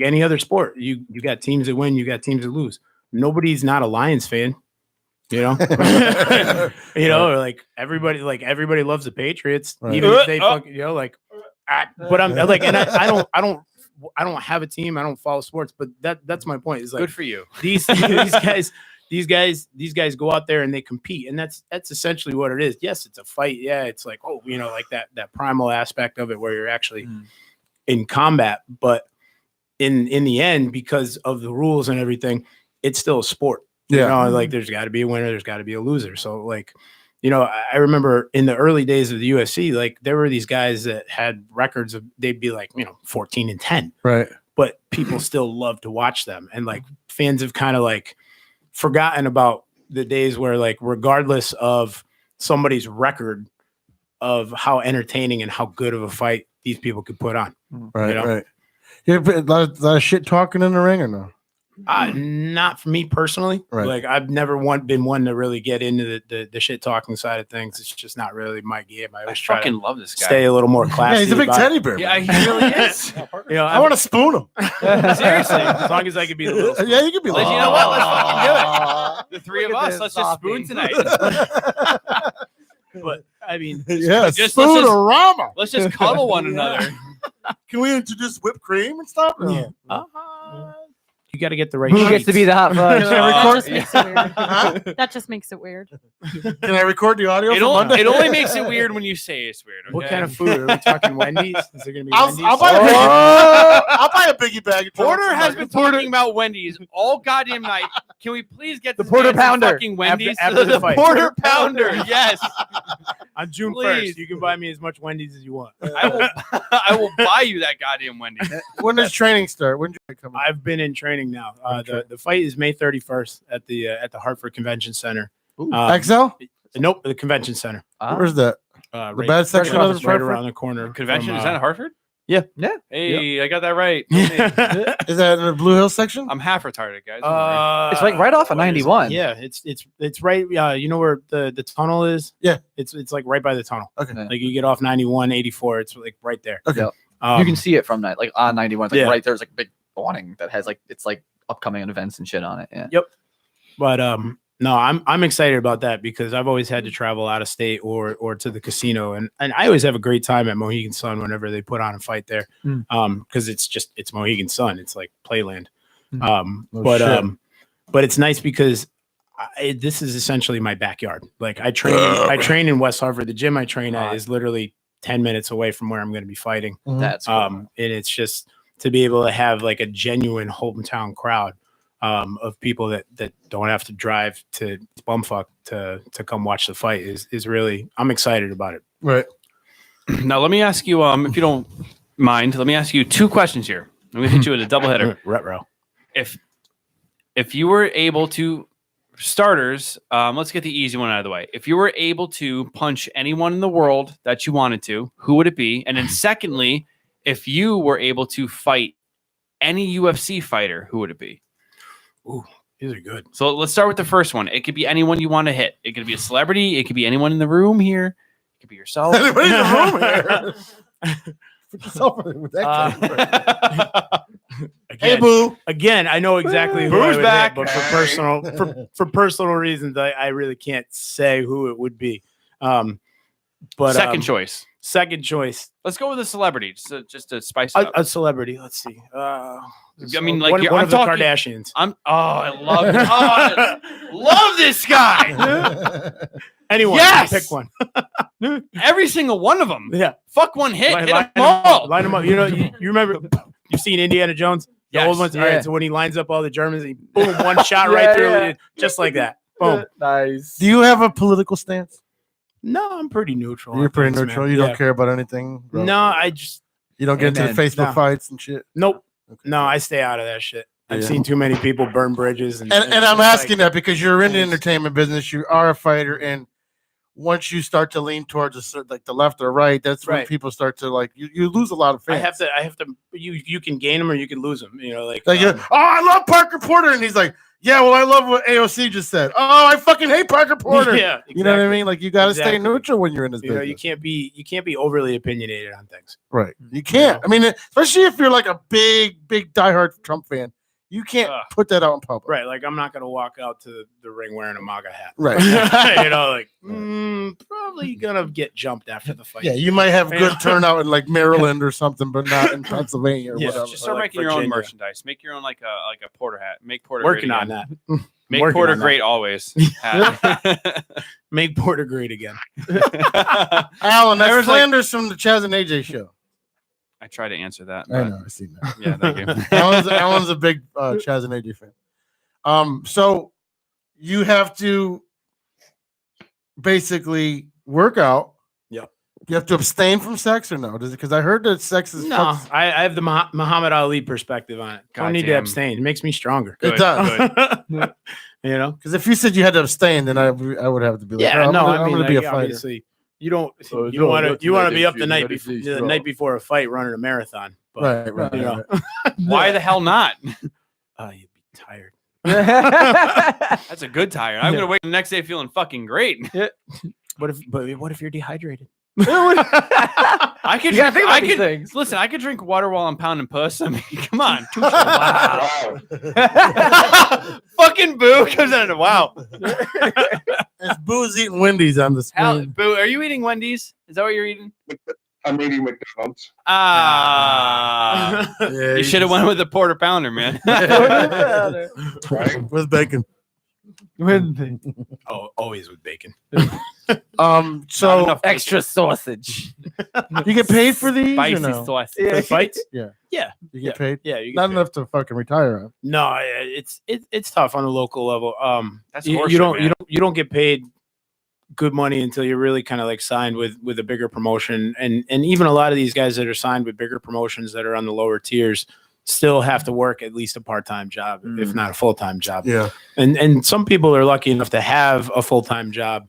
[SPEAKER 8] any other sport, you got teams that win, you got teams that lose. Nobody's not a Lions fan, like everybody loves the Patriots,
[SPEAKER 1] Right.
[SPEAKER 8] even if they fucking, but I'm like, and I don't have a team. I don't follow sports, but that's my point. Is like,
[SPEAKER 9] Good for you.
[SPEAKER 8] These guys go out there and they compete, and that's essentially what it is. Yes, it's a fight. Yeah, it's like, like that primal aspect of it where you're actually in combat. But in the end, because of the rules and everything, it's still a sport.
[SPEAKER 1] Yeah.
[SPEAKER 8] Like there's got to be a winner, there's got to be a loser. So like, I remember in the early days of the UFC, like there were these guys that had records of, they'd be like, 14-10.
[SPEAKER 1] Right.
[SPEAKER 8] But people still love to watch them. And like fans have kind of like forgotten about the days where like, regardless of somebody's record, of how entertaining and how good of a fight these people could put on.
[SPEAKER 1] Right. Right. You ever a lot of shit talking in the ring or no?
[SPEAKER 8] Not for me personally.
[SPEAKER 1] Right.
[SPEAKER 8] Like I've never been one to really get into the shit talking side of things. It's just not really my game. I always try
[SPEAKER 9] fucking
[SPEAKER 8] to
[SPEAKER 9] love this guy.
[SPEAKER 8] stay a little more classy.
[SPEAKER 1] Yeah, he's a big
[SPEAKER 8] about it.
[SPEAKER 1] teddy bear.
[SPEAKER 9] Yeah,
[SPEAKER 1] man.
[SPEAKER 9] he really is.
[SPEAKER 1] I want to spoon him.
[SPEAKER 8] Seriously, as long as I could be the little.
[SPEAKER 1] Yeah, you could be.
[SPEAKER 9] Like, you know what? Let's fucking do it. The three of us. Let's just spoon tonight.
[SPEAKER 8] But I mean,
[SPEAKER 1] Yeah,
[SPEAKER 9] Just-
[SPEAKER 1] spoon-a-rama.
[SPEAKER 9] Let's just cuddle one another.
[SPEAKER 1] Can we introduce whipped cream and stuff?
[SPEAKER 8] Yeah. You got to get the right.
[SPEAKER 4] Who gets to be the hot fudge?
[SPEAKER 1] Can I
[SPEAKER 7] That
[SPEAKER 1] record?
[SPEAKER 7] just makes it weird.
[SPEAKER 1] Huh?
[SPEAKER 7] That just makes it weird.
[SPEAKER 1] Can I record the audio
[SPEAKER 9] It
[SPEAKER 1] for
[SPEAKER 9] only,
[SPEAKER 1] Monday?
[SPEAKER 9] it only makes it weird when you say it's weird. Okay?
[SPEAKER 8] What kind of food are we talking? Wendy's? Is there gonna be Wendy's?
[SPEAKER 1] I'll buy a biggie. I'll buy a biggie bag. of
[SPEAKER 9] Porter
[SPEAKER 1] drugs
[SPEAKER 9] has
[SPEAKER 1] for
[SPEAKER 9] been
[SPEAKER 1] Monday.
[SPEAKER 9] talking about Wendy's all goddamn night. Can we please get
[SPEAKER 4] The
[SPEAKER 9] this
[SPEAKER 4] Porter
[SPEAKER 9] man some
[SPEAKER 4] Pounder.
[SPEAKER 9] fucking Wendy's?
[SPEAKER 8] After the fight.
[SPEAKER 9] Porter Pounder. Yes.
[SPEAKER 8] On June
[SPEAKER 9] Please.
[SPEAKER 8] 1st, you can buy me as much Wendy's as you want.
[SPEAKER 9] I will. I will buy you that goddamn Wendy's.
[SPEAKER 1] When does training start? When do you come?
[SPEAKER 8] I've been in training now. The fight is May 31st at the Hartford Convention Center.
[SPEAKER 1] XL?
[SPEAKER 8] Nope, the Convention Center.
[SPEAKER 1] Where's that?
[SPEAKER 8] Right,
[SPEAKER 1] bad section of
[SPEAKER 8] right
[SPEAKER 1] Hartford?
[SPEAKER 8] around the corner.
[SPEAKER 9] Convention
[SPEAKER 8] from,
[SPEAKER 9] is that in Hartford?
[SPEAKER 8] Yeah.
[SPEAKER 9] Hey, I got that right.
[SPEAKER 1] Is that in the Blue Hill section?
[SPEAKER 9] I'm half retarded, guys. Don't worry.
[SPEAKER 4] It's like right off of 91.
[SPEAKER 8] Yeah, it's right. You know where the tunnel is?
[SPEAKER 1] Yeah.
[SPEAKER 8] It's like right by the tunnel.
[SPEAKER 1] Okay.
[SPEAKER 8] Like you get off 91, 84. It's like right there.
[SPEAKER 1] Okay.
[SPEAKER 4] You can see it from night, like on 91. It's like
[SPEAKER 8] Yeah.
[SPEAKER 4] right there's like a big awning that has like it's like upcoming events and shit on it. Yeah.
[SPEAKER 8] Yep. But no, I'm excited about that because I've always had to travel out of state or to the casino, and I always have a great time at Mohegan Sun whenever they put on a fight there, because it's Mohegan Sun, it's like playland. But it's nice because this is essentially my backyard. Like I train in West Hartford. The gym I train at is literally 10 minutes away from where I'm going to be fighting.
[SPEAKER 4] That's cool.
[SPEAKER 8] And it's just to be able to have like a genuine hometown crowd. Of people that don't have to drive to bumfuck to come watch the fight is really, I'm excited about it.
[SPEAKER 1] Right.
[SPEAKER 9] Now let me ask you, if you don't mind, let me ask you 2 questions here. I'm gonna hit you with a doubleheader.
[SPEAKER 8] Retro.
[SPEAKER 9] If you were able to starters, let's get the easy one out of the way. If you were able to punch anyone in the world that you wanted to, who would it be? And then secondly, if you were able to fight any UFC fighter, who would it be?
[SPEAKER 8] Ooh, these are good.
[SPEAKER 9] So let's start with the first one. It could be anyone you want to hit. It could be a celebrity. It could be anyone in the room here. It could be yourself.
[SPEAKER 1] Anybody in the room here? Put yourself with that Hey, Boo.
[SPEAKER 8] Again, I know exactly who
[SPEAKER 9] Boo's
[SPEAKER 8] I would
[SPEAKER 9] back.
[SPEAKER 8] hit, but for personal reasons, I really can't say who it would be. But
[SPEAKER 9] Second choice.
[SPEAKER 8] Second choice.
[SPEAKER 9] Let's go with a celebrity, just to spice it up.
[SPEAKER 8] A celebrity. Let's see.
[SPEAKER 9] I mean, like
[SPEAKER 8] one
[SPEAKER 9] I'm
[SPEAKER 8] of the
[SPEAKER 9] talking,
[SPEAKER 8] Kardashians.
[SPEAKER 9] I love this guy.
[SPEAKER 8] Anyone?
[SPEAKER 9] Yes!
[SPEAKER 8] Pick one.
[SPEAKER 9] Every single one of them.
[SPEAKER 8] Yeah.
[SPEAKER 9] Fuck one hit. Hit
[SPEAKER 8] line
[SPEAKER 9] them all.
[SPEAKER 8] Line them up. You know, you remember? You've seen Indiana Jones? The
[SPEAKER 9] Yes.
[SPEAKER 8] old ones. All
[SPEAKER 4] Yeah.
[SPEAKER 8] right. So when he lines up all the Germans, he boom, one shot right through, just like that. Boom.
[SPEAKER 4] Nice.
[SPEAKER 1] Do you have a political stance?
[SPEAKER 8] No, I'm pretty neutral.
[SPEAKER 1] You're
[SPEAKER 8] on
[SPEAKER 1] pretty
[SPEAKER 8] things,
[SPEAKER 1] neutral.
[SPEAKER 8] man.
[SPEAKER 1] You
[SPEAKER 8] Yeah.
[SPEAKER 1] don't care about anything. Bro.
[SPEAKER 8] No, I just
[SPEAKER 1] You don't get into the
[SPEAKER 4] Amen.
[SPEAKER 1] Facebook
[SPEAKER 8] No.
[SPEAKER 1] fights and shit.
[SPEAKER 8] nope.
[SPEAKER 1] Okay.
[SPEAKER 8] No, I stay out of that shit. I've
[SPEAKER 1] Yeah.
[SPEAKER 8] seen too many people burn bridges, and
[SPEAKER 1] And
[SPEAKER 8] it's
[SPEAKER 1] I'm
[SPEAKER 8] just
[SPEAKER 1] asking
[SPEAKER 8] like,
[SPEAKER 1] that because you're in the
[SPEAKER 8] Thanks.
[SPEAKER 1] entertainment business. You are a fighter, and once you start to lean towards like the left or right, that's when
[SPEAKER 8] Right.
[SPEAKER 1] people start to like you lose a lot of
[SPEAKER 8] I
[SPEAKER 1] fans.
[SPEAKER 8] have to. You can gain them or you can lose them. You know, like
[SPEAKER 1] Like, oh, I love Parker Porter, and he's like, yeah, well, I love what AOC just said. Oh, I fucking hate Parker Porter.
[SPEAKER 8] yeah,
[SPEAKER 1] You know what I
[SPEAKER 8] exactly.
[SPEAKER 1] mean? Like, you got to stay
[SPEAKER 8] Exactly.
[SPEAKER 1] neutral when you're in this
[SPEAKER 8] You know,
[SPEAKER 1] business.
[SPEAKER 8] you can't be overly opinionated on things.
[SPEAKER 1] Right. You can't. I mean, especially if you're like a big diehard Trump fan, you can't
[SPEAKER 8] Ugh.
[SPEAKER 1] put that out in public.
[SPEAKER 8] Right. Like I'm not gonna walk out to the ring wearing a MAGA hat.
[SPEAKER 1] Right.
[SPEAKER 8] You know, like probably gonna get jumped after the fight.
[SPEAKER 1] Yeah, you might have good
[SPEAKER 8] Yeah.
[SPEAKER 1] turnout in like Maryland or something, but not in Pennsylvania or
[SPEAKER 8] Yeah,
[SPEAKER 1] whatever.
[SPEAKER 9] Just start
[SPEAKER 8] like
[SPEAKER 9] making your own
[SPEAKER 8] Virginia.
[SPEAKER 9] merchandise. Make your own like a Porter hat. Make Porter
[SPEAKER 8] Working
[SPEAKER 9] great
[SPEAKER 8] on
[SPEAKER 9] again.
[SPEAKER 8] that.
[SPEAKER 9] Make
[SPEAKER 8] working
[SPEAKER 9] Porter
[SPEAKER 8] on that.
[SPEAKER 9] great always. Hat.
[SPEAKER 8] Make Porter great again.
[SPEAKER 1] Alan,
[SPEAKER 9] There
[SPEAKER 1] that's
[SPEAKER 9] was, like-
[SPEAKER 1] Flanders from the Chaz and AJ show.
[SPEAKER 9] I try to answer that.
[SPEAKER 1] I
[SPEAKER 9] but-
[SPEAKER 1] know, I've seen that.
[SPEAKER 9] Yeah, thank you.
[SPEAKER 1] Alan's a big Chaz and AJ fan. So you have to basically work out.
[SPEAKER 8] Yep.
[SPEAKER 1] You have to abstain from sex or no? Does it? Because I heard that sex is
[SPEAKER 8] No, I have the Muhammad Ali perspective on it. Don't need to
[SPEAKER 9] Goddamn.
[SPEAKER 8] abstain. It makes me stronger.
[SPEAKER 1] It
[SPEAKER 9] Good,
[SPEAKER 1] does.
[SPEAKER 9] good.
[SPEAKER 8] You know?
[SPEAKER 1] Because if you said you had to abstain, then I would have to be like,
[SPEAKER 8] Yeah,
[SPEAKER 1] oh,
[SPEAKER 8] no,
[SPEAKER 1] I'm
[SPEAKER 8] I mean,
[SPEAKER 1] gonna be a
[SPEAKER 8] like,
[SPEAKER 1] fighter.
[SPEAKER 8] obviously, you don't
[SPEAKER 2] So
[SPEAKER 8] you
[SPEAKER 2] no,
[SPEAKER 8] want
[SPEAKER 2] that's
[SPEAKER 8] to
[SPEAKER 2] not
[SPEAKER 8] be up
[SPEAKER 2] easy,
[SPEAKER 8] the night
[SPEAKER 2] not
[SPEAKER 8] before
[SPEAKER 2] easy,
[SPEAKER 8] the
[SPEAKER 2] bro.
[SPEAKER 8] night before a fight running a marathon. But,
[SPEAKER 1] Right.
[SPEAKER 8] You know,
[SPEAKER 9] Why the hell not?
[SPEAKER 8] you'd be tired.
[SPEAKER 9] That's a good tire. I'm gonna wake up the next day feeling fucking great.
[SPEAKER 8] What if you're dehydrated?
[SPEAKER 9] I could.
[SPEAKER 4] You gotta think about
[SPEAKER 9] I
[SPEAKER 4] these
[SPEAKER 9] could
[SPEAKER 4] things.
[SPEAKER 9] listen. I could drink water while I'm pounding puss. I mean, come on.
[SPEAKER 2] Wow.
[SPEAKER 9] Fucking Boo comes out of wow.
[SPEAKER 1] It's Boo's eating Wendy's on the
[SPEAKER 9] Hell,
[SPEAKER 1] screen.
[SPEAKER 9] Boo, are you eating Wendy's? Is that what you're eating?
[SPEAKER 2] I'm eating McDonald's.
[SPEAKER 9] Ah,
[SPEAKER 1] Yeah,
[SPEAKER 9] you should have went with the Porter Pounder, man.
[SPEAKER 2] Right?
[SPEAKER 1] with bacon.
[SPEAKER 8] Oh, always with bacon.
[SPEAKER 9] Not
[SPEAKER 1] So
[SPEAKER 9] enough
[SPEAKER 4] Extra sausage.
[SPEAKER 1] you get paid for these
[SPEAKER 9] spicy
[SPEAKER 1] or no?
[SPEAKER 9] sauce.
[SPEAKER 8] For the fights?
[SPEAKER 1] You
[SPEAKER 8] Yeah.
[SPEAKER 1] get paid.
[SPEAKER 8] Yeah, you get
[SPEAKER 1] Not
[SPEAKER 8] paid.
[SPEAKER 1] enough to fucking retire on.
[SPEAKER 8] No, it's tough on the local level.
[SPEAKER 9] That's
[SPEAKER 8] you
[SPEAKER 9] horseshit,
[SPEAKER 8] don't
[SPEAKER 9] man.
[SPEAKER 8] you don't get paid good money until you're really kind of like signed with a bigger promotion. And even a lot of these guys that are signed with bigger promotions that are on the lower tiers still have to work at least a part-time job, if not a full-time job.
[SPEAKER 1] Yeah.
[SPEAKER 8] And some people are lucky enough to have a full-time job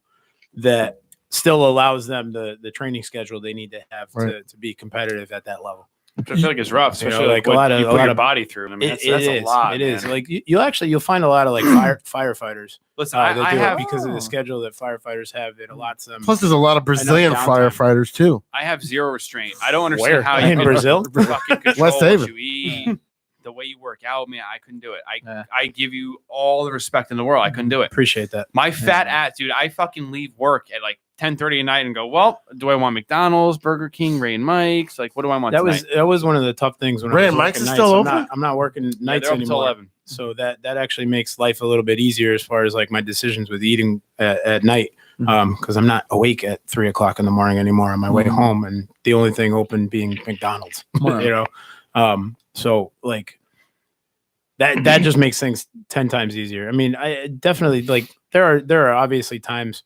[SPEAKER 8] that still allows them the training schedule they need to have to be competitive at that level.
[SPEAKER 9] I feel like it's rough, especially
[SPEAKER 8] You know,
[SPEAKER 9] like
[SPEAKER 8] a lot
[SPEAKER 9] what
[SPEAKER 8] of
[SPEAKER 9] you
[SPEAKER 8] a
[SPEAKER 9] put
[SPEAKER 8] lot
[SPEAKER 9] your
[SPEAKER 8] of
[SPEAKER 9] body through. I mean, that's a
[SPEAKER 8] is.
[SPEAKER 9] lot.
[SPEAKER 8] It
[SPEAKER 9] man.
[SPEAKER 8] is. Like you'll find a lot of like firefighters.
[SPEAKER 9] Listen,
[SPEAKER 8] that
[SPEAKER 9] I
[SPEAKER 8] do it
[SPEAKER 9] have
[SPEAKER 8] because of the schedule that firefighters have. It allots them.
[SPEAKER 1] Plus, there's a lot of Brazilian
[SPEAKER 8] downtime.
[SPEAKER 1] firefighters too.
[SPEAKER 9] I have zero restraint. I don't understand
[SPEAKER 8] Where?
[SPEAKER 9] how
[SPEAKER 8] In
[SPEAKER 9] you can
[SPEAKER 8] Brazil?
[SPEAKER 9] fucking control
[SPEAKER 1] West
[SPEAKER 9] what
[SPEAKER 1] Haven.
[SPEAKER 9] you eat, the way you work out. Man, I couldn't do it. I give you all the respect in the world. I couldn't do it.
[SPEAKER 8] Appreciate that.
[SPEAKER 9] My fat ass, dude. I fucking leave work at like 10:30 at night and go, well, do I want McDonald's, Burger King, Ray and Mike's? Like, what do I want?
[SPEAKER 8] That was one of the tough things when
[SPEAKER 1] Ray
[SPEAKER 8] I
[SPEAKER 1] and
[SPEAKER 8] was
[SPEAKER 1] Mike's
[SPEAKER 8] working
[SPEAKER 1] is
[SPEAKER 8] nights.
[SPEAKER 1] still
[SPEAKER 8] I'm
[SPEAKER 1] open?
[SPEAKER 8] I'm not working nights
[SPEAKER 9] they're open till
[SPEAKER 8] anymore.
[SPEAKER 9] 11.
[SPEAKER 8] So that actually makes life a little bit easier as far as like my decisions with eating at night. Because I'm not awake at 3 o'clock in the morning anymore on my way home, and the only thing open being McDonald's. You know, so like that just makes things 10 times easier. I mean, I definitely like there are obviously times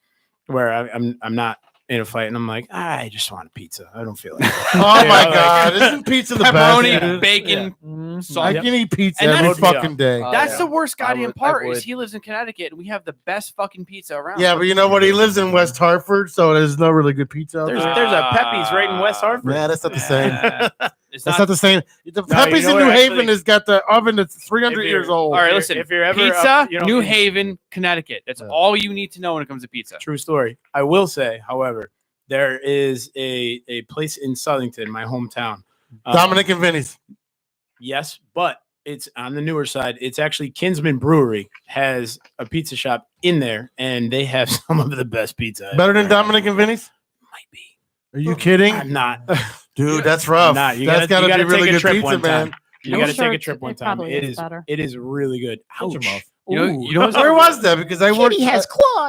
[SPEAKER 8] where I'm not in a fight and I'm like, I just want a pizza. I don't feel like it.
[SPEAKER 1] Oh my God! Isn't pizza the
[SPEAKER 9] Pepperoni,
[SPEAKER 1] best?
[SPEAKER 9] bacon,
[SPEAKER 1] I
[SPEAKER 9] salt.
[SPEAKER 1] can eat pizza
[SPEAKER 9] And
[SPEAKER 1] every
[SPEAKER 9] that's-
[SPEAKER 1] fucking day.
[SPEAKER 9] That's the worst
[SPEAKER 4] I
[SPEAKER 9] goddamn
[SPEAKER 4] would- I
[SPEAKER 9] part.
[SPEAKER 4] would.
[SPEAKER 9] Is he lives in Connecticut and we have the best fucking pizza around.
[SPEAKER 1] Yeah, but you know what? He lives in West Hartford, so there's no really good pizza. out
[SPEAKER 8] There's
[SPEAKER 1] there.
[SPEAKER 8] a Pepe's right in West Hartford.
[SPEAKER 1] Yeah, that's not the same.
[SPEAKER 9] It's
[SPEAKER 1] That's not the same. The
[SPEAKER 8] No,
[SPEAKER 1] Pepe's
[SPEAKER 8] you know
[SPEAKER 1] in New
[SPEAKER 8] what,
[SPEAKER 1] Haven
[SPEAKER 8] actually-
[SPEAKER 1] has got the oven that's 300
[SPEAKER 8] If you're-
[SPEAKER 1] years old.
[SPEAKER 9] All right,
[SPEAKER 8] If
[SPEAKER 9] listen.
[SPEAKER 8] if you're ever
[SPEAKER 9] Pizza,
[SPEAKER 8] up, you know,
[SPEAKER 9] New Haven, Connecticut. That's all you need to know when it comes to pizza.
[SPEAKER 8] True story. I will say, however, there is a place in Southington, my hometown.
[SPEAKER 1] Dominic and Vinny's.
[SPEAKER 8] Yes, but it's on the newer side. It's actually Kinsman Brewery has a pizza shop in there, and they have some of the best pizza.
[SPEAKER 1] Better than Dominic and Vinny's?
[SPEAKER 8] Might be.
[SPEAKER 1] Are you kidding?
[SPEAKER 8] I'm not.
[SPEAKER 1] Dude, that's rough.
[SPEAKER 8] Not. You
[SPEAKER 1] That's
[SPEAKER 8] gotta
[SPEAKER 1] got to
[SPEAKER 8] take
[SPEAKER 1] be really
[SPEAKER 8] a
[SPEAKER 1] good
[SPEAKER 8] trip
[SPEAKER 1] pizza,
[SPEAKER 8] one time.
[SPEAKER 1] man.
[SPEAKER 8] You
[SPEAKER 7] I'm
[SPEAKER 8] got to
[SPEAKER 7] sure
[SPEAKER 8] take a
[SPEAKER 7] it's-
[SPEAKER 8] trip one
[SPEAKER 7] it
[SPEAKER 8] time.
[SPEAKER 7] probably
[SPEAKER 8] It
[SPEAKER 7] is
[SPEAKER 8] is.
[SPEAKER 7] better.
[SPEAKER 8] It is really good.
[SPEAKER 1] Shut your
[SPEAKER 8] Ouch.
[SPEAKER 1] mouth.
[SPEAKER 9] You know
[SPEAKER 1] Where was that? Because I worked.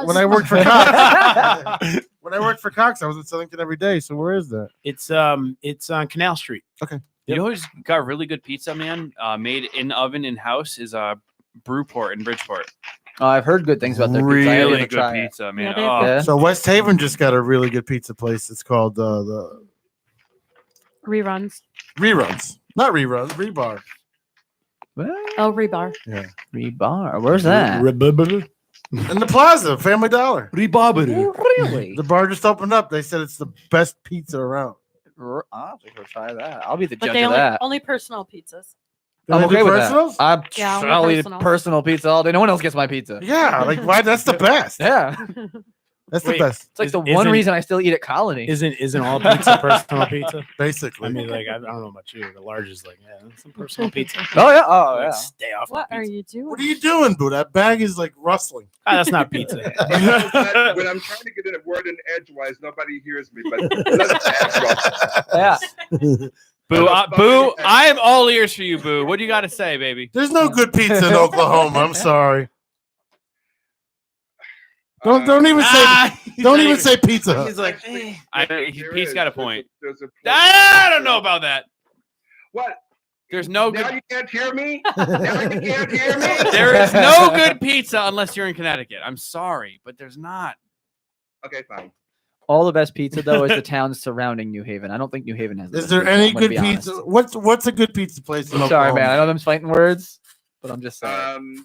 [SPEAKER 1] When I worked for Cox. When I worked for Cox, I was in Southington every day. So where is that?
[SPEAKER 8] It's on Canal Street.
[SPEAKER 9] You know who's got really good pizza, man? Made in oven in house is Brewport in Bridgeport.
[SPEAKER 4] I've heard good things about their pizza. I haven't
[SPEAKER 9] Really
[SPEAKER 4] even
[SPEAKER 9] good
[SPEAKER 4] tried it.
[SPEAKER 9] pizza, man.
[SPEAKER 7] they have
[SPEAKER 9] Oh,
[SPEAKER 4] Yeah.
[SPEAKER 1] So West Haven just got a really good pizza place. It's called the
[SPEAKER 7] Reruns.
[SPEAKER 1] Reruns. Not Reruns, Rebar.
[SPEAKER 7] Oh, Rebar.
[SPEAKER 4] Rebar. Where's that?
[SPEAKER 1] In the plaza, Family Dollar.
[SPEAKER 4] Really?
[SPEAKER 1] The bar just opened up. They said it's the best pizza around.
[SPEAKER 4] I'll have to go try that. I'll be the
[SPEAKER 7] But
[SPEAKER 4] judge
[SPEAKER 7] they
[SPEAKER 4] of
[SPEAKER 7] only,
[SPEAKER 4] that.
[SPEAKER 7] only personal pizzas.
[SPEAKER 1] Do
[SPEAKER 4] I'm
[SPEAKER 1] they do
[SPEAKER 4] okay with
[SPEAKER 1] personals?
[SPEAKER 4] that.
[SPEAKER 7] Yeah, only
[SPEAKER 4] I'll eat
[SPEAKER 7] personal.
[SPEAKER 4] personal pizza all day. No one else gets my pizza.
[SPEAKER 1] Yeah, like why? That's the best.
[SPEAKER 4] Yeah.
[SPEAKER 1] That's the
[SPEAKER 8] Wait.
[SPEAKER 1] best,
[SPEAKER 4] It's like the one
[SPEAKER 8] Isn't-
[SPEAKER 4] reason I still eat at Colony.
[SPEAKER 8] Isn't all pizza personal pizza?
[SPEAKER 1] basically.
[SPEAKER 8] I mean, like I don't know about you. The large is like, yeah, that's some personal pizza.
[SPEAKER 4] Oh yeah. Oh
[SPEAKER 8] Like,
[SPEAKER 4] yeah.
[SPEAKER 8] stay off.
[SPEAKER 7] What
[SPEAKER 8] my
[SPEAKER 7] are
[SPEAKER 8] pizza.
[SPEAKER 7] you doing?
[SPEAKER 1] What are you doing, boo? That bag is like rustling.
[SPEAKER 8] Ah, that's not pizza.
[SPEAKER 2] When I'm trying to get in a word in edgewise, nobody hears me. But let's ask
[SPEAKER 4] Yeah.
[SPEAKER 9] Boo, Boo, I am all ears for you, Boo. What do you got to say, baby?
[SPEAKER 1] There's no good pizza in Oklahoma. I'm sorry. Don't even say don't even say Pizza Hut.
[SPEAKER 8] He's like,
[SPEAKER 9] Pete's got a point.
[SPEAKER 2] There's a
[SPEAKER 9] I don't know about that.
[SPEAKER 2] What?
[SPEAKER 9] There's no
[SPEAKER 2] Now
[SPEAKER 9] good.
[SPEAKER 2] you can't hear me? Now you can't hear me?
[SPEAKER 9] There is no good pizza unless you're in Connecticut. I'm sorry, but there's not.
[SPEAKER 2] Okay, fine.
[SPEAKER 4] All the best pizza though is the towns surrounding New Haven. I don't think New Haven has. the
[SPEAKER 1] Is
[SPEAKER 4] best
[SPEAKER 1] there
[SPEAKER 4] pizza,
[SPEAKER 1] any
[SPEAKER 4] I'm gonna
[SPEAKER 1] good
[SPEAKER 4] be honest.
[SPEAKER 1] pizza? What's a good pizza place in
[SPEAKER 4] I'm sorry,
[SPEAKER 1] Oklahoma?
[SPEAKER 4] man. I know them fighting words, but I'm just saying.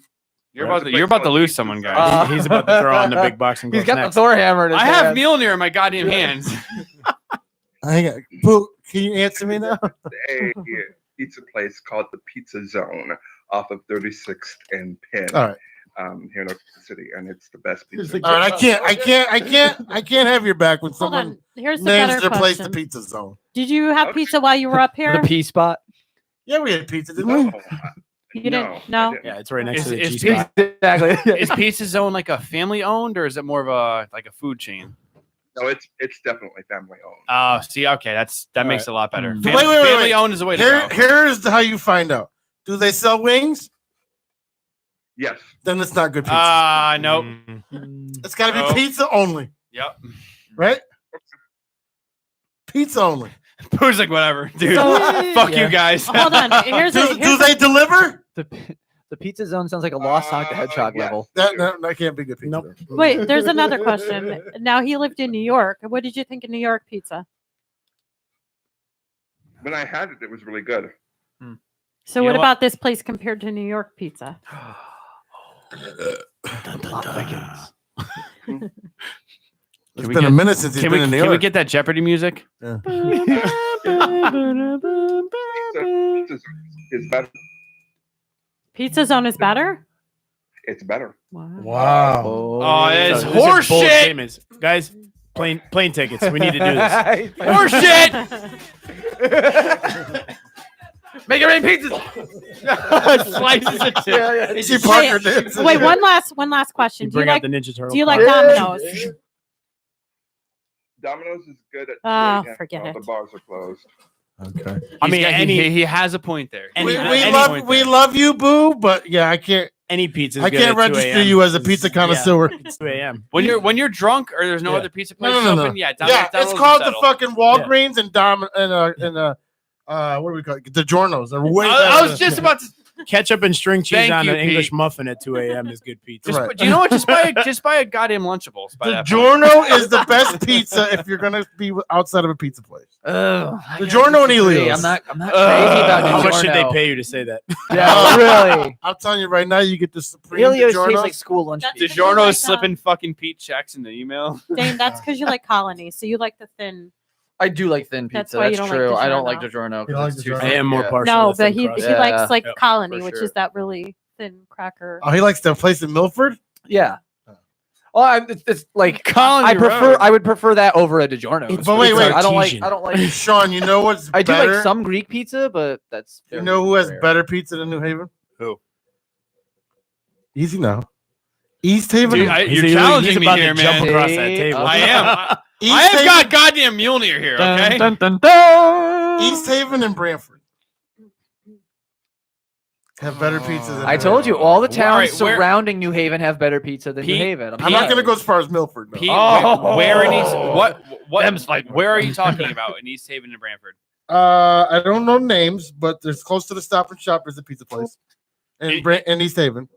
[SPEAKER 9] You're about to lose someone, guys.
[SPEAKER 8] he's about to throw on the big box and go
[SPEAKER 4] He's got
[SPEAKER 8] next.
[SPEAKER 4] the Thor hammer in his
[SPEAKER 9] I have
[SPEAKER 4] hand.
[SPEAKER 9] Mjolnir in my goddamn hands.
[SPEAKER 1] Hang on. Boo, can you answer me now?
[SPEAKER 2] A pizza place called the Pizza Zone off of 36th and Penn.
[SPEAKER 1] All right.
[SPEAKER 2] Here in Oklahoma City, and it's the best pizza.
[SPEAKER 1] All right, I can't have your back when
[SPEAKER 7] Hold
[SPEAKER 1] someone
[SPEAKER 7] on. Here's the
[SPEAKER 1] names
[SPEAKER 7] better
[SPEAKER 1] their place the
[SPEAKER 7] question.
[SPEAKER 1] Pizza Zone.
[SPEAKER 7] Did you have pizza while you were up here?
[SPEAKER 4] The P spot.
[SPEAKER 1] Yeah, we had pizza, didn't we?
[SPEAKER 2] No,
[SPEAKER 7] You
[SPEAKER 2] no,
[SPEAKER 7] didn't?
[SPEAKER 2] I
[SPEAKER 7] No.
[SPEAKER 2] didn't.
[SPEAKER 8] Yeah, it's right next
[SPEAKER 9] Is-
[SPEAKER 8] to the
[SPEAKER 9] is
[SPEAKER 8] G spot.
[SPEAKER 4] Exactly.
[SPEAKER 9] Is Pizza Zone like a family owned or is it more of a like a food chain?
[SPEAKER 2] No, it's definitely family owned.
[SPEAKER 9] Oh, see, okay, that makes it a lot better.
[SPEAKER 4] Mm.
[SPEAKER 1] Wait, wait, wait,
[SPEAKER 9] Family
[SPEAKER 1] wait.
[SPEAKER 9] owned is the way to go.
[SPEAKER 1] Here's how you find out. Do they sell wings?
[SPEAKER 2] Yes.
[SPEAKER 1] Then it's not good pizza.
[SPEAKER 9] Nope.
[SPEAKER 1] It's got to be
[SPEAKER 9] no.
[SPEAKER 1] pizza only,
[SPEAKER 9] Yep.
[SPEAKER 1] right? Pizza only.
[SPEAKER 9] Boo's like, whatever, dude.
[SPEAKER 7] So-
[SPEAKER 9] Fuck
[SPEAKER 4] Yeah.
[SPEAKER 9] you guys.
[SPEAKER 7] Hold on. Here's
[SPEAKER 1] Do
[SPEAKER 7] a, here's
[SPEAKER 1] they deliver?
[SPEAKER 4] The The pizza zone sounds like a Lost Sonic the Hedgehog
[SPEAKER 2] yes.
[SPEAKER 4] level.
[SPEAKER 1] That can't be good pizza.
[SPEAKER 8] Nope.
[SPEAKER 7] Wait, there's another question. Now he lived in New York. What did you think of New York pizza?
[SPEAKER 2] When I had it, it was really good.
[SPEAKER 7] So
[SPEAKER 9] You
[SPEAKER 7] what
[SPEAKER 9] know
[SPEAKER 7] about this place compared to New York pizza?
[SPEAKER 1] It's been a minute since he's
[SPEAKER 9] Can
[SPEAKER 1] been in New
[SPEAKER 9] we
[SPEAKER 1] York.
[SPEAKER 9] get that Jeopardy music?
[SPEAKER 2] Pizza is better.
[SPEAKER 7] Pizza Zone is better?
[SPEAKER 2] It's better.
[SPEAKER 1] Wow.
[SPEAKER 9] Oh, it's
[SPEAKER 8] So these are bold
[SPEAKER 9] horseshit.
[SPEAKER 8] statements. Guys, plane tickets. We need to do this.
[SPEAKER 9] Horseshit. Make it rain pizzas. Slices of chip.
[SPEAKER 1] You see Parker did.
[SPEAKER 7] Wait, one last question.
[SPEAKER 8] You
[SPEAKER 7] Do you
[SPEAKER 8] bring out
[SPEAKER 7] like
[SPEAKER 8] the Ninja Turtle.
[SPEAKER 7] do you like
[SPEAKER 8] card.
[SPEAKER 7] Domino's?
[SPEAKER 2] Domino's is good at.
[SPEAKER 7] Oh,
[SPEAKER 2] 2 a.m.
[SPEAKER 7] forget
[SPEAKER 2] while
[SPEAKER 7] it.
[SPEAKER 2] The bars are closed.
[SPEAKER 1] Okay.
[SPEAKER 8] I mean,
[SPEAKER 9] he has a point there.
[SPEAKER 1] We
[SPEAKER 8] any
[SPEAKER 1] love you, Boo, but yeah, I can't.
[SPEAKER 8] Any pizza.
[SPEAKER 1] I can't register you as a pizza connoisseur.
[SPEAKER 8] It's 2 a.m.
[SPEAKER 9] When you're drunk or there's no
[SPEAKER 8] Yeah.
[SPEAKER 9] other pizza place
[SPEAKER 1] No.
[SPEAKER 9] open, yeah,
[SPEAKER 1] Yeah,
[SPEAKER 9] Domino's
[SPEAKER 1] it's called
[SPEAKER 9] will
[SPEAKER 1] the
[SPEAKER 9] settle.
[SPEAKER 1] fucking Walgreens and what do we call it? The Giornos. They're way
[SPEAKER 9] I
[SPEAKER 1] better
[SPEAKER 9] was just about to.
[SPEAKER 8] Ketchup and string cheese
[SPEAKER 9] Thank
[SPEAKER 8] on
[SPEAKER 9] you,
[SPEAKER 8] an English
[SPEAKER 9] Pete.
[SPEAKER 8] muffin at 2 a.m. is good pizza.
[SPEAKER 9] Just,
[SPEAKER 1] Right.
[SPEAKER 9] Do you know what? Just buy a goddamn Lunchables. By
[SPEAKER 1] The
[SPEAKER 9] that point.
[SPEAKER 1] Giorno is the best pizza if you're gonna be outside of a pizza place. The Giorno and Elio's.
[SPEAKER 4] I'm not crazy about
[SPEAKER 8] How much should they
[SPEAKER 4] DiGiorno.
[SPEAKER 8] pay you to say that?
[SPEAKER 4] Yeah, really.
[SPEAKER 1] I'm telling you right now, you get the Supreme
[SPEAKER 4] Elio's
[SPEAKER 1] DiGiorno.
[SPEAKER 4] tastes like school lunch.
[SPEAKER 7] That's
[SPEAKER 4] pizza.
[SPEAKER 9] DiGiorno
[SPEAKER 7] like,
[SPEAKER 9] is slipping fucking Pete checks in the email.
[SPEAKER 7] Dane, that's because you like Colony, so you like the thin.
[SPEAKER 4] I do like thin
[SPEAKER 7] That's
[SPEAKER 4] pizza.
[SPEAKER 7] why you
[SPEAKER 4] That's
[SPEAKER 7] don't like
[SPEAKER 4] true. I don't
[SPEAKER 7] DiGiorno.
[SPEAKER 4] like DiGiorno.
[SPEAKER 1] You don't
[SPEAKER 4] 'cause
[SPEAKER 1] like
[SPEAKER 4] it's too
[SPEAKER 1] DiGiorno?
[SPEAKER 8] I am more
[SPEAKER 4] yeah.
[SPEAKER 8] partial.
[SPEAKER 7] No,
[SPEAKER 8] to
[SPEAKER 7] but
[SPEAKER 8] thin
[SPEAKER 7] he
[SPEAKER 8] crust.
[SPEAKER 7] likes like
[SPEAKER 8] Yep,
[SPEAKER 7] Colony,
[SPEAKER 4] for
[SPEAKER 7] which
[SPEAKER 4] sure.
[SPEAKER 7] is that really thin cracker.
[SPEAKER 1] Oh, he likes the place in Milford.
[SPEAKER 4] Yeah. Well, it's like
[SPEAKER 9] Colony Road.
[SPEAKER 4] I would prefer that over a DiGiorno.
[SPEAKER 1] But wait,
[SPEAKER 4] I don't like.
[SPEAKER 8] Artesian.
[SPEAKER 4] I don't like.
[SPEAKER 1] Sean, you know what's
[SPEAKER 4] I do
[SPEAKER 1] better?
[SPEAKER 4] like some Greek pizza, but that's.
[SPEAKER 1] You
[SPEAKER 4] very
[SPEAKER 1] know who has
[SPEAKER 4] rare.
[SPEAKER 1] better pizza than New Haven?
[SPEAKER 9] Who?
[SPEAKER 1] Easy now. East Haven.
[SPEAKER 9] Dude,
[SPEAKER 8] He's
[SPEAKER 9] you're
[SPEAKER 8] really-
[SPEAKER 9] challenging
[SPEAKER 8] he's
[SPEAKER 9] me
[SPEAKER 8] about
[SPEAKER 9] here,
[SPEAKER 8] to jump
[SPEAKER 9] man.
[SPEAKER 8] across that table.
[SPEAKER 9] I am.
[SPEAKER 1] East
[SPEAKER 9] I have
[SPEAKER 1] Haven,
[SPEAKER 9] got goddamn Mjolnir here. Okay.
[SPEAKER 4] Dun, dun, dun.
[SPEAKER 1] East Haven and Brantford have better pizza than
[SPEAKER 4] I
[SPEAKER 1] New
[SPEAKER 4] told you,
[SPEAKER 1] Haven.
[SPEAKER 4] all the towns
[SPEAKER 9] Alright, where-
[SPEAKER 4] surrounding New Haven have better pizza than New
[SPEAKER 9] Pete,
[SPEAKER 4] Haven.
[SPEAKER 1] I'm not gonna go as far as Milford. Though.
[SPEAKER 9] Pete,
[SPEAKER 4] Oh.
[SPEAKER 9] where in East? Where are you talking about in East Haven and Brantford?
[SPEAKER 1] I don't know names, but there's close to the Stop and Shop is a pizza place in East Haven.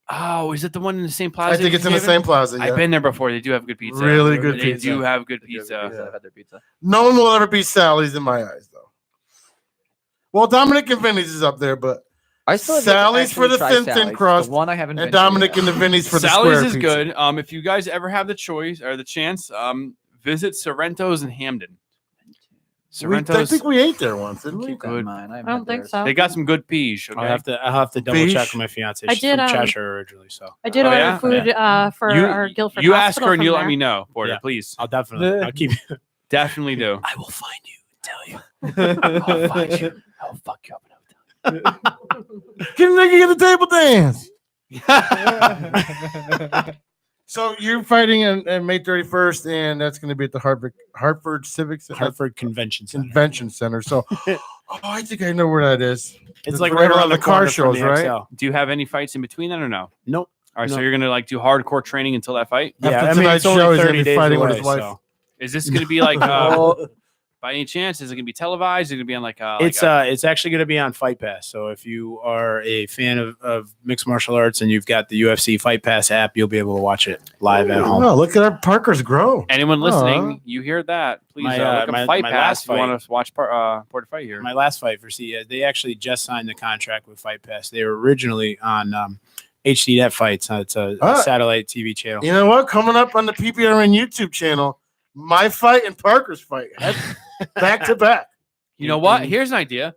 [SPEAKER 9] Oh, is it the one in the same plaza?
[SPEAKER 1] I think
[SPEAKER 9] as
[SPEAKER 1] it's in the
[SPEAKER 9] East Haven?
[SPEAKER 1] same plaza. Yeah.
[SPEAKER 9] I've been there before. They do have good pizza.
[SPEAKER 1] Really good
[SPEAKER 9] They
[SPEAKER 1] pizza.
[SPEAKER 9] do have good pizza.
[SPEAKER 4] I've had their pizza.
[SPEAKER 1] No one will ever beat Sally's in my eyes, though. Well, Dominic and Vinny's is up there, but
[SPEAKER 4] I still have yet to
[SPEAKER 1] Sally's for
[SPEAKER 4] actually
[SPEAKER 1] the
[SPEAKER 4] try
[SPEAKER 1] thin
[SPEAKER 4] Sally's.
[SPEAKER 1] crust,
[SPEAKER 4] The one I haven't.
[SPEAKER 1] and
[SPEAKER 4] been to
[SPEAKER 1] Dominic
[SPEAKER 4] yet.
[SPEAKER 1] and the Vinny's for the
[SPEAKER 9] Sally's
[SPEAKER 1] square
[SPEAKER 9] is
[SPEAKER 1] pizza.
[SPEAKER 9] good. If you guys ever have the choice or the chance, visit Sorrento's in Hamden.
[SPEAKER 1] I
[SPEAKER 9] Sorrento's.
[SPEAKER 1] think we ate there once, didn't we?
[SPEAKER 4] Keep that in
[SPEAKER 9] good.
[SPEAKER 4] mind.
[SPEAKER 7] I don't think so.
[SPEAKER 9] They got some good peas. Okay?
[SPEAKER 8] I'll have to double check
[SPEAKER 1] Beef.
[SPEAKER 8] with my fiance.
[SPEAKER 7] I
[SPEAKER 8] She's
[SPEAKER 7] did,
[SPEAKER 8] from Cheshire originally, so
[SPEAKER 7] I did
[SPEAKER 9] Oh,
[SPEAKER 7] order
[SPEAKER 9] yeah?
[SPEAKER 7] food for our Guilford.
[SPEAKER 9] You ask
[SPEAKER 7] Hospital
[SPEAKER 9] her and
[SPEAKER 7] from
[SPEAKER 9] you let
[SPEAKER 7] there.
[SPEAKER 9] me know, Porter.
[SPEAKER 8] Yeah.
[SPEAKER 9] Please,
[SPEAKER 8] I'll definitely keep.
[SPEAKER 9] definitely do.
[SPEAKER 8] I will find you. Tell you. I'll find you. I'll fuck you up.
[SPEAKER 1] Get a nigga in the table dance. So you're fighting on May 31st, and that's going to be at the Hartford Civic
[SPEAKER 8] Hartford Convention Center.
[SPEAKER 1] Convention Center. So, I think I know where that is.
[SPEAKER 8] It's like
[SPEAKER 1] right
[SPEAKER 8] right
[SPEAKER 1] around the car
[SPEAKER 8] corner from
[SPEAKER 1] shows,
[SPEAKER 8] the
[SPEAKER 1] right?
[SPEAKER 8] XL.
[SPEAKER 9] Do you have any fights in between then or no?
[SPEAKER 8] Nope.
[SPEAKER 9] All right, so
[SPEAKER 8] No.
[SPEAKER 9] you're gonna do hardcore training until that fight.
[SPEAKER 1] After
[SPEAKER 8] I mean,
[SPEAKER 1] tonight's
[SPEAKER 8] it's only
[SPEAKER 1] show, he's gonna
[SPEAKER 8] 30
[SPEAKER 1] be
[SPEAKER 8] days
[SPEAKER 1] fighting with
[SPEAKER 8] away,
[SPEAKER 1] his wife.
[SPEAKER 8] so.
[SPEAKER 9] Is this gonna be like by any chance? Is it gonna be televised? Is it gonna be on like
[SPEAKER 8] It's actually going to be on Fight Pass. So if you are a fan of mixed martial arts and you've got the UFC Fight Pass app, you'll be able to watch it live at home.
[SPEAKER 1] Oh, look at our Parker's grow.
[SPEAKER 9] anyone listening?
[SPEAKER 1] Aw.
[SPEAKER 9] You hear that? Please
[SPEAKER 8] My,
[SPEAKER 9] look up
[SPEAKER 8] my-
[SPEAKER 9] Fight
[SPEAKER 8] my
[SPEAKER 9] Pass.
[SPEAKER 8] last
[SPEAKER 9] If you want
[SPEAKER 8] fight-
[SPEAKER 9] to watch Porter fight here.
[SPEAKER 8] My last fight for CS, they actually just signed the contract with Fight Pass. They were originally on HDNet Fights. It's a satellite TV channel.
[SPEAKER 1] You know what? Coming up on the PPRN YouTube channel, my fight and Parker's fight. That's back to back.
[SPEAKER 9] You know what? Here's an idea.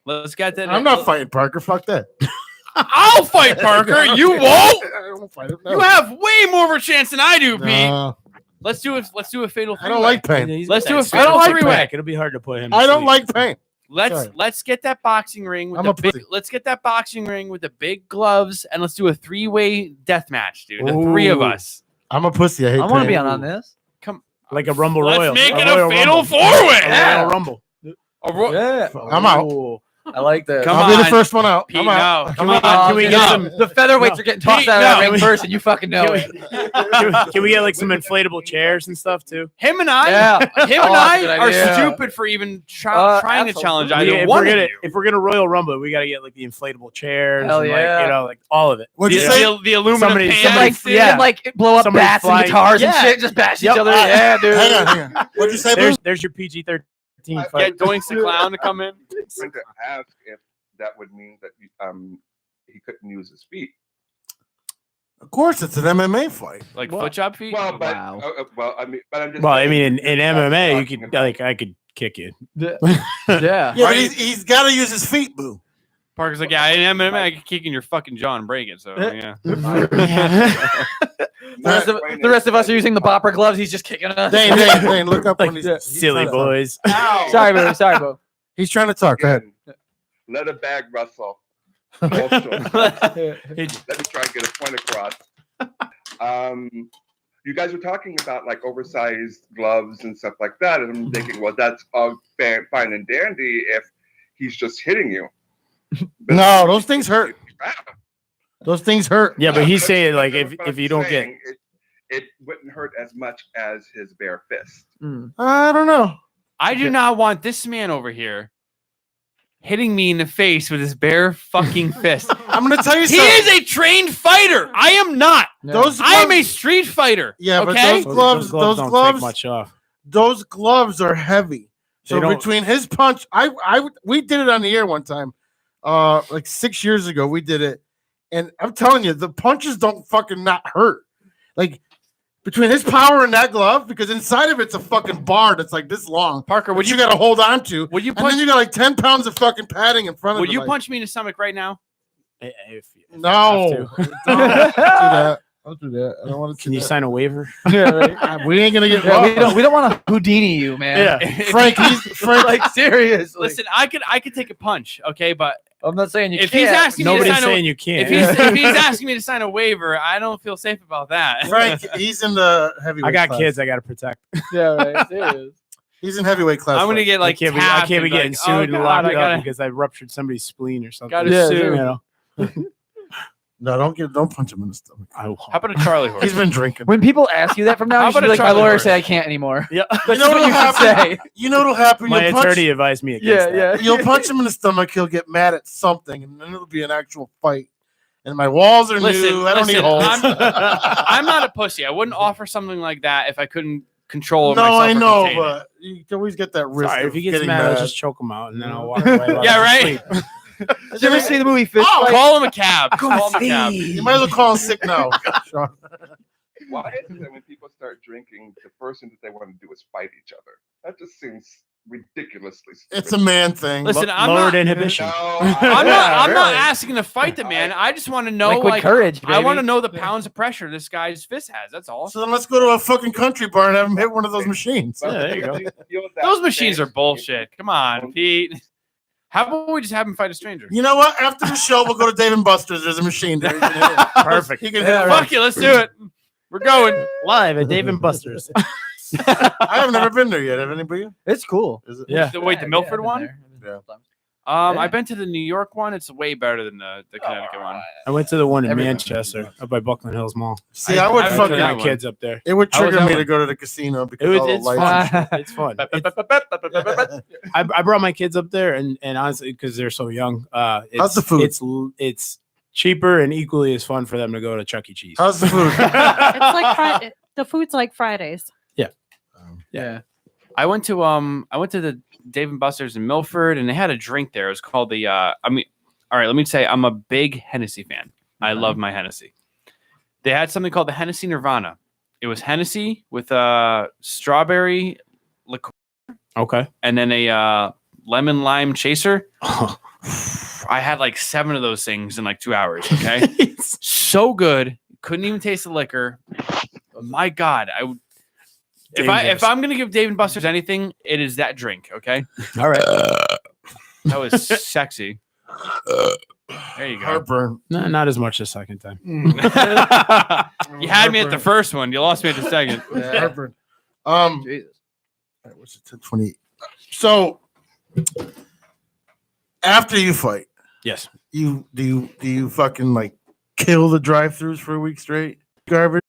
[SPEAKER 9] Let's get that.
[SPEAKER 1] I'm not fighting Parker. Fuck that.
[SPEAKER 9] I'll fight Parker. You won't.
[SPEAKER 1] I won't fight him. No.
[SPEAKER 9] You have way more of a chance than I do, Pete.
[SPEAKER 1] No,
[SPEAKER 9] Let's do it. Let's do a fatal.
[SPEAKER 1] I don't like pain.
[SPEAKER 9] Let's do a
[SPEAKER 8] I
[SPEAKER 9] fatal
[SPEAKER 8] don't like
[SPEAKER 9] three-way.
[SPEAKER 8] back. It'll be hard to put him. to
[SPEAKER 1] I don't
[SPEAKER 8] sleep.
[SPEAKER 1] like pain.
[SPEAKER 9] Let's
[SPEAKER 1] Sorry.
[SPEAKER 9] get that boxing ring with
[SPEAKER 1] I'm
[SPEAKER 9] the
[SPEAKER 1] a
[SPEAKER 9] big.
[SPEAKER 1] pussy.
[SPEAKER 9] Let's get that boxing ring with the big gloves, and let's do a three-way death match, dude. The three of
[SPEAKER 1] Ooh.
[SPEAKER 9] us.
[SPEAKER 1] I'm a pussy. I hate
[SPEAKER 4] I want to
[SPEAKER 1] pain.
[SPEAKER 4] be on this.
[SPEAKER 8] like a Rumble
[SPEAKER 9] Let's
[SPEAKER 8] Royal.
[SPEAKER 9] make it
[SPEAKER 8] Royal
[SPEAKER 9] a fatal
[SPEAKER 8] Rumble.
[SPEAKER 9] four-way.
[SPEAKER 8] A Royal Rumble.
[SPEAKER 9] A ro-
[SPEAKER 4] Yeah.
[SPEAKER 1] I'm out.
[SPEAKER 8] Ooh.
[SPEAKER 4] I like that.
[SPEAKER 9] Come
[SPEAKER 1] I'll be the
[SPEAKER 9] on.
[SPEAKER 1] first one out.
[SPEAKER 9] Pete,
[SPEAKER 1] I'm out.
[SPEAKER 9] no.
[SPEAKER 8] Can we
[SPEAKER 4] no.
[SPEAKER 8] get some?
[SPEAKER 4] The featherweights are getting tossed out of that ring first, and you fucking know it.
[SPEAKER 8] Can we get like some inflatable chairs and stuff too?
[SPEAKER 9] Him and I,
[SPEAKER 4] Yeah.
[SPEAKER 9] him and
[SPEAKER 4] Oh, that's a
[SPEAKER 9] I
[SPEAKER 4] good
[SPEAKER 9] are
[SPEAKER 4] idea.
[SPEAKER 9] stupid for even trying to
[SPEAKER 4] absolutely.
[SPEAKER 9] challenge
[SPEAKER 8] Yeah,
[SPEAKER 9] either
[SPEAKER 8] if
[SPEAKER 9] one
[SPEAKER 8] we're
[SPEAKER 9] of
[SPEAKER 8] gonna
[SPEAKER 9] you.
[SPEAKER 8] if we're gonna Royal Rumble, we gotta get like the inflatable chairs.
[SPEAKER 4] Hell
[SPEAKER 8] and,
[SPEAKER 4] yeah.
[SPEAKER 8] like, you know, like all of it.
[SPEAKER 1] What'd you
[SPEAKER 9] The,
[SPEAKER 1] say?
[SPEAKER 9] the aluminum
[SPEAKER 8] Somebody-
[SPEAKER 9] pans,
[SPEAKER 8] somebody-
[SPEAKER 9] dude.
[SPEAKER 4] Yeah, like blow up
[SPEAKER 8] Somebody
[SPEAKER 4] bats and
[SPEAKER 8] flying-
[SPEAKER 4] guitars and
[SPEAKER 8] Yeah.
[SPEAKER 4] shit, just bash each
[SPEAKER 8] Yep.
[SPEAKER 4] other. Yeah, dude.
[SPEAKER 1] Hang on. What'd you say, Boo?
[SPEAKER 8] There's your PG-13
[SPEAKER 9] Get
[SPEAKER 8] fight.
[SPEAKER 9] Doinks the Clown to come in.
[SPEAKER 2] Going to ask if that would mean that he couldn't use his feet.
[SPEAKER 1] Of course, it's an MMA fight.
[SPEAKER 9] Like
[SPEAKER 8] What?
[SPEAKER 9] foot job feet?
[SPEAKER 2] Well, but
[SPEAKER 4] Wow.
[SPEAKER 2] I'm just.
[SPEAKER 8] Well, I
[SPEAKER 2] saying,
[SPEAKER 8] mean, in MMA, you
[SPEAKER 2] talking
[SPEAKER 8] could
[SPEAKER 2] about-
[SPEAKER 8] like I could kick you.
[SPEAKER 4] Yeah.
[SPEAKER 1] Yeah, but he's got to use his feet, Boo.
[SPEAKER 9] Parker's like, yeah, in MMA, I can kick in your fucking jaw and break it. So, yeah.
[SPEAKER 4] The rest of us are using the bopper gloves. He's just kicking us.
[SPEAKER 1] Dane, look up when he's
[SPEAKER 8] Silly boys.
[SPEAKER 2] Ow!
[SPEAKER 4] Sorry, bro. Sorry, bro.
[SPEAKER 1] He's trying to talk. Go ahead.
[SPEAKER 2] Let a bag rustle. Also, let me try and get a point across. You guys were talking about like oversized gloves and stuff like that, and I'm thinking, well, that's all fine and dandy if he's just hitting you. But
[SPEAKER 1] No, those things hurt. Those things hurt.
[SPEAKER 8] Yeah, but he's saying like
[SPEAKER 2] But
[SPEAKER 8] if
[SPEAKER 2] I'm
[SPEAKER 8] you don't get
[SPEAKER 2] saying it wouldn't hurt as much as his bare fist.
[SPEAKER 1] I don't know.
[SPEAKER 9] I do not want this man over here hitting me in the face with his bare fucking fist.
[SPEAKER 1] I'm going to tell you
[SPEAKER 9] He
[SPEAKER 1] something.
[SPEAKER 9] is a trained fighter. I am not.
[SPEAKER 1] Those
[SPEAKER 9] I am a
[SPEAKER 1] gloves-
[SPEAKER 9] street fighter.
[SPEAKER 1] Yeah, but
[SPEAKER 9] okay?
[SPEAKER 1] those gloves
[SPEAKER 8] don't take much off.
[SPEAKER 1] those gloves are heavy. So
[SPEAKER 8] They don't-
[SPEAKER 1] between his punch, we did it on the air one time, like 6 years ago. We did it, and I'm telling you, the punches don't fucking not hurt. Like between his power and that glove, because inside of it's a fucking bar that's like this long.
[SPEAKER 9] Parker, would
[SPEAKER 1] Which you
[SPEAKER 9] you
[SPEAKER 1] got to hold on to.
[SPEAKER 9] would you
[SPEAKER 1] And then
[SPEAKER 9] punch
[SPEAKER 1] you got like 10 pounds of fucking padding in front of
[SPEAKER 9] would
[SPEAKER 1] it.
[SPEAKER 9] you
[SPEAKER 1] like,
[SPEAKER 9] punch me in the stomach right now?
[SPEAKER 8] If
[SPEAKER 1] No,
[SPEAKER 8] you have to.
[SPEAKER 1] don't do that. Don't do that. I don't want to.
[SPEAKER 8] Can you sign a waiver?
[SPEAKER 1] We ain't gonna get.
[SPEAKER 4] Yeah, we don't want to Houdini you, man.
[SPEAKER 8] Yeah.
[SPEAKER 1] Frank. Frank.
[SPEAKER 4] Like seriously.
[SPEAKER 9] Listen, I could take a punch, okay, but
[SPEAKER 4] I'm not saying you
[SPEAKER 9] if
[SPEAKER 4] can't.
[SPEAKER 9] he's asking me to
[SPEAKER 8] Nobody's
[SPEAKER 9] sign
[SPEAKER 8] saying
[SPEAKER 9] a,
[SPEAKER 8] you can't.
[SPEAKER 9] if he's asking me to sign a waiver, I don't feel safe about that.
[SPEAKER 1] Frank. He's in the heavyweight.
[SPEAKER 8] I got
[SPEAKER 1] class.
[SPEAKER 8] kids I got to protect.
[SPEAKER 4] yeah, right. Serious.
[SPEAKER 1] He's in heavyweight class.
[SPEAKER 9] I'm gonna
[SPEAKER 1] Frank.
[SPEAKER 9] get like
[SPEAKER 8] I
[SPEAKER 9] tapped
[SPEAKER 8] can't be
[SPEAKER 9] and
[SPEAKER 8] getting
[SPEAKER 9] like,
[SPEAKER 8] sued
[SPEAKER 9] oh,
[SPEAKER 8] and
[SPEAKER 9] God,
[SPEAKER 8] locked
[SPEAKER 9] I gotta,
[SPEAKER 8] up because I ruptured somebody's spleen or something.
[SPEAKER 9] gotta
[SPEAKER 4] Yeah,
[SPEAKER 9] sue.
[SPEAKER 8] You know,
[SPEAKER 1] No, don't punch him in the stomach.
[SPEAKER 8] I will.
[SPEAKER 9] How about a Charlie horse?
[SPEAKER 1] He's been drinking.
[SPEAKER 4] When people ask you that from now,
[SPEAKER 9] How
[SPEAKER 4] you should
[SPEAKER 9] about
[SPEAKER 4] be
[SPEAKER 9] a
[SPEAKER 4] like, my
[SPEAKER 9] Charlie
[SPEAKER 4] lawyer
[SPEAKER 9] horse?
[SPEAKER 4] say I can't anymore.
[SPEAKER 8] Yeah,
[SPEAKER 4] That's
[SPEAKER 1] You know
[SPEAKER 4] what
[SPEAKER 1] what'll
[SPEAKER 4] you should
[SPEAKER 1] happen?
[SPEAKER 4] say.
[SPEAKER 1] You know what'll happen.
[SPEAKER 8] my
[SPEAKER 1] You'll punch,
[SPEAKER 8] attorney advised me against that.
[SPEAKER 1] You'll punch him in the stomach. He'll get mad at something, and then it'll be an actual fight. And my walls are
[SPEAKER 9] Listen,
[SPEAKER 1] new. I don't need
[SPEAKER 9] listen,
[SPEAKER 1] holes.
[SPEAKER 9] I'm not a pussy. I wouldn't offer something like that if I couldn't control
[SPEAKER 1] No,
[SPEAKER 9] myself.
[SPEAKER 1] I
[SPEAKER 9] or
[SPEAKER 1] know,
[SPEAKER 9] contain it.
[SPEAKER 1] but you can always get that risk.
[SPEAKER 8] Sorry,
[SPEAKER 1] of
[SPEAKER 8] if he gets
[SPEAKER 1] getting
[SPEAKER 8] mad, I'll
[SPEAKER 1] mad.
[SPEAKER 8] just choke him out and then I'll walk away. while
[SPEAKER 9] Yeah,
[SPEAKER 8] I'm
[SPEAKER 9] right?
[SPEAKER 8] asleep.
[SPEAKER 4] Did you ever see the movie Fist
[SPEAKER 9] Oh,
[SPEAKER 4] Fight?
[SPEAKER 9] call him a cab. Call him a cab.
[SPEAKER 1] You might as well call him sick now. Sean.
[SPEAKER 2] Why is it that when people start drinking, the first thing that they want to do is fight each other? That just seems ridiculously stupid.
[SPEAKER 1] It's a man thing.
[SPEAKER 9] Listen, I'm
[SPEAKER 8] Lowered
[SPEAKER 9] not.
[SPEAKER 8] inhibition.
[SPEAKER 2] No,
[SPEAKER 9] I'm
[SPEAKER 2] I-
[SPEAKER 9] not asking to fight the man. I just want to know,
[SPEAKER 4] Liquid
[SPEAKER 9] like,
[SPEAKER 4] courage,
[SPEAKER 9] I want to
[SPEAKER 4] baby.
[SPEAKER 9] know the pounds of pressure this guy's fist has. That's all.
[SPEAKER 1] So then let's go to a fucking country bar and have him hit one of those machines.
[SPEAKER 2] But
[SPEAKER 8] Yeah, there you go.
[SPEAKER 2] you feel that
[SPEAKER 9] Those machines are
[SPEAKER 2] same-
[SPEAKER 9] bullshit. Come on, Pete. How about we just have him fight a stranger?
[SPEAKER 1] You know what? After the show, we'll go to Dave and Buster's. There's a machine there. He can hit it.
[SPEAKER 8] Perfect.
[SPEAKER 1] He can hit
[SPEAKER 4] Yeah,
[SPEAKER 1] it.
[SPEAKER 9] Fuck it, let's do it. We're going.
[SPEAKER 8] Live at Dave and Buster's.
[SPEAKER 1] I have never been there yet. Have anybody?
[SPEAKER 4] It's cool.
[SPEAKER 1] Is it?
[SPEAKER 8] Yeah.
[SPEAKER 9] Wait, the Milford one?
[SPEAKER 1] Yeah.
[SPEAKER 4] Yeah.
[SPEAKER 9] I've been to the New York one. It's way better than the Connecticut one.
[SPEAKER 8] I went to the one in
[SPEAKER 4] Everything.
[SPEAKER 8] Manchester up by Buckland Hills Mall.
[SPEAKER 1] See, I would
[SPEAKER 9] I haven't
[SPEAKER 1] fucking.
[SPEAKER 9] done
[SPEAKER 8] My
[SPEAKER 9] that
[SPEAKER 8] kids up there.
[SPEAKER 1] It would
[SPEAKER 9] How was
[SPEAKER 1] trigger
[SPEAKER 9] that
[SPEAKER 1] me
[SPEAKER 9] one?
[SPEAKER 1] to go to the casino because all the
[SPEAKER 8] It's
[SPEAKER 1] lights.
[SPEAKER 8] fun. It's fun. I brought my kids up there, and honestly, because they're so young, it's,
[SPEAKER 1] How's the food?
[SPEAKER 8] It's cheaper and equally as fun for them to go to Chuck E. Cheese.
[SPEAKER 1] How's the food?
[SPEAKER 7] It's like the food's like Fridays.
[SPEAKER 4] Yeah.
[SPEAKER 9] I went to the Dave and Buster's in Milford, and they had a drink there. It was called the. All right, let me say, I'm a big Hennessy fan. I love my Hennessy. They had something called the Hennessy Nirvana. It was Hennessy with a strawberry liqueur
[SPEAKER 8] Okay.
[SPEAKER 9] and then a lemon lime chaser. I had like 7 of those things in like 2 hours. Okay, so good. Couldn't even taste the liquor. My God, I would. If I'm gonna give Dave and Buster's anything, it is that drink. Okay,
[SPEAKER 8] All right.
[SPEAKER 9] that was sexy. There you go.
[SPEAKER 1] Heartburn.
[SPEAKER 8] No, not as much the second time.
[SPEAKER 9] You had me at the first one. You lost me at the second.
[SPEAKER 1] Heartburn.
[SPEAKER 4] Jesus.
[SPEAKER 1] What's it? 10:28. So After you fight,
[SPEAKER 8] Yes.
[SPEAKER 1] do you fucking like kill the drive-throughs for a week straight? Garbage.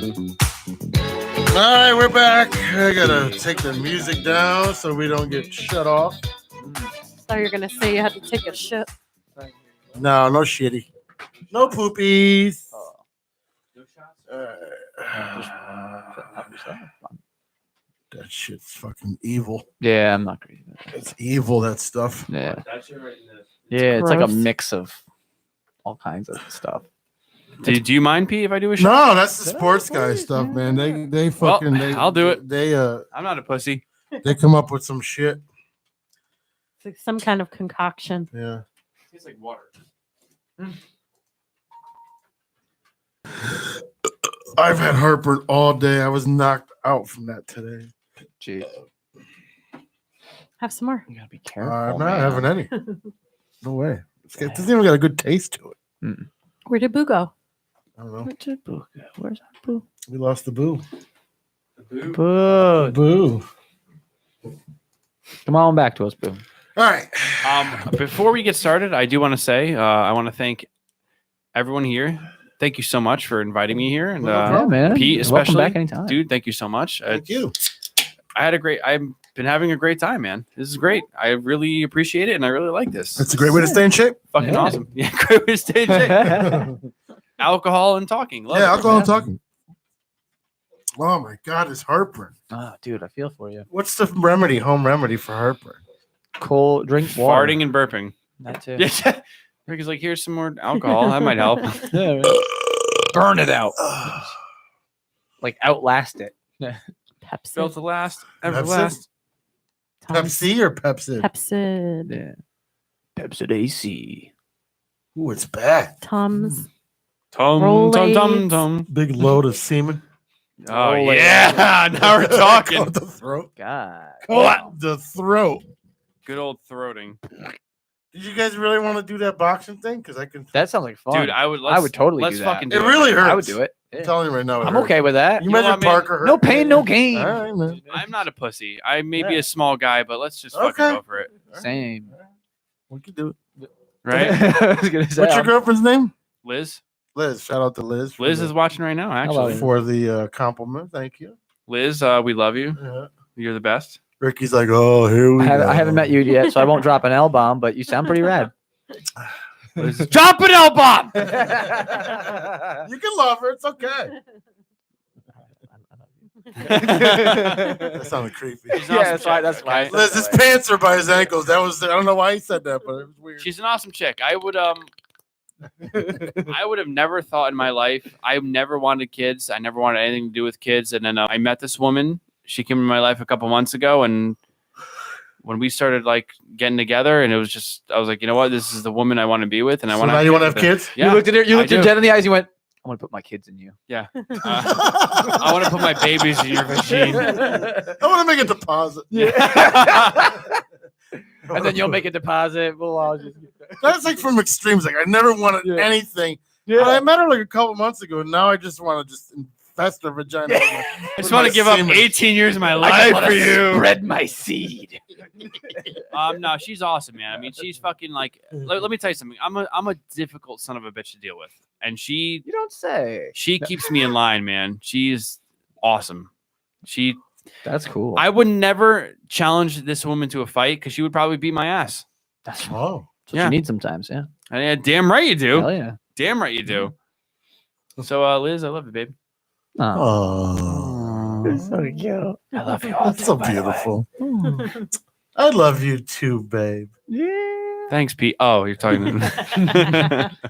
[SPEAKER 1] All right, we're back. I gotta take the music down so we don't get shut off.
[SPEAKER 7] So you're gonna say you had to take a shit.
[SPEAKER 1] No shitty. No poopies. That shit's fucking evil.
[SPEAKER 4] Yeah, I'm not crazy.
[SPEAKER 1] It's evil, that stuff.
[SPEAKER 4] Yeah.
[SPEAKER 10] That shit right in this.
[SPEAKER 4] Yeah, it's like a
[SPEAKER 7] gross.
[SPEAKER 4] mix of all kinds of stuff.
[SPEAKER 9] Do you mind, Pete, if I do a shot?
[SPEAKER 1] No, that's the sports guy stuff, man. They fucking.
[SPEAKER 9] I'll do it.
[SPEAKER 1] They
[SPEAKER 9] I'm not a pussy.
[SPEAKER 1] they come up with some shit.
[SPEAKER 7] It's like some kind of concoction.
[SPEAKER 1] Yeah.
[SPEAKER 10] Tastes like water.
[SPEAKER 1] I've had heartburn all day. I was knocked out from that today.
[SPEAKER 4] Gee,
[SPEAKER 7] Have some more.
[SPEAKER 4] you gotta be careful.
[SPEAKER 1] I'm not
[SPEAKER 4] man.
[SPEAKER 1] having any. No way. It doesn't even got a good taste to it.
[SPEAKER 7] Where did Boo go?
[SPEAKER 1] I don't know.
[SPEAKER 4] Where's that boo? Where's that boo?
[SPEAKER 1] We lost the boo.
[SPEAKER 4] Boo.
[SPEAKER 1] Boo.
[SPEAKER 4] Come on back to us, boo.
[SPEAKER 1] All right.
[SPEAKER 9] Before we get started, I do want to say I want to thank everyone here. Thank you so much for inviting me here, and
[SPEAKER 4] Yeah, man.
[SPEAKER 9] Pete
[SPEAKER 4] Welcome
[SPEAKER 9] especially.
[SPEAKER 4] back anytime.
[SPEAKER 9] Dude, thank you so much.
[SPEAKER 1] Thank you.
[SPEAKER 9] I've been having a great time, man. This is great. I really appreciate it, and I really like this.
[SPEAKER 1] That's a great way to stay in shape.
[SPEAKER 9] Fucking
[SPEAKER 4] Yeah.
[SPEAKER 9] awesome. Yeah, great way to stay in shape. Alcohol and talking. Love
[SPEAKER 1] Yeah,
[SPEAKER 9] it.
[SPEAKER 1] alcohol and talking. Oh my God, it's heartburn.
[SPEAKER 4] Oh, dude, I feel for you.
[SPEAKER 1] What's the home remedy for heartburn?
[SPEAKER 4] Cold drink water.
[SPEAKER 9] Farting and burping.
[SPEAKER 4] That too.
[SPEAKER 9] Yeah. Rick like, here's some more alcohol. That might help.
[SPEAKER 4] Yeah, man. Burn it out. Like outlast it.
[SPEAKER 7] Pepsi.
[SPEAKER 9] Built to last. Ever
[SPEAKER 1] Pepsi?
[SPEAKER 9] last.
[SPEAKER 1] Pepsi or Pepsi?
[SPEAKER 7] Pepsi.
[SPEAKER 4] Yeah. Pepsi AC.
[SPEAKER 1] Ooh, it's bad.
[SPEAKER 7] Tums.
[SPEAKER 9] Tom.
[SPEAKER 1] Big load of semen.
[SPEAKER 9] Oh,
[SPEAKER 4] Rolling.
[SPEAKER 9] yeah. Now we're talking.
[SPEAKER 1] Coat the throat.
[SPEAKER 4] God.
[SPEAKER 1] Coat the throat.
[SPEAKER 9] Good old throating.
[SPEAKER 1] Did you guys really want to do that boxing thing? Because I can.
[SPEAKER 4] That sounds like fun.
[SPEAKER 9] Dude, I would
[SPEAKER 4] totally
[SPEAKER 9] let's
[SPEAKER 4] do that.
[SPEAKER 9] fucking do
[SPEAKER 1] It really hurts.
[SPEAKER 4] I would do it.
[SPEAKER 1] I'm
[SPEAKER 4] Yeah.
[SPEAKER 1] telling you right now. it
[SPEAKER 4] I'm
[SPEAKER 1] hurts.
[SPEAKER 4] okay with that.
[SPEAKER 1] You
[SPEAKER 9] know
[SPEAKER 1] imagine
[SPEAKER 9] what, man?
[SPEAKER 1] Parker hurt?
[SPEAKER 4] No pain, no gain.
[SPEAKER 1] All right, man.
[SPEAKER 9] I'm not a pussy. I may be
[SPEAKER 1] Yeah.
[SPEAKER 9] a small guy, but let's just fucking
[SPEAKER 1] Okay.
[SPEAKER 9] go for it.
[SPEAKER 4] Same.
[SPEAKER 1] We can do it.
[SPEAKER 9] Right?
[SPEAKER 4] I was gonna say,
[SPEAKER 1] What's your girlfriend's name?
[SPEAKER 9] Liz?
[SPEAKER 1] Liz. Shout out to Liz.
[SPEAKER 9] Liz is watching right now, actually.
[SPEAKER 1] for the compliment. Thank you.
[SPEAKER 9] Liz, we love you.
[SPEAKER 1] Yeah.
[SPEAKER 9] You're the best.
[SPEAKER 1] Ricky's like, oh, here we go.
[SPEAKER 4] I haven't met you yet, so I won't drop an L bomb, but you sound pretty rad.
[SPEAKER 9] Drop an L bomb.
[SPEAKER 1] You can love her. It's okay. That sounded creepy.
[SPEAKER 9] She's an
[SPEAKER 4] Yeah,
[SPEAKER 9] awesome
[SPEAKER 4] that's why-
[SPEAKER 9] chick,
[SPEAKER 4] that's why I
[SPEAKER 9] okay?
[SPEAKER 4] said
[SPEAKER 1] Liz, his pants are by his ankles. That was, I don't know why he said that, but it was weird.
[SPEAKER 9] She's an awesome chick. I would have never thought in my life. I never wanted kids. I never wanted anything to do with kids. And then I met this woman. She came in my life a couple months ago, and when we started like getting together, and it was just, I was like, you know what, this is the woman I want to be with, and I
[SPEAKER 1] So
[SPEAKER 9] want
[SPEAKER 1] now you want to have
[SPEAKER 9] with her.
[SPEAKER 1] kids?
[SPEAKER 9] Yeah,
[SPEAKER 4] You looked at her. You
[SPEAKER 9] I
[SPEAKER 4] looked at
[SPEAKER 9] do.
[SPEAKER 4] Jen in the eyes. You went, "I want to put my kids in you."
[SPEAKER 9] Yeah. I want to put my babies in your machine.
[SPEAKER 1] I want to make a deposit.
[SPEAKER 4] And then you'll make a deposit. We'll all just.
[SPEAKER 1] That's like from extremes. Like I never wanted
[SPEAKER 4] Yeah.
[SPEAKER 1] anything. Yeah. I met her like a couple months ago, and now I just want to just infest her vagina.
[SPEAKER 9] I just want to give up 18 years of my life for you.
[SPEAKER 4] Spread my seed.
[SPEAKER 9] No, she's awesome, man. I mean, she's fucking like. Let me tell you something. I'm a difficult son of a bitch to deal with, and
[SPEAKER 4] You don't say.
[SPEAKER 9] she keeps me in line, man. She's awesome.
[SPEAKER 4] That's cool.
[SPEAKER 9] I would never challenge this woman to a fight because she would probably beat my ass.
[SPEAKER 4] That's
[SPEAKER 1] Oh,
[SPEAKER 4] what
[SPEAKER 9] Yeah.
[SPEAKER 4] you need sometimes. Yeah.
[SPEAKER 9] And yeah, damn right you do.
[SPEAKER 4] Hell yeah.
[SPEAKER 9] Damn right you do. So, Liz, I love you, babe.
[SPEAKER 1] oh,
[SPEAKER 4] So cute. I love you.
[SPEAKER 1] that's so beautiful. I love you too, babe.
[SPEAKER 4] Yeah.
[SPEAKER 9] Thanks, Pete. Oh, you're talking to me.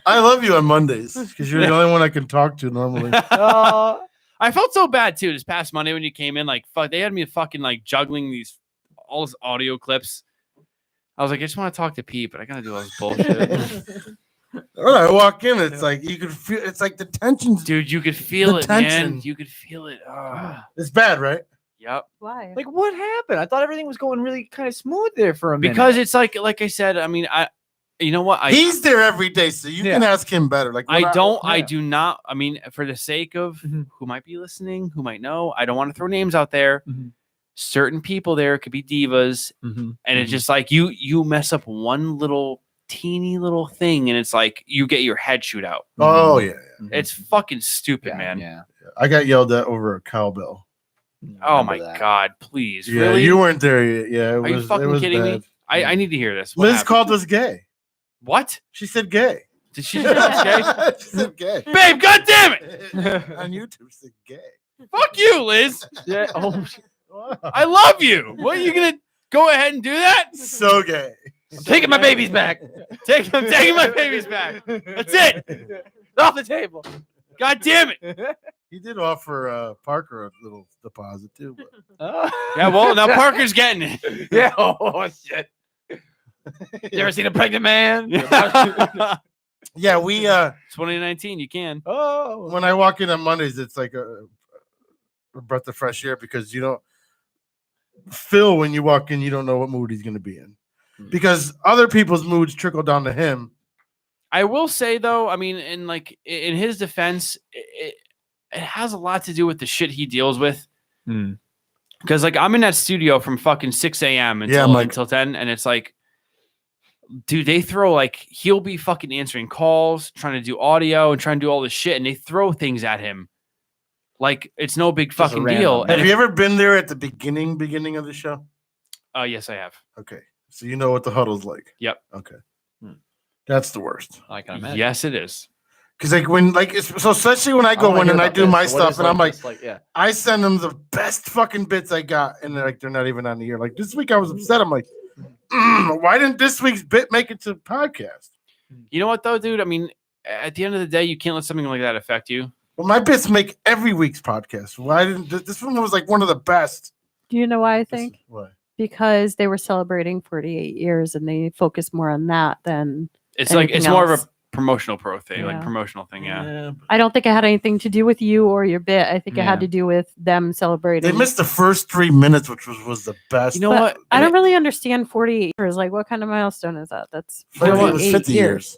[SPEAKER 1] I love you on Mondays because you're the only one I can talk to normally.
[SPEAKER 9] I felt so bad too this past Monday when you came in. Like, fuck, they had me fucking like juggling all these audio clips. I was like, I just want to talk to Pete, but I gotta do all this bullshit.
[SPEAKER 1] When I walk in, it's like you could feel. It's like the tension's.
[SPEAKER 9] Dude, you could feel
[SPEAKER 1] The
[SPEAKER 9] it, man.
[SPEAKER 1] tension.
[SPEAKER 9] You could feel it.
[SPEAKER 1] It's bad, right?
[SPEAKER 9] Yep.
[SPEAKER 7] Why?
[SPEAKER 4] Like what happened? I thought everything was going really kind of smooth there for a minute.
[SPEAKER 9] Because it's like I said, I mean, you know what?
[SPEAKER 1] He's there every day, so you can ask him better. Like when
[SPEAKER 9] I do not. I mean, for the sake of who might be listening, who might know, I don't want to throw names out there. Certain people there could be divas, and it's just like you mess up one little teeny little thing, and it's like you get your head shoot out.
[SPEAKER 1] Oh yeah,
[SPEAKER 9] It's fucking stupid, man.
[SPEAKER 4] Yeah.
[SPEAKER 1] I got yelled at over a cowbell.
[SPEAKER 9] Oh my God! Please,
[SPEAKER 1] Yeah,
[SPEAKER 9] really?
[SPEAKER 1] you weren't there yet. Yeah,
[SPEAKER 9] Are you fucking kidding
[SPEAKER 1] bad.
[SPEAKER 9] me? I need to hear this. What
[SPEAKER 1] Liz
[SPEAKER 9] happened?
[SPEAKER 1] called us gay.
[SPEAKER 9] What?
[SPEAKER 1] She said gay.
[SPEAKER 9] Did she say that's gay?
[SPEAKER 1] She said gay.
[SPEAKER 9] Babe, God damn it!
[SPEAKER 1] On YouTube, said gay.
[SPEAKER 9] Fuck you, Liz.
[SPEAKER 4] Yeah. Oh,
[SPEAKER 9] I love you. What, are you gonna go ahead and do that?
[SPEAKER 1] So gay.
[SPEAKER 4] I'm taking my babies back.
[SPEAKER 9] I'm taking my babies back. That's it.
[SPEAKER 4] Off the table.
[SPEAKER 9] God damn it.
[SPEAKER 1] He did offer Parker a little deposit too. But.
[SPEAKER 9] Yeah, well, now Parker's getting it.
[SPEAKER 4] Yeah. Oh shit. You ever seen a pregnant man?
[SPEAKER 1] Yeah, we
[SPEAKER 9] 2019, you can.
[SPEAKER 4] Oh.
[SPEAKER 1] when I walk in on Mondays, it's like a breath of fresh air because you don't Phil when you walk in, you don't know what mood he's going to be in because other people's moods trickle down to him.
[SPEAKER 9] I will say though, I mean, in his defense, it has a lot to do with the shit he deals with. Because like I'm in that studio from fucking 6 a.m. until 10, and it's like, dude, they throw like he'll be fucking answering calls, trying to do audio and trying to do all this shit, and they throw things at him like it's no big fucking deal.
[SPEAKER 1] Have you ever been there at the beginning of the show?
[SPEAKER 9] Yes, I have.
[SPEAKER 1] Okay, so you know what the huddle's like.
[SPEAKER 9] Yep.
[SPEAKER 1] Okay, that's the worst.
[SPEAKER 4] I can imagine.
[SPEAKER 9] Yes, it is.
[SPEAKER 1] Because like when so especially when I go in and I do my stuff and I'm like,
[SPEAKER 4] yeah.
[SPEAKER 1] I send them the best fucking bits I got and they're not even on the air. Like this week I was upset. I'm like, why didn't this week's bit make it to podcast?
[SPEAKER 9] You know what though, dude? I mean, at the end of the day, you can't let something like that affect you.
[SPEAKER 1] Well, my bits make every week's podcast. Why didn't this one was like one of the best?
[SPEAKER 7] Do you know why I think?
[SPEAKER 1] Why?
[SPEAKER 7] Because they were celebrating 48 years and they focused more on that than
[SPEAKER 9] It's like
[SPEAKER 7] anything
[SPEAKER 9] it's more of
[SPEAKER 7] else.
[SPEAKER 9] a promotional thing,
[SPEAKER 7] Yeah.
[SPEAKER 9] like promotional thing. Yeah.
[SPEAKER 7] I don't think it had anything to do with you or your bit. I think it
[SPEAKER 4] Yeah.
[SPEAKER 7] had to do with them celebrating.
[SPEAKER 1] They missed the first 3 minutes, which was the best.
[SPEAKER 9] You know
[SPEAKER 7] But
[SPEAKER 9] what?
[SPEAKER 7] I don't really understand 48 years. Like, what kind of milestone is that? That's
[SPEAKER 1] It was
[SPEAKER 7] 48
[SPEAKER 1] 50 years.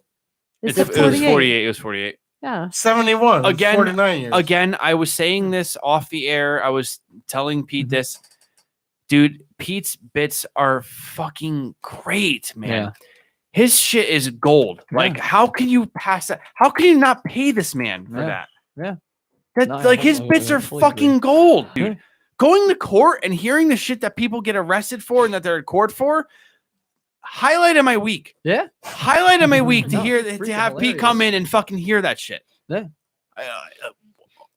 [SPEAKER 7] Is
[SPEAKER 9] It
[SPEAKER 7] it
[SPEAKER 9] was 48. It was 48.
[SPEAKER 7] Yeah.
[SPEAKER 1] 71. It was
[SPEAKER 9] Again-
[SPEAKER 1] 49 years.
[SPEAKER 9] Again, I was saying this off the air. I was telling Pete this. Dude, Pete's bits are fucking great, man.
[SPEAKER 4] Yeah.
[SPEAKER 9] His shit is gold. Like, how can you pass that? How can you not pay this man for
[SPEAKER 4] Yeah.
[SPEAKER 9] that?
[SPEAKER 4] Yeah.
[SPEAKER 9] That
[SPEAKER 4] No,
[SPEAKER 9] like his
[SPEAKER 4] I
[SPEAKER 9] bits are
[SPEAKER 4] fully
[SPEAKER 9] fucking gold, dude.
[SPEAKER 4] Yeah.
[SPEAKER 9] Going to court and hearing the shit that people get arrested for and that they're in court for, highlight of my week.
[SPEAKER 4] Yeah.
[SPEAKER 9] Highlight of my week to
[SPEAKER 4] No,
[SPEAKER 9] hear to
[SPEAKER 4] freaking
[SPEAKER 9] have Pete come in and fucking hear that shit.
[SPEAKER 4] Yeah.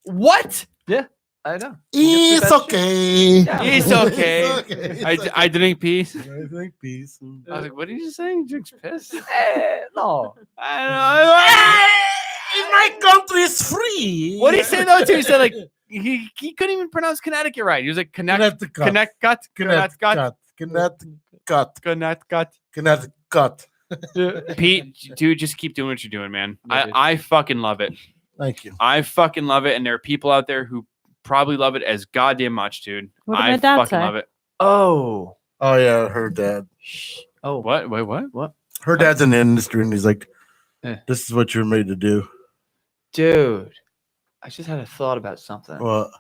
[SPEAKER 9] What?
[SPEAKER 4] I know.
[SPEAKER 1] It's okay.
[SPEAKER 4] Yeah.
[SPEAKER 9] It's okay.
[SPEAKER 1] It's okay. It's okay.
[SPEAKER 9] I drink peace.
[SPEAKER 1] I think peace.
[SPEAKER 9] I was like, what did you say? He drinks piss?
[SPEAKER 4] No.
[SPEAKER 1] In my country is free.
[SPEAKER 9] What did he say though? Too? He said like he couldn't even pronounce Connecticut right. He was like Connecticut.
[SPEAKER 1] Connecticut.
[SPEAKER 9] Pete, dude, just keep doing what you're doing, man.
[SPEAKER 4] Yeah, dude.
[SPEAKER 9] I fucking love it.
[SPEAKER 1] Thank you.
[SPEAKER 9] I fucking love it, and there are people out there who probably love it as goddamn much, dude.
[SPEAKER 7] What did
[SPEAKER 9] I
[SPEAKER 7] my dad
[SPEAKER 9] fucking
[SPEAKER 7] say?
[SPEAKER 9] love it.
[SPEAKER 4] Oh.
[SPEAKER 1] Oh yeah, her dad.
[SPEAKER 4] Oh.
[SPEAKER 9] What? Wait, what?
[SPEAKER 1] Her dad's in the industry, and he's like,
[SPEAKER 4] Yeah.
[SPEAKER 1] "This is what you're made to do."
[SPEAKER 4] Dude. I just had a thought about something.
[SPEAKER 1] Well,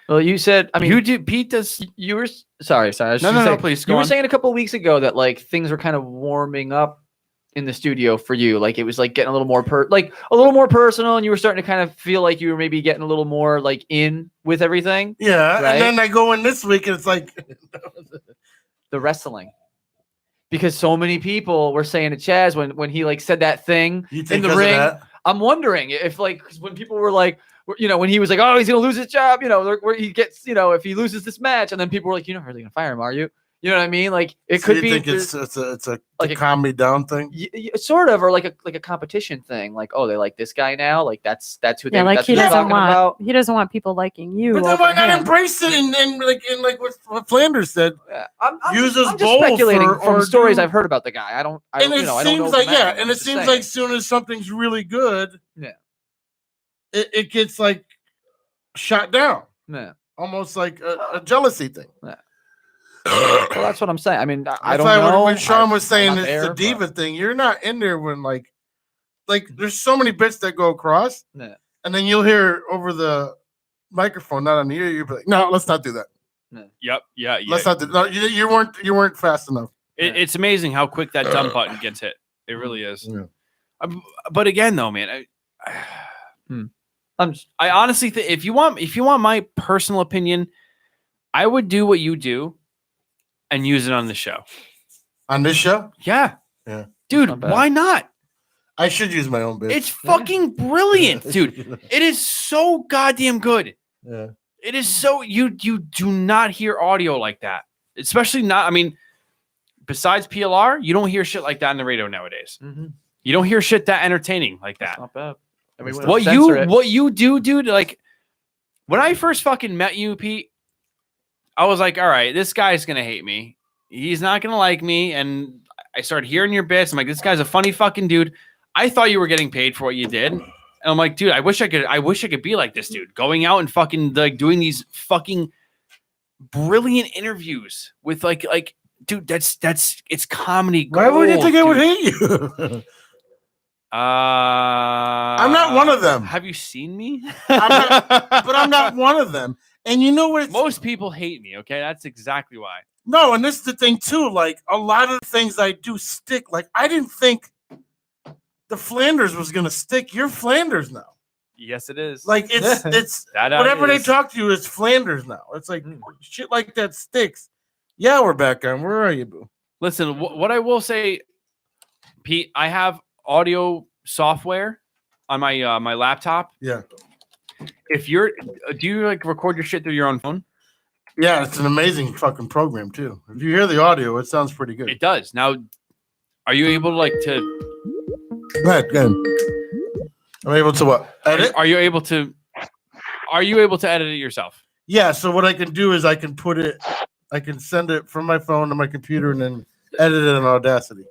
[SPEAKER 4] Well, you said, I mean,
[SPEAKER 9] You do. Pete does.
[SPEAKER 4] you were sorry. I was
[SPEAKER 9] No,
[SPEAKER 4] just
[SPEAKER 9] no, no,
[SPEAKER 4] saying-
[SPEAKER 9] please,
[SPEAKER 4] You
[SPEAKER 9] go
[SPEAKER 4] were
[SPEAKER 9] on.
[SPEAKER 4] saying a couple of weeks ago that like things were kind of warming up in the studio for you. Like it was like getting a little more a little more personal, and you were starting to kind of feel like you were maybe getting a little more like in with everything.
[SPEAKER 1] yeah,
[SPEAKER 4] Right?
[SPEAKER 1] and then I go in this week, and it's like,
[SPEAKER 4] The wrestling. Because so many people were saying to Chaz when he like said that thing
[SPEAKER 1] you
[SPEAKER 4] in
[SPEAKER 1] think
[SPEAKER 4] the
[SPEAKER 1] 'cause of
[SPEAKER 4] ring.
[SPEAKER 1] that?
[SPEAKER 4] I'm wondering if like 'cause when people were like, when he was like, oh, he's gonna lose his job, where he gets, if he loses this match, and then people were like, you're not really gonna fire him, are you? You know what I mean? Like it
[SPEAKER 1] So
[SPEAKER 4] could
[SPEAKER 1] you
[SPEAKER 4] be
[SPEAKER 1] think it's a
[SPEAKER 4] like a-
[SPEAKER 1] calm me down thing.
[SPEAKER 4] sort of, or like a competition thing. Like, oh, they like this guy now. Like that's who they.
[SPEAKER 7] Yeah, like
[SPEAKER 4] that's
[SPEAKER 7] he
[SPEAKER 4] who they're
[SPEAKER 7] doesn't
[SPEAKER 4] talking
[SPEAKER 7] want
[SPEAKER 4] about.
[SPEAKER 7] he doesn't want people liking you.
[SPEAKER 1] But then
[SPEAKER 7] over
[SPEAKER 1] why not
[SPEAKER 7] him.
[SPEAKER 1] embrace it and like what Flanders said?
[SPEAKER 4] Yeah,
[SPEAKER 1] Use
[SPEAKER 4] I'm
[SPEAKER 1] us
[SPEAKER 4] just
[SPEAKER 1] both
[SPEAKER 4] speculating
[SPEAKER 1] or
[SPEAKER 4] from stories
[SPEAKER 1] do-
[SPEAKER 4] I've heard about the guy. I don't
[SPEAKER 1] And it
[SPEAKER 4] I don't
[SPEAKER 1] seems
[SPEAKER 4] know
[SPEAKER 1] like
[SPEAKER 4] the man.
[SPEAKER 1] and
[SPEAKER 4] I'm
[SPEAKER 1] it
[SPEAKER 4] just
[SPEAKER 1] seems
[SPEAKER 4] saying.
[SPEAKER 1] like soon as something's really good,
[SPEAKER 4] Yeah.
[SPEAKER 1] it gets like shot down,
[SPEAKER 4] Yeah.
[SPEAKER 1] almost like a jealousy thing.
[SPEAKER 4] Well, that's what I'm saying. I mean, I don't
[SPEAKER 1] That's why
[SPEAKER 4] know.
[SPEAKER 1] when Sean was saying
[SPEAKER 4] I'm not
[SPEAKER 1] it's
[SPEAKER 4] there,
[SPEAKER 1] the
[SPEAKER 4] but-
[SPEAKER 1] diva thing, you're not in there when like there's so many bits that go across,
[SPEAKER 4] Yeah.
[SPEAKER 1] and then you'll hear over the microphone, not on the ear. You'll be like, "No, let's not do that.
[SPEAKER 9] Yep. Yeah.
[SPEAKER 1] Let's not do." No, you weren't fast enough.
[SPEAKER 9] It's amazing how quick that dump button gets hit. It really is.
[SPEAKER 1] Yeah.
[SPEAKER 9] But again, though, man, I honestly think if you want my personal opinion, I would do what you do and use it on the show.
[SPEAKER 1] On this show?
[SPEAKER 9] Yeah.
[SPEAKER 1] Yeah.
[SPEAKER 9] Dude, why not?
[SPEAKER 1] I should use my own bitch.
[SPEAKER 9] It's fucking brilliant, dude. It is so goddamn good.
[SPEAKER 1] Yeah.
[SPEAKER 9] It is so you do not hear audio like that. Especially not, I mean, besides PLR, you don't hear shit like that on the radio nowadays.
[SPEAKER 4] Mm-hmm.
[SPEAKER 9] You don't hear shit that entertaining like that.
[SPEAKER 4] That's not bad. I mean,
[SPEAKER 9] What you do, dude, like when I first fucking met you, Pete, I was like, all right, this guy's gonna hate me. He's not gonna like me. And I started hearing your bits. I'm like, this guy's a funny fucking dude. I thought you were getting paid for what you did. And I'm like, dude, I wish I could be like this dude, going out and fucking like doing these fucking brilliant interviews with like dude, that's it's comedy gold.
[SPEAKER 1] Why would you think I would
[SPEAKER 9] dude.
[SPEAKER 1] hate you?
[SPEAKER 9] I'm
[SPEAKER 1] not one of them.
[SPEAKER 9] Have you seen me?
[SPEAKER 1] But I'm not one of them. And you know what?
[SPEAKER 9] Most people hate me. Okay, that's exactly why.
[SPEAKER 1] No, and this is the thing too. Like a lot of the things I do stick. Like I didn't think the Flanders was gonna stick. You're Flanders now.
[SPEAKER 9] Yes, it is.
[SPEAKER 1] Like it's
[SPEAKER 9] That
[SPEAKER 1] whatever they
[SPEAKER 9] is.
[SPEAKER 1] talk to you is Flanders now. It's like shit like that sticks. Yeah, we're back on. Where are you, boo?
[SPEAKER 9] Listen, what I will say, Pete, I have audio software on my my laptop.
[SPEAKER 1] Yeah.
[SPEAKER 9] If you're, do you like record your shit through your own phone?
[SPEAKER 1] Yeah, it's an amazing fucking program too. If you hear the audio, it sounds pretty good.
[SPEAKER 9] It does. Now, are you able to like to?
[SPEAKER 1] Go ahead. I'm able to what? Edit?
[SPEAKER 9] Are you able to? Are you able to edit it yourself?
[SPEAKER 1] Yeah. So what I can do is I can send it from my phone to my computer and then edit it in Audacity.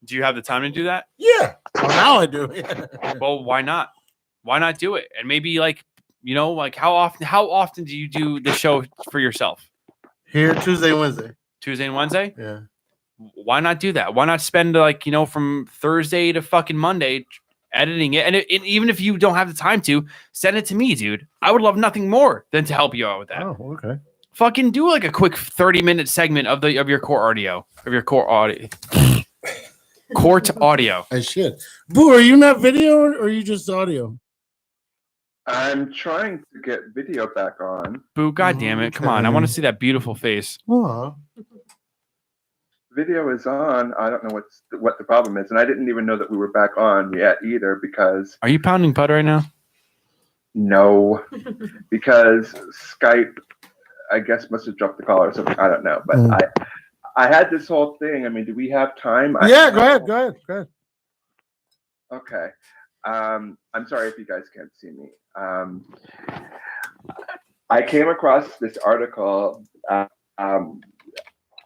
[SPEAKER 9] Do you have the time to do that?
[SPEAKER 1] Yeah. Well, now I do.
[SPEAKER 9] Well, why not? Why not do it? And maybe like, you know, like how often do you do the show for yourself?
[SPEAKER 1] Here, Tuesday, Wednesday.
[SPEAKER 9] Tuesday and Wednesday?
[SPEAKER 1] Yeah.
[SPEAKER 9] Why not do that? Why not spend like, you know, from Thursday to fucking Monday editing it? And even if you don't have the time to, send it to me, dude. I would love nothing more than to help you out with that.
[SPEAKER 1] Oh, okay.
[SPEAKER 9] Fucking do like a quick 30-minute segment of your core audio. Court audio.
[SPEAKER 1] I should. Boo, are you not video or are you just audio?
[SPEAKER 2] I'm trying to get video back on.
[SPEAKER 9] Boo, god damn it. Come on. I want to see that beautiful face.
[SPEAKER 1] Aw.
[SPEAKER 2] Video is on. I don't know what the problem is, and I didn't even know that we were back on yet either. Because
[SPEAKER 9] are you pounding putt right now?
[SPEAKER 2] No, because Skype, I guess, must have dropped the call or something. I don't know, but I had this whole thing. I mean, do we have time?
[SPEAKER 1] Yeah, go ahead.
[SPEAKER 2] Okay. I'm sorry if you guys can't see me. I came across this article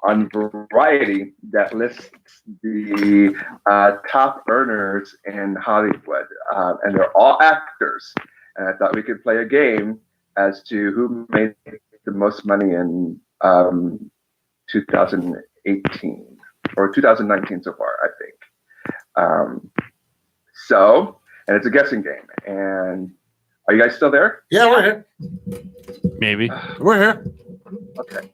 [SPEAKER 2] on Variety that lists the top earners in Hollywood, and they're all actors. And I thought we could play a game as to who made the most money in 2018 or 2019 so far, I think. And it's a guessing game. And are you guys still there?
[SPEAKER 1] Yeah, we're here.
[SPEAKER 9] Maybe.
[SPEAKER 1] We're here.
[SPEAKER 2] Okay.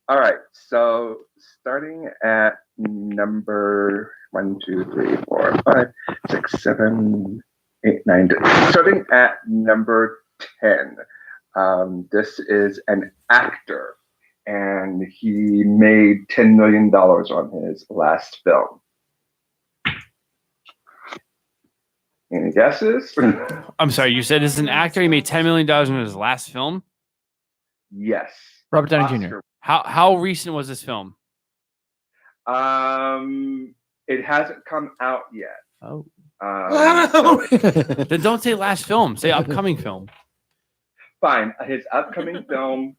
[SPEAKER 2] All right. So starting at number 1, 2, 3, 4, 5, 6, 7, 8, 9, 10. Starting at number 10. This is an actor, and he made $10 million on his last film. Any guesses?
[SPEAKER 9] I'm sorry, you said this is an actor. He made $10 million in his last film?
[SPEAKER 2] Yes.
[SPEAKER 4] Robert Downey Jr.
[SPEAKER 9] How recent was this film?
[SPEAKER 2] It hasn't come out yet.
[SPEAKER 9] Oh.
[SPEAKER 2] So
[SPEAKER 9] Then don't say last film. Say upcoming film.
[SPEAKER 2] fine. His upcoming film,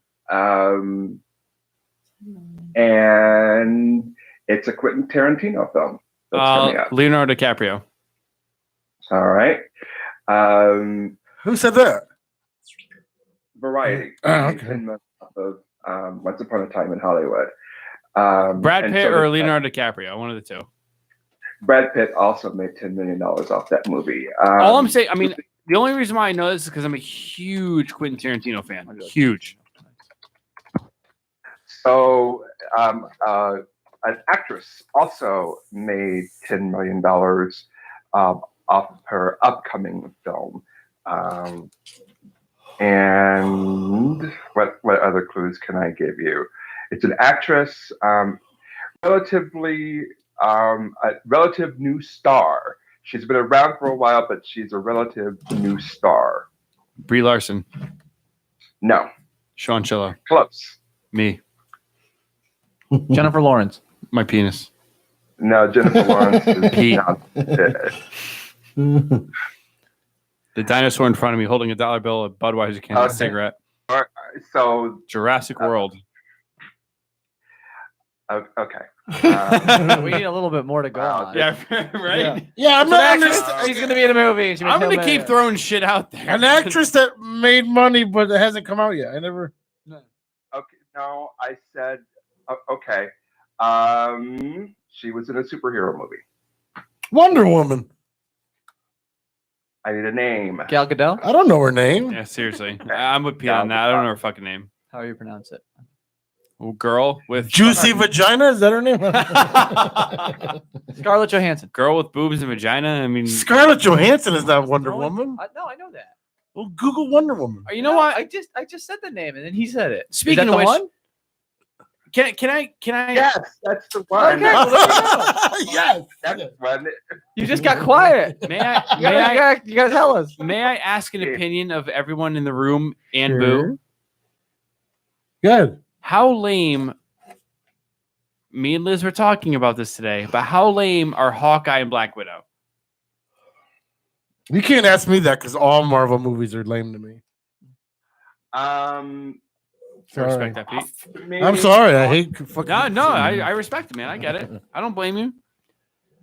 [SPEAKER 2] and it's a Quentin Tarantino film that's coming out.
[SPEAKER 9] Leonardo DiCaprio.
[SPEAKER 2] All right.
[SPEAKER 1] Who said that?
[SPEAKER 2] Variety.
[SPEAKER 1] Oh, okay.
[SPEAKER 2] Of Once Upon a Time in Hollywood.
[SPEAKER 9] Brad
[SPEAKER 2] and
[SPEAKER 9] Pitt
[SPEAKER 2] so
[SPEAKER 9] or
[SPEAKER 2] does-
[SPEAKER 9] Leonardo DiCaprio, one of the two.
[SPEAKER 2] Brad Pitt also made $10 million off that movie.
[SPEAKER 9] All I'm saying, I mean, the only reason why I know this is because I'm a huge Quentin Tarantino fan. Huge.
[SPEAKER 2] So, an actress also made $10 million off her upcoming film. And what other clues can I give you? It's an actress, relatively a relative new star. She's been around for a while, but she's a relative new star.
[SPEAKER 9] Brie Larson.
[SPEAKER 2] No.
[SPEAKER 9] Sean Chilla.
[SPEAKER 2] Close.
[SPEAKER 9] Me.
[SPEAKER 4] Jennifer Lawrence.
[SPEAKER 9] My penis.
[SPEAKER 2] No, Jennifer Lawrence is
[SPEAKER 9] Pete.
[SPEAKER 2] not dead.
[SPEAKER 9] The dinosaur in front of me holding a dollar bill, a Budweiser can, and a
[SPEAKER 2] Okay.
[SPEAKER 9] cigarette.
[SPEAKER 2] So
[SPEAKER 9] Jurassic World.
[SPEAKER 2] okay.
[SPEAKER 4] We need a little bit more to go on.
[SPEAKER 9] Yeah, right?
[SPEAKER 1] Yeah, I'm not
[SPEAKER 4] He's going to be in a movie.
[SPEAKER 9] I'm going to keep throwing shit out there.
[SPEAKER 1] an actress that made money, but it hasn't come out yet. I never.
[SPEAKER 2] Okay, no, I said okay. She was in a superhero movie.
[SPEAKER 1] Wonder Woman.
[SPEAKER 2] I need a name.
[SPEAKER 4] Gal Gadot?
[SPEAKER 1] I don't know her name.
[SPEAKER 9] Yeah, seriously. I'm with Pete on that. I don't know her fucking name.
[SPEAKER 4] How do you pronounce it?
[SPEAKER 9] Oh, girl with
[SPEAKER 1] Juicy Vagina. Is that her name?
[SPEAKER 4] Scarlett Johansson.
[SPEAKER 9] girl with boobs and vagina. I mean,
[SPEAKER 1] Scarlett Johansson is not Wonder Woman.
[SPEAKER 4] No, I know that.
[SPEAKER 1] Well, Google Wonder Woman.
[SPEAKER 9] you know what?
[SPEAKER 4] I just said the name and then he said it.
[SPEAKER 9] Speaking
[SPEAKER 4] Is that
[SPEAKER 9] of
[SPEAKER 4] the
[SPEAKER 9] which,
[SPEAKER 4] one?
[SPEAKER 9] can I?
[SPEAKER 2] Yes, that's the one.
[SPEAKER 4] Okay, well, there you go.
[SPEAKER 1] Yes.
[SPEAKER 2] That's one.
[SPEAKER 4] You just got quiet.
[SPEAKER 9] May I?
[SPEAKER 4] You gotta tell us.
[SPEAKER 9] May I ask an opinion of everyone in the room and Boo?
[SPEAKER 1] Good.
[SPEAKER 9] How lame? Me and Liz were talking about this today, but how lame are Hawkeye and Black Widow?
[SPEAKER 1] You can't ask me that because all Marvel movies are lame to me.
[SPEAKER 9] I respect that, Pete.
[SPEAKER 1] I'm sorry. I hate fucking.
[SPEAKER 9] No, I respect it, man. I get it. I don't blame you.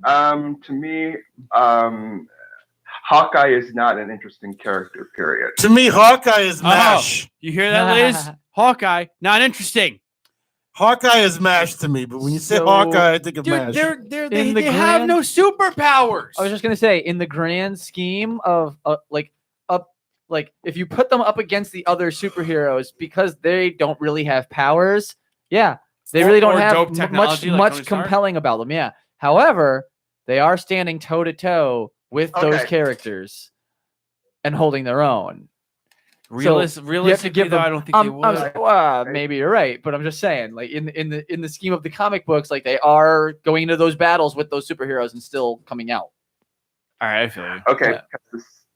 [SPEAKER 2] To me, Hawkeye is not an interesting character. Period.
[SPEAKER 1] To me, Hawkeye is MASH.
[SPEAKER 9] You hear that, Liz? Hawkeye, not interesting.
[SPEAKER 1] Hawkeye is MASH to me, but when you say
[SPEAKER 4] So-
[SPEAKER 1] Hawkeye, I think of
[SPEAKER 9] Dude,
[SPEAKER 1] MASH.
[SPEAKER 9] they have no superpowers.
[SPEAKER 4] I was just gonna say, in the grand scheme of like if you put them up against the other superheroes, because they don't really have powers, yeah, they really don't
[SPEAKER 9] Or
[SPEAKER 4] have
[SPEAKER 9] dope
[SPEAKER 4] much
[SPEAKER 9] technology like Tony Stark?
[SPEAKER 4] compelling about them. Yeah. However, they are standing toe to toe with those
[SPEAKER 2] Okay.
[SPEAKER 4] characters and holding their own.
[SPEAKER 9] Realistically,
[SPEAKER 4] give
[SPEAKER 9] though,
[SPEAKER 4] them-
[SPEAKER 9] I don't think they would.
[SPEAKER 4] Well, maybe you're right, but I'm just saying, like in the scheme of the comic books, like they are going into those battles with those superheroes and still coming out.
[SPEAKER 9] All right, I feel you.
[SPEAKER 2] Okay,
[SPEAKER 4] Yeah.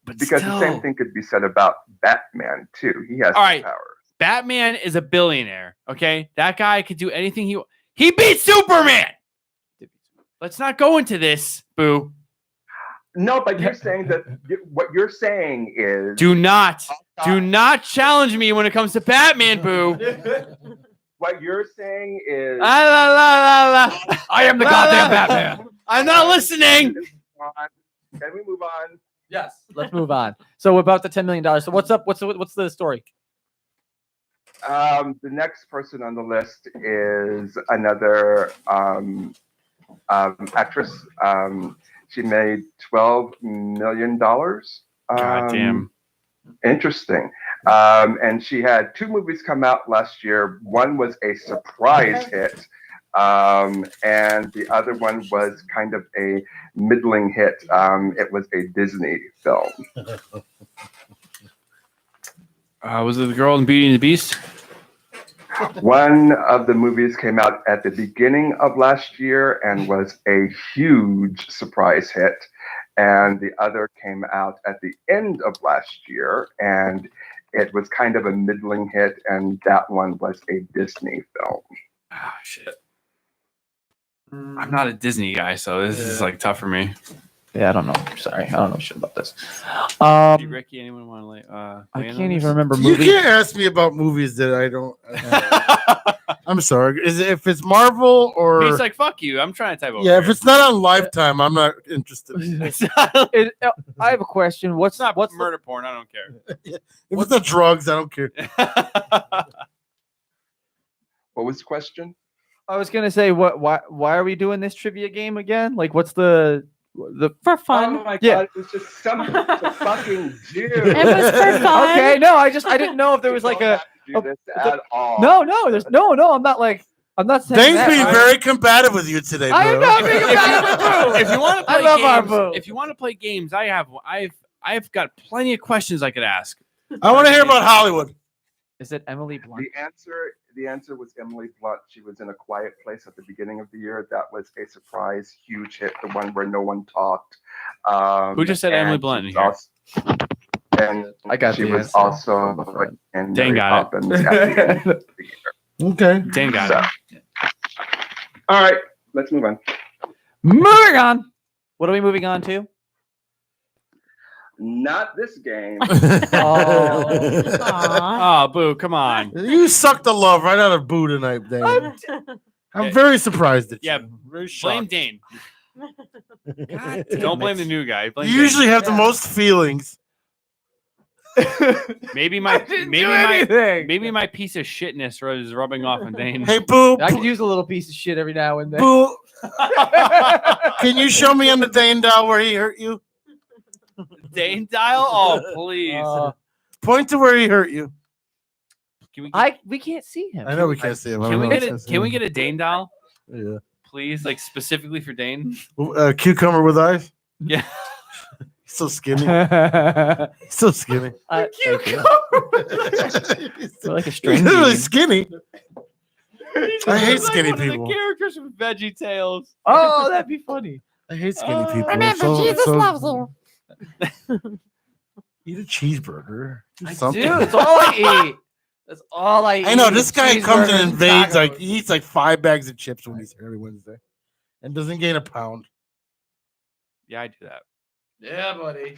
[SPEAKER 2] because
[SPEAKER 9] still.
[SPEAKER 2] the same thing could be said about Batman too. He has
[SPEAKER 9] All right.
[SPEAKER 2] powers.
[SPEAKER 9] Batman is a billionaire. Okay, that guy could do anything he beat Superman. Let's not go into this, Boo.
[SPEAKER 2] No, but you're saying that what you're saying is
[SPEAKER 9] Do not challenge me when it comes to Batman, Boo.
[SPEAKER 2] what you're saying is
[SPEAKER 9] La, la, la, la, la.
[SPEAKER 4] I am the
[SPEAKER 9] La,
[SPEAKER 4] goddamn
[SPEAKER 9] la.
[SPEAKER 4] Batman.
[SPEAKER 9] I'm not listening.
[SPEAKER 2] Can we move on?
[SPEAKER 4] Yes. Let's move on. So about the $10 million. So what's up? What's the story?
[SPEAKER 2] The next person on the list is another actress. She made $12 million.
[SPEAKER 9] God damn.
[SPEAKER 2] Interesting. And she had two movies come out last year. One was a surprise hit, and the other one was kind of a middling hit. It was a Disney film.
[SPEAKER 9] Was it the girl in Beauty and the Beast?
[SPEAKER 2] One of the movies came out at the beginning of last year and was a huge surprise hit. And the other came out at the end of last year, and it was kind of a middling hit, and that one was a Disney film.
[SPEAKER 9] Oh, shit. I'm not a Disney guy, so this is like tough for me.
[SPEAKER 4] Yeah, I don't know. Sorry, I don't know shit about this.
[SPEAKER 9] Ricky, anyone want to lay?
[SPEAKER 4] I can't even remember
[SPEAKER 1] You
[SPEAKER 4] movies.
[SPEAKER 1] can't ask me about movies that I don't. I'm sorry. Is it, if it's Marvel or
[SPEAKER 9] He's like, fuck you. I'm trying to type over.
[SPEAKER 1] yeah, if it's not on Lifetime, I'm not interested. If
[SPEAKER 4] I have a question. What's
[SPEAKER 9] not
[SPEAKER 4] what's
[SPEAKER 9] murder porn. I don't care.
[SPEAKER 1] it's not drugs, I don't care.
[SPEAKER 2] What was the question?
[SPEAKER 4] I was gonna say why are we doing this trivia game again? Like what's the
[SPEAKER 7] For fun.
[SPEAKER 2] Oh my
[SPEAKER 4] Yeah.
[SPEAKER 2] god, it was just something to fucking do.
[SPEAKER 7] It was for fun.
[SPEAKER 4] Okay, no, I didn't know if there was like
[SPEAKER 2] You
[SPEAKER 4] a
[SPEAKER 2] don't have to do this at all.
[SPEAKER 4] there's no I'm not saying
[SPEAKER 1] Dane's
[SPEAKER 4] that.
[SPEAKER 1] being very combative with you today, bro.
[SPEAKER 4] I am not being combative with Boo.
[SPEAKER 9] If you want to
[SPEAKER 4] I
[SPEAKER 9] play
[SPEAKER 4] love our
[SPEAKER 9] games,
[SPEAKER 4] Boo.
[SPEAKER 9] if you want to play games, I've I've got plenty of questions I could ask.
[SPEAKER 1] I want to hear about Hollywood.
[SPEAKER 4] Is it Emily Blunt?
[SPEAKER 2] The answer was Emily Blunt. She was in A Quiet Place at the beginning of the year. That was a surprise, huge hit, the one where no one talked.
[SPEAKER 9] Who just said Emily Blunt in here?
[SPEAKER 2] And
[SPEAKER 4] I got
[SPEAKER 2] she
[SPEAKER 4] the
[SPEAKER 2] was
[SPEAKER 4] answer.
[SPEAKER 2] also in
[SPEAKER 9] Dan
[SPEAKER 2] Mary
[SPEAKER 9] got
[SPEAKER 2] Poppins at the end of the year.
[SPEAKER 1] Okay.
[SPEAKER 9] Dan got it.
[SPEAKER 2] All right, let's move on.
[SPEAKER 4] Moving on. What are we moving on to?
[SPEAKER 2] Not this game.
[SPEAKER 9] Oh, Boo, come on.
[SPEAKER 1] You sucked the love right out of Boo tonight, Dane. I'm very surprised at you.
[SPEAKER 9] Yeah,
[SPEAKER 1] Very
[SPEAKER 9] blame
[SPEAKER 1] shocked.
[SPEAKER 9] Dane. Don't blame the new guy. Blame
[SPEAKER 1] You usually
[SPEAKER 9] Dane.
[SPEAKER 1] have the most feelings.
[SPEAKER 9] Maybe my
[SPEAKER 4] didn't
[SPEAKER 9] maybe
[SPEAKER 4] do
[SPEAKER 9] my
[SPEAKER 4] anything.
[SPEAKER 9] maybe my piece of shitness is rubbing off on Dane.
[SPEAKER 1] Hey, Boo.
[SPEAKER 4] I could use a little piece of shit every now and then.
[SPEAKER 1] Boo. Can you show me on the Dane doll where he hurt you?
[SPEAKER 9] Dane dial? Oh, please.
[SPEAKER 1] Point to where he hurt you.
[SPEAKER 9] Can we
[SPEAKER 4] We can't see him.
[SPEAKER 1] I know we can't see him. I
[SPEAKER 9] can
[SPEAKER 1] don't
[SPEAKER 9] we
[SPEAKER 1] know
[SPEAKER 9] get
[SPEAKER 1] if
[SPEAKER 9] a
[SPEAKER 1] it's
[SPEAKER 9] can we
[SPEAKER 1] him.
[SPEAKER 9] get a Dane dial?
[SPEAKER 1] Yeah.
[SPEAKER 9] Please, like specifically for Dane.
[SPEAKER 1] Cucumber with eyes.
[SPEAKER 9] Yeah.
[SPEAKER 1] So skinny. So skinny.
[SPEAKER 4] Thank you. You're like a
[SPEAKER 1] He's
[SPEAKER 4] string
[SPEAKER 1] really
[SPEAKER 4] bean.
[SPEAKER 1] skinny. I hate
[SPEAKER 9] He's like
[SPEAKER 1] skinny
[SPEAKER 9] one of
[SPEAKER 1] people.
[SPEAKER 9] the characters from Veggie Tales.
[SPEAKER 4] Oh, that'd be funny.
[SPEAKER 1] I hate skinny people.
[SPEAKER 7] Remember, Jesus loves you.
[SPEAKER 1] Eat a cheeseburger. Do
[SPEAKER 4] I
[SPEAKER 1] something.
[SPEAKER 4] do. That's all I eat. That's all I eat.
[SPEAKER 1] I know this guy comes and
[SPEAKER 4] Cheeseburgers
[SPEAKER 1] invades. Like
[SPEAKER 4] tacos.
[SPEAKER 1] he eats like 5 bags of chips when he's here every Wednesday, and doesn't gain a pound.
[SPEAKER 9] Yeah, I do that.
[SPEAKER 4] Yeah, buddy.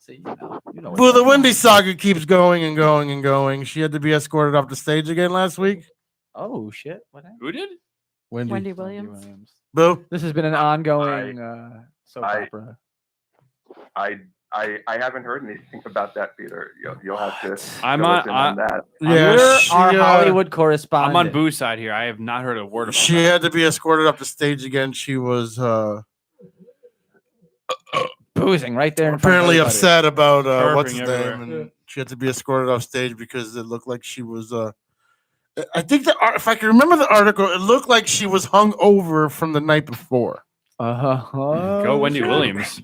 [SPEAKER 4] So you know
[SPEAKER 1] Boo,
[SPEAKER 4] what's
[SPEAKER 1] the
[SPEAKER 4] up.
[SPEAKER 1] Wendy saga keeps going and going and going. She had to be escorted off the stage again last week.
[SPEAKER 4] Oh shit! What happened?
[SPEAKER 9] Who did?
[SPEAKER 7] Wendy Williams.
[SPEAKER 1] Boo.
[SPEAKER 4] This has been an ongoing soap
[SPEAKER 2] I-
[SPEAKER 4] opera.
[SPEAKER 2] I haven't heard anything about that, Peter. You'll have to.
[SPEAKER 9] I'm
[SPEAKER 2] fill
[SPEAKER 9] on-
[SPEAKER 2] us in on that.
[SPEAKER 1] Yeah,
[SPEAKER 4] You're
[SPEAKER 1] she,
[SPEAKER 4] our Hollywood correspondent.
[SPEAKER 9] I'm on Boo's side here. I have not heard a word about
[SPEAKER 1] She
[SPEAKER 9] that.
[SPEAKER 1] had to be escorted up the stage again. She was
[SPEAKER 4] boozing right there. In front of
[SPEAKER 1] apparently
[SPEAKER 4] everybody.
[SPEAKER 1] upset about what's
[SPEAKER 9] Burping
[SPEAKER 1] his
[SPEAKER 9] everywhere.
[SPEAKER 1] name, and she had to be escorted off stage because it looked like she was. I think that if I can remember the article, it looked like she was hung over from the night before,
[SPEAKER 9] Go Wendy Williams.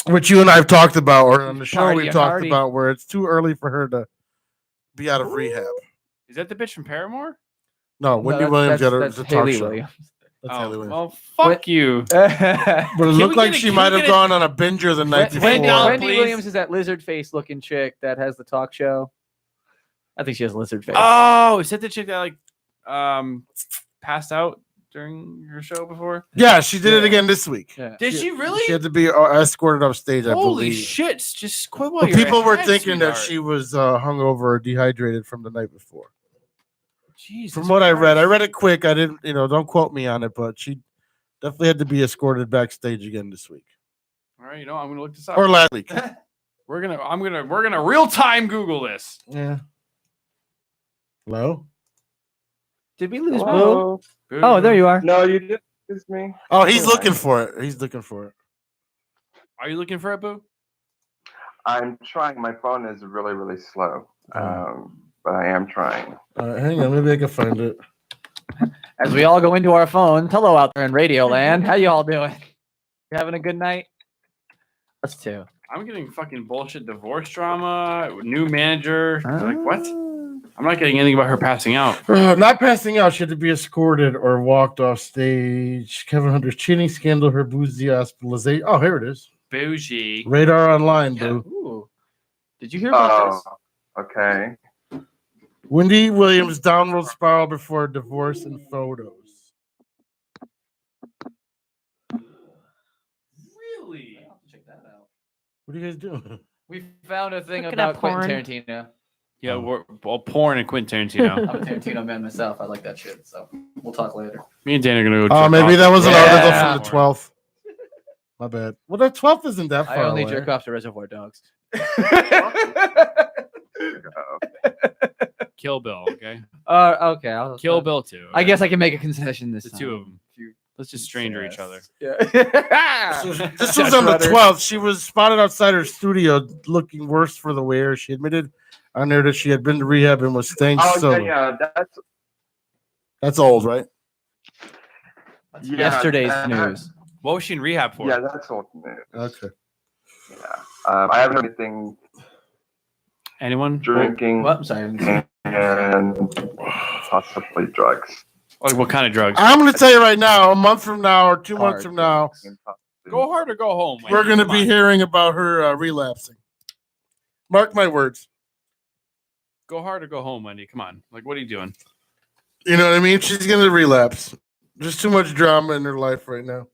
[SPEAKER 1] which you and I have talked about, or on the show
[SPEAKER 4] Party
[SPEAKER 1] we've
[SPEAKER 4] and
[SPEAKER 1] talked
[SPEAKER 4] hardy.
[SPEAKER 1] about, where it's too early for her to be out of rehab.
[SPEAKER 9] Is that the bitch from Paramore?
[SPEAKER 1] No, Wendy Williams got
[SPEAKER 4] that's
[SPEAKER 1] a talk
[SPEAKER 4] Haley
[SPEAKER 1] show.
[SPEAKER 4] Williams.
[SPEAKER 1] That's Haley
[SPEAKER 9] Oh,
[SPEAKER 1] Williams.
[SPEAKER 9] well, fuck you.
[SPEAKER 1] But it
[SPEAKER 9] we
[SPEAKER 1] looked like
[SPEAKER 9] get a-
[SPEAKER 1] she
[SPEAKER 9] can we
[SPEAKER 1] might have
[SPEAKER 9] get a-
[SPEAKER 1] gone on a binger the night before.
[SPEAKER 4] Wendy
[SPEAKER 9] please?
[SPEAKER 4] Williams is that lizard face looking chick that has the talk show. I think she has a lizard face.
[SPEAKER 9] Oh, is that the chick that like passed out during her show before?
[SPEAKER 1] Yeah, she did it again this week.
[SPEAKER 4] Yeah.
[SPEAKER 9] Did she really?
[SPEAKER 1] She had to be escorted off stage, I
[SPEAKER 9] Holy
[SPEAKER 1] believe.
[SPEAKER 9] shit! Just quit while
[SPEAKER 1] But
[SPEAKER 9] you're
[SPEAKER 1] people were
[SPEAKER 9] ahead,
[SPEAKER 1] thinking that
[SPEAKER 9] sweetheart.
[SPEAKER 1] she was hungover or dehydrated from the night before.
[SPEAKER 9] Jesus
[SPEAKER 1] From what I read
[SPEAKER 9] Christ.
[SPEAKER 1] it quick. I didn't, don't quote me on it, but she definitely had to be escorted backstage again this week
[SPEAKER 9] All right, I'm gonna look this up.
[SPEAKER 1] or last week.
[SPEAKER 9] We're gonna real time Google this.
[SPEAKER 1] Yeah. Hello.
[SPEAKER 4] Did we lose Boo?
[SPEAKER 2] Hello?
[SPEAKER 4] Oh, there you are.
[SPEAKER 2] No, you didn't. It's me.
[SPEAKER 1] Oh, he's looking for it. He's looking for it.
[SPEAKER 9] Are you looking for it, Boo?
[SPEAKER 2] I'm trying. My phone is really, really slow, but I am trying.
[SPEAKER 1] Hang on, maybe I can find it.
[SPEAKER 4] As we all go into our phones. Hello out there in Radio Land. How you all doing? You having a good night? Us too.
[SPEAKER 9] I'm getting fucking bullshit divorce drama, new manager. Like what? I'm not getting anything about her passing out.
[SPEAKER 1] Not passing out. She had to be escorted or walked off stage. Kevin Hunter's cheating scandal. Her boozy hospitalization. Oh, here it is.
[SPEAKER 9] Bougie.
[SPEAKER 1] Radar Online, Boo.
[SPEAKER 4] Ooh. Did you hear about this?
[SPEAKER 2] Okay.
[SPEAKER 1] Wendy Williams downward spiral before divorce and photos.
[SPEAKER 9] Really?
[SPEAKER 4] Check that out.
[SPEAKER 1] What are you guys doing?
[SPEAKER 4] We found a thing
[SPEAKER 7] Looking
[SPEAKER 4] about
[SPEAKER 7] at
[SPEAKER 4] Quentin
[SPEAKER 7] porn.
[SPEAKER 4] Tarantino.
[SPEAKER 9] Yeah, we're porn and Quentin Tarantino.
[SPEAKER 4] I'm a Tarantino man myself. I like that shit. So we'll talk later.
[SPEAKER 9] Me and Dan are gonna go.
[SPEAKER 1] Oh,
[SPEAKER 9] jerk
[SPEAKER 1] maybe
[SPEAKER 9] off
[SPEAKER 1] that
[SPEAKER 9] to
[SPEAKER 1] was an
[SPEAKER 9] porn.
[SPEAKER 1] article
[SPEAKER 4] Yeah.
[SPEAKER 1] from the 12th. My bad. Well, the 12th isn't that far
[SPEAKER 4] I only
[SPEAKER 1] away.
[SPEAKER 4] jerk off to Reservoir Dogs.
[SPEAKER 9] Kill Bill. Okay.
[SPEAKER 4] Okay. I'll,
[SPEAKER 9] Kill Bill too.
[SPEAKER 4] I guess I can make a concession this
[SPEAKER 9] the
[SPEAKER 4] time.
[SPEAKER 9] two of them. Let's just stranger each other.
[SPEAKER 4] Yeah.
[SPEAKER 1] This was on the 12th. She was spotted outside her studio looking worse for the wear. She admitted on there that she had been to rehab and was staying
[SPEAKER 2] Oh
[SPEAKER 1] sober.
[SPEAKER 2] yeah, that's
[SPEAKER 1] That's old, right?
[SPEAKER 2] yeah,
[SPEAKER 4] Yesterday's
[SPEAKER 2] that-
[SPEAKER 4] news.
[SPEAKER 9] What was she in rehab for?
[SPEAKER 2] Yeah, that's old news.
[SPEAKER 1] Okay.
[SPEAKER 2] I haven't heard anything
[SPEAKER 9] Anyone?
[SPEAKER 2] drinking
[SPEAKER 4] Well, I'm sorry.
[SPEAKER 2] and possibly drugs.
[SPEAKER 9] Like what kind of drugs?
[SPEAKER 1] I'm going to tell you right now, a month from now or 2 months
[SPEAKER 4] Hard
[SPEAKER 1] from now,
[SPEAKER 9] Go hard or go home.
[SPEAKER 1] we're
[SPEAKER 9] Wendy.
[SPEAKER 1] going to
[SPEAKER 9] Come
[SPEAKER 1] be
[SPEAKER 9] on.
[SPEAKER 1] hearing about her relapsing. Mark my words.
[SPEAKER 9] Go hard or go home, Wendy. Come on. Like, what are you doing?
[SPEAKER 1] You know what I mean? She's going to relapse. There's too much drama in her life right now.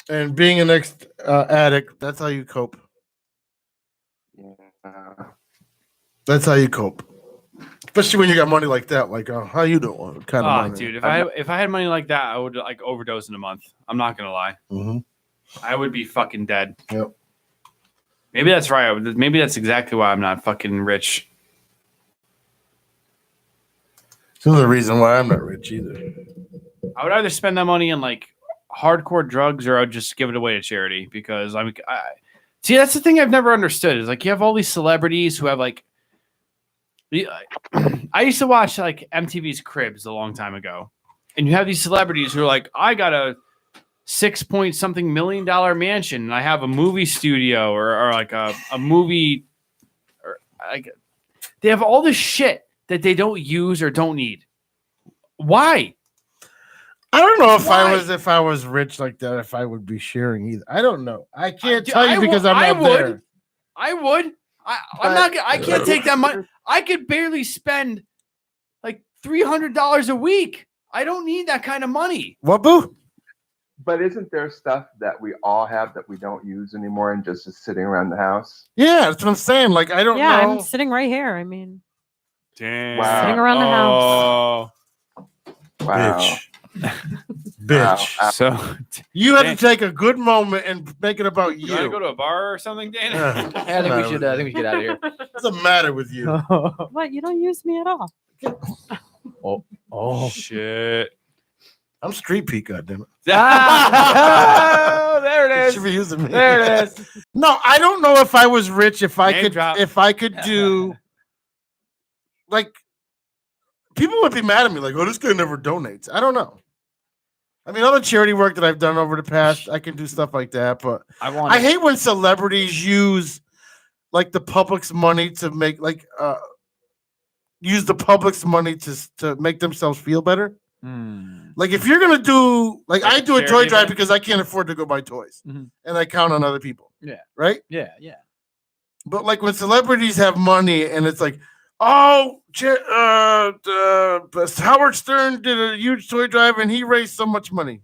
[SPEAKER 1] And being an ex-addict, that's how you cope.
[SPEAKER 2] Yeah.
[SPEAKER 1] That's how you cope. Especially when you got money like that. Like, how you doing? What kind of money?
[SPEAKER 9] Dude, if I had money like that, I would like overdose in a month. I'm not gonna lie.
[SPEAKER 1] Mm-hmm.
[SPEAKER 9] I would be fucking dead.
[SPEAKER 1] Yep.
[SPEAKER 9] Maybe that's right. Maybe that's exactly why I'm not fucking rich.
[SPEAKER 1] It's another reason why I'm not rich either.
[SPEAKER 9] I would either spend that money on like hardcore drugs or I'd just give it away to charity because see, that's the thing I've never understood is like you have all these celebrities who have like I used to watch like MTV's Cribs a long time ago, and you have these celebrities who are like, I got a $6-point-something million mansion, and I have a movie studio or like a movie, or like they have all this shit that they don't use or don't need. Why?
[SPEAKER 1] I don't know if
[SPEAKER 9] Why?
[SPEAKER 1] if I was rich like that, if I would be sharing either. I don't know. I can't tell you because I'm not there.
[SPEAKER 9] I would. I'm not. I can't take that money. I could barely spend like $300 a week. I don't need that kind of money.
[SPEAKER 1] What, boo?
[SPEAKER 2] But isn't there stuff that we all have that we don't use anymore and just is sitting around the house?
[SPEAKER 1] Yeah, that's what I'm saying. Like, I don't know.
[SPEAKER 7] Yeah, I'm sitting right here. I mean,
[SPEAKER 9] Damn.
[SPEAKER 2] Wow.
[SPEAKER 7] sitting around the house.
[SPEAKER 2] Wow.
[SPEAKER 1] Bitch. Bitch.
[SPEAKER 2] Wow.
[SPEAKER 9] So
[SPEAKER 1] You have
[SPEAKER 9] Dan,
[SPEAKER 1] to take a good moment and make it about
[SPEAKER 9] you want to
[SPEAKER 1] you.
[SPEAKER 9] go to a bar or something, Dan?
[SPEAKER 4] I think we should. I think we should get out of here.
[SPEAKER 1] What's the matter with you?
[SPEAKER 7] What? You don't use me at all.
[SPEAKER 4] Oh,
[SPEAKER 9] Shit.
[SPEAKER 1] I'm Street Pete, goddammit.
[SPEAKER 9] Oh, there it
[SPEAKER 1] Should
[SPEAKER 9] is.
[SPEAKER 1] be using me.
[SPEAKER 9] There it is.
[SPEAKER 1] No, I don't know if I was rich if I
[SPEAKER 9] Name
[SPEAKER 1] could
[SPEAKER 9] drop.
[SPEAKER 1] do like people would be mad at me like, oh, this guy never donates. I don't know. I mean, all the charity work that I've done over the past, I can do stuff like that, but I hate when celebrities use like the public's money to make use the public's money to make themselves feel better. Like if you're gonna do like I do a toy
[SPEAKER 9] charity
[SPEAKER 1] drive
[SPEAKER 9] event?
[SPEAKER 1] because I can't afford to go buy toys,
[SPEAKER 4] Mhm.
[SPEAKER 1] and I count on other people.
[SPEAKER 4] Yeah.
[SPEAKER 1] Right.
[SPEAKER 4] yeah.
[SPEAKER 1] But like when celebrities have money and it's like, oh, Howard Stern did a huge toy drive and he raised so much money.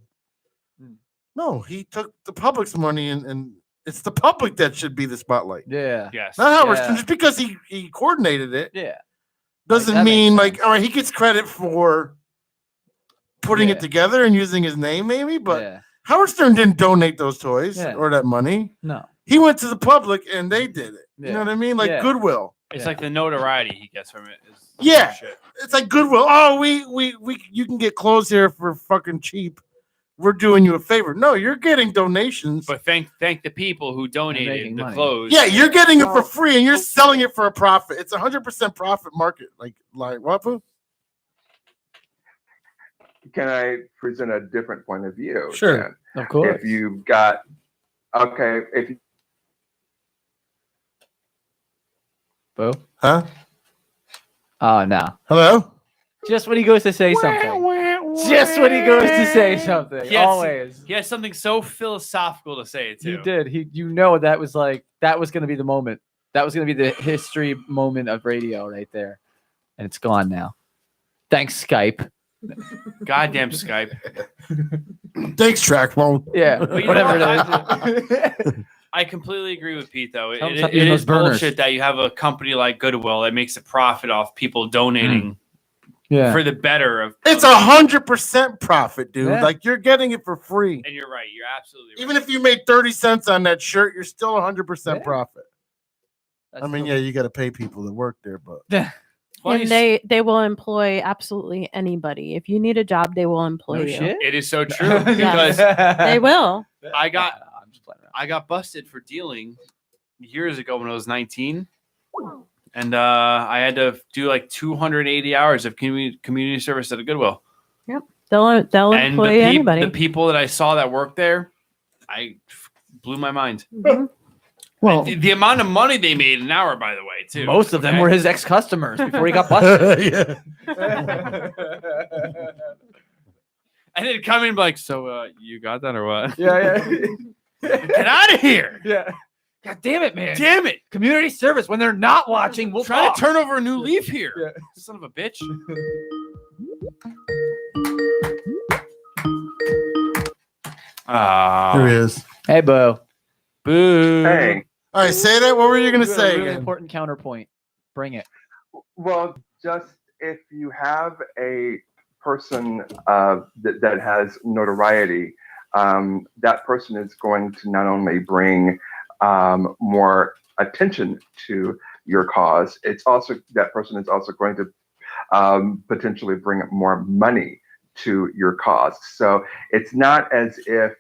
[SPEAKER 1] No, he took the public's money and it's the public that should be the spotlight.
[SPEAKER 4] Yeah.
[SPEAKER 9] Yes.
[SPEAKER 1] Not Howard
[SPEAKER 4] Yeah.
[SPEAKER 1] Stern. Just because he coordinated it
[SPEAKER 4] Yeah.
[SPEAKER 1] doesn't
[SPEAKER 4] that makes
[SPEAKER 1] mean like,
[SPEAKER 4] sense.
[SPEAKER 1] all right, he gets credit for putting
[SPEAKER 4] Yeah.
[SPEAKER 1] it together and using his name maybe, but
[SPEAKER 4] yeah.
[SPEAKER 1] Howard Stern didn't donate those toys
[SPEAKER 4] Yeah.
[SPEAKER 1] or that money.
[SPEAKER 4] No.
[SPEAKER 1] He went to the public and they did it. You
[SPEAKER 4] Yeah.
[SPEAKER 1] know what I mean? Like
[SPEAKER 4] Yeah.
[SPEAKER 1] goodwill.
[SPEAKER 9] It's
[SPEAKER 4] Yeah.
[SPEAKER 9] like the notoriety he gets from it. Is
[SPEAKER 1] Yeah.
[SPEAKER 9] shit.
[SPEAKER 1] It's like goodwill. Oh, we you can get clothes here for fucking cheap. We're doing you a favor. No, you're getting donations.
[SPEAKER 9] But thank the people who donated
[SPEAKER 4] making
[SPEAKER 9] the
[SPEAKER 4] money.
[SPEAKER 9] clothes.
[SPEAKER 1] Yeah, you're getting it for free and you're selling it for a profit. It's 100% profit market. Like what? Boo?
[SPEAKER 2] Can I present a different point of view?
[SPEAKER 1] Sure.
[SPEAKER 2] then?
[SPEAKER 4] Of course.
[SPEAKER 2] If you've got, okay, if you,
[SPEAKER 4] Boo.
[SPEAKER 1] Huh?
[SPEAKER 4] Oh no.
[SPEAKER 1] Hello?
[SPEAKER 4] Just when he goes to say something. Just when he goes to say something.
[SPEAKER 9] Yes.
[SPEAKER 4] Always.
[SPEAKER 9] He has something so philosophical to say too.
[SPEAKER 4] You did. You know that was going to be the moment. That was going to be the history moment of radio right there, and it's gone now. Thanks Skype.
[SPEAKER 9] Goddamn Skype.
[SPEAKER 1] Thanks, Trackbone.
[SPEAKER 4] Yeah.
[SPEAKER 9] But you
[SPEAKER 4] Whatever
[SPEAKER 9] know
[SPEAKER 4] it is.
[SPEAKER 9] I completely agree with Pete though.
[SPEAKER 4] Tell him
[SPEAKER 9] It
[SPEAKER 4] stop eating
[SPEAKER 9] is
[SPEAKER 4] those burners.
[SPEAKER 9] bullshit that you have a company like Goodwill that makes a profit off people donating
[SPEAKER 4] Yeah.
[SPEAKER 9] for the better of.
[SPEAKER 1] It's 100% profit, dude.
[SPEAKER 4] Yeah.
[SPEAKER 1] Like you're getting it for free.
[SPEAKER 9] And you're right. You're absolutely right.
[SPEAKER 1] Even if you made 30 cents on that shirt, you're still 100%
[SPEAKER 4] Yeah.
[SPEAKER 1] profit.
[SPEAKER 4] That's
[SPEAKER 1] I mean,
[SPEAKER 4] the-
[SPEAKER 1] yeah, you got to pay people that work there, but
[SPEAKER 9] Funny
[SPEAKER 7] And they will employ absolutely anybody. If you need a job, they will employ
[SPEAKER 4] No
[SPEAKER 7] you.
[SPEAKER 4] shit.
[SPEAKER 9] It is so true because
[SPEAKER 7] They will.
[SPEAKER 9] I got
[SPEAKER 4] I'm just playing around.
[SPEAKER 9] I got busted for dealing years ago when I was 19. And I had to do like 280 hours of community service at a Goodwill.
[SPEAKER 7] They'll
[SPEAKER 9] And
[SPEAKER 7] employ anybody.
[SPEAKER 9] the people that I saw that worked there, I
[SPEAKER 10] blew my mind.
[SPEAKER 4] Well,
[SPEAKER 10] The amount of money they made an hour, by the way, too.
[SPEAKER 4] most of them
[SPEAKER 10] okay?
[SPEAKER 4] were his ex-customers before he got busted.
[SPEAKER 1] Yeah.
[SPEAKER 10] And then come in and be like, so you got that or what?
[SPEAKER 4] Yeah.
[SPEAKER 10] Get out of here.
[SPEAKER 4] Yeah. God damn it, man.
[SPEAKER 10] Damn it.
[SPEAKER 4] Community service. When they're not watching, we'll
[SPEAKER 10] Trying
[SPEAKER 4] talk.
[SPEAKER 10] to turn over a new leaf here. Son of a bitch.
[SPEAKER 1] Here he is.
[SPEAKER 4] Hey, Bo.
[SPEAKER 10] Boo.
[SPEAKER 2] Hey,
[SPEAKER 1] All right, say that. What were you going to say
[SPEAKER 4] Really
[SPEAKER 1] again?
[SPEAKER 4] important counterpoint. Bring it.
[SPEAKER 2] well, just if you have a person that has notoriety, that person is going to not only bring more attention to your cause, it's also that person is also going to potentially bring more money to your cause. So it's not as if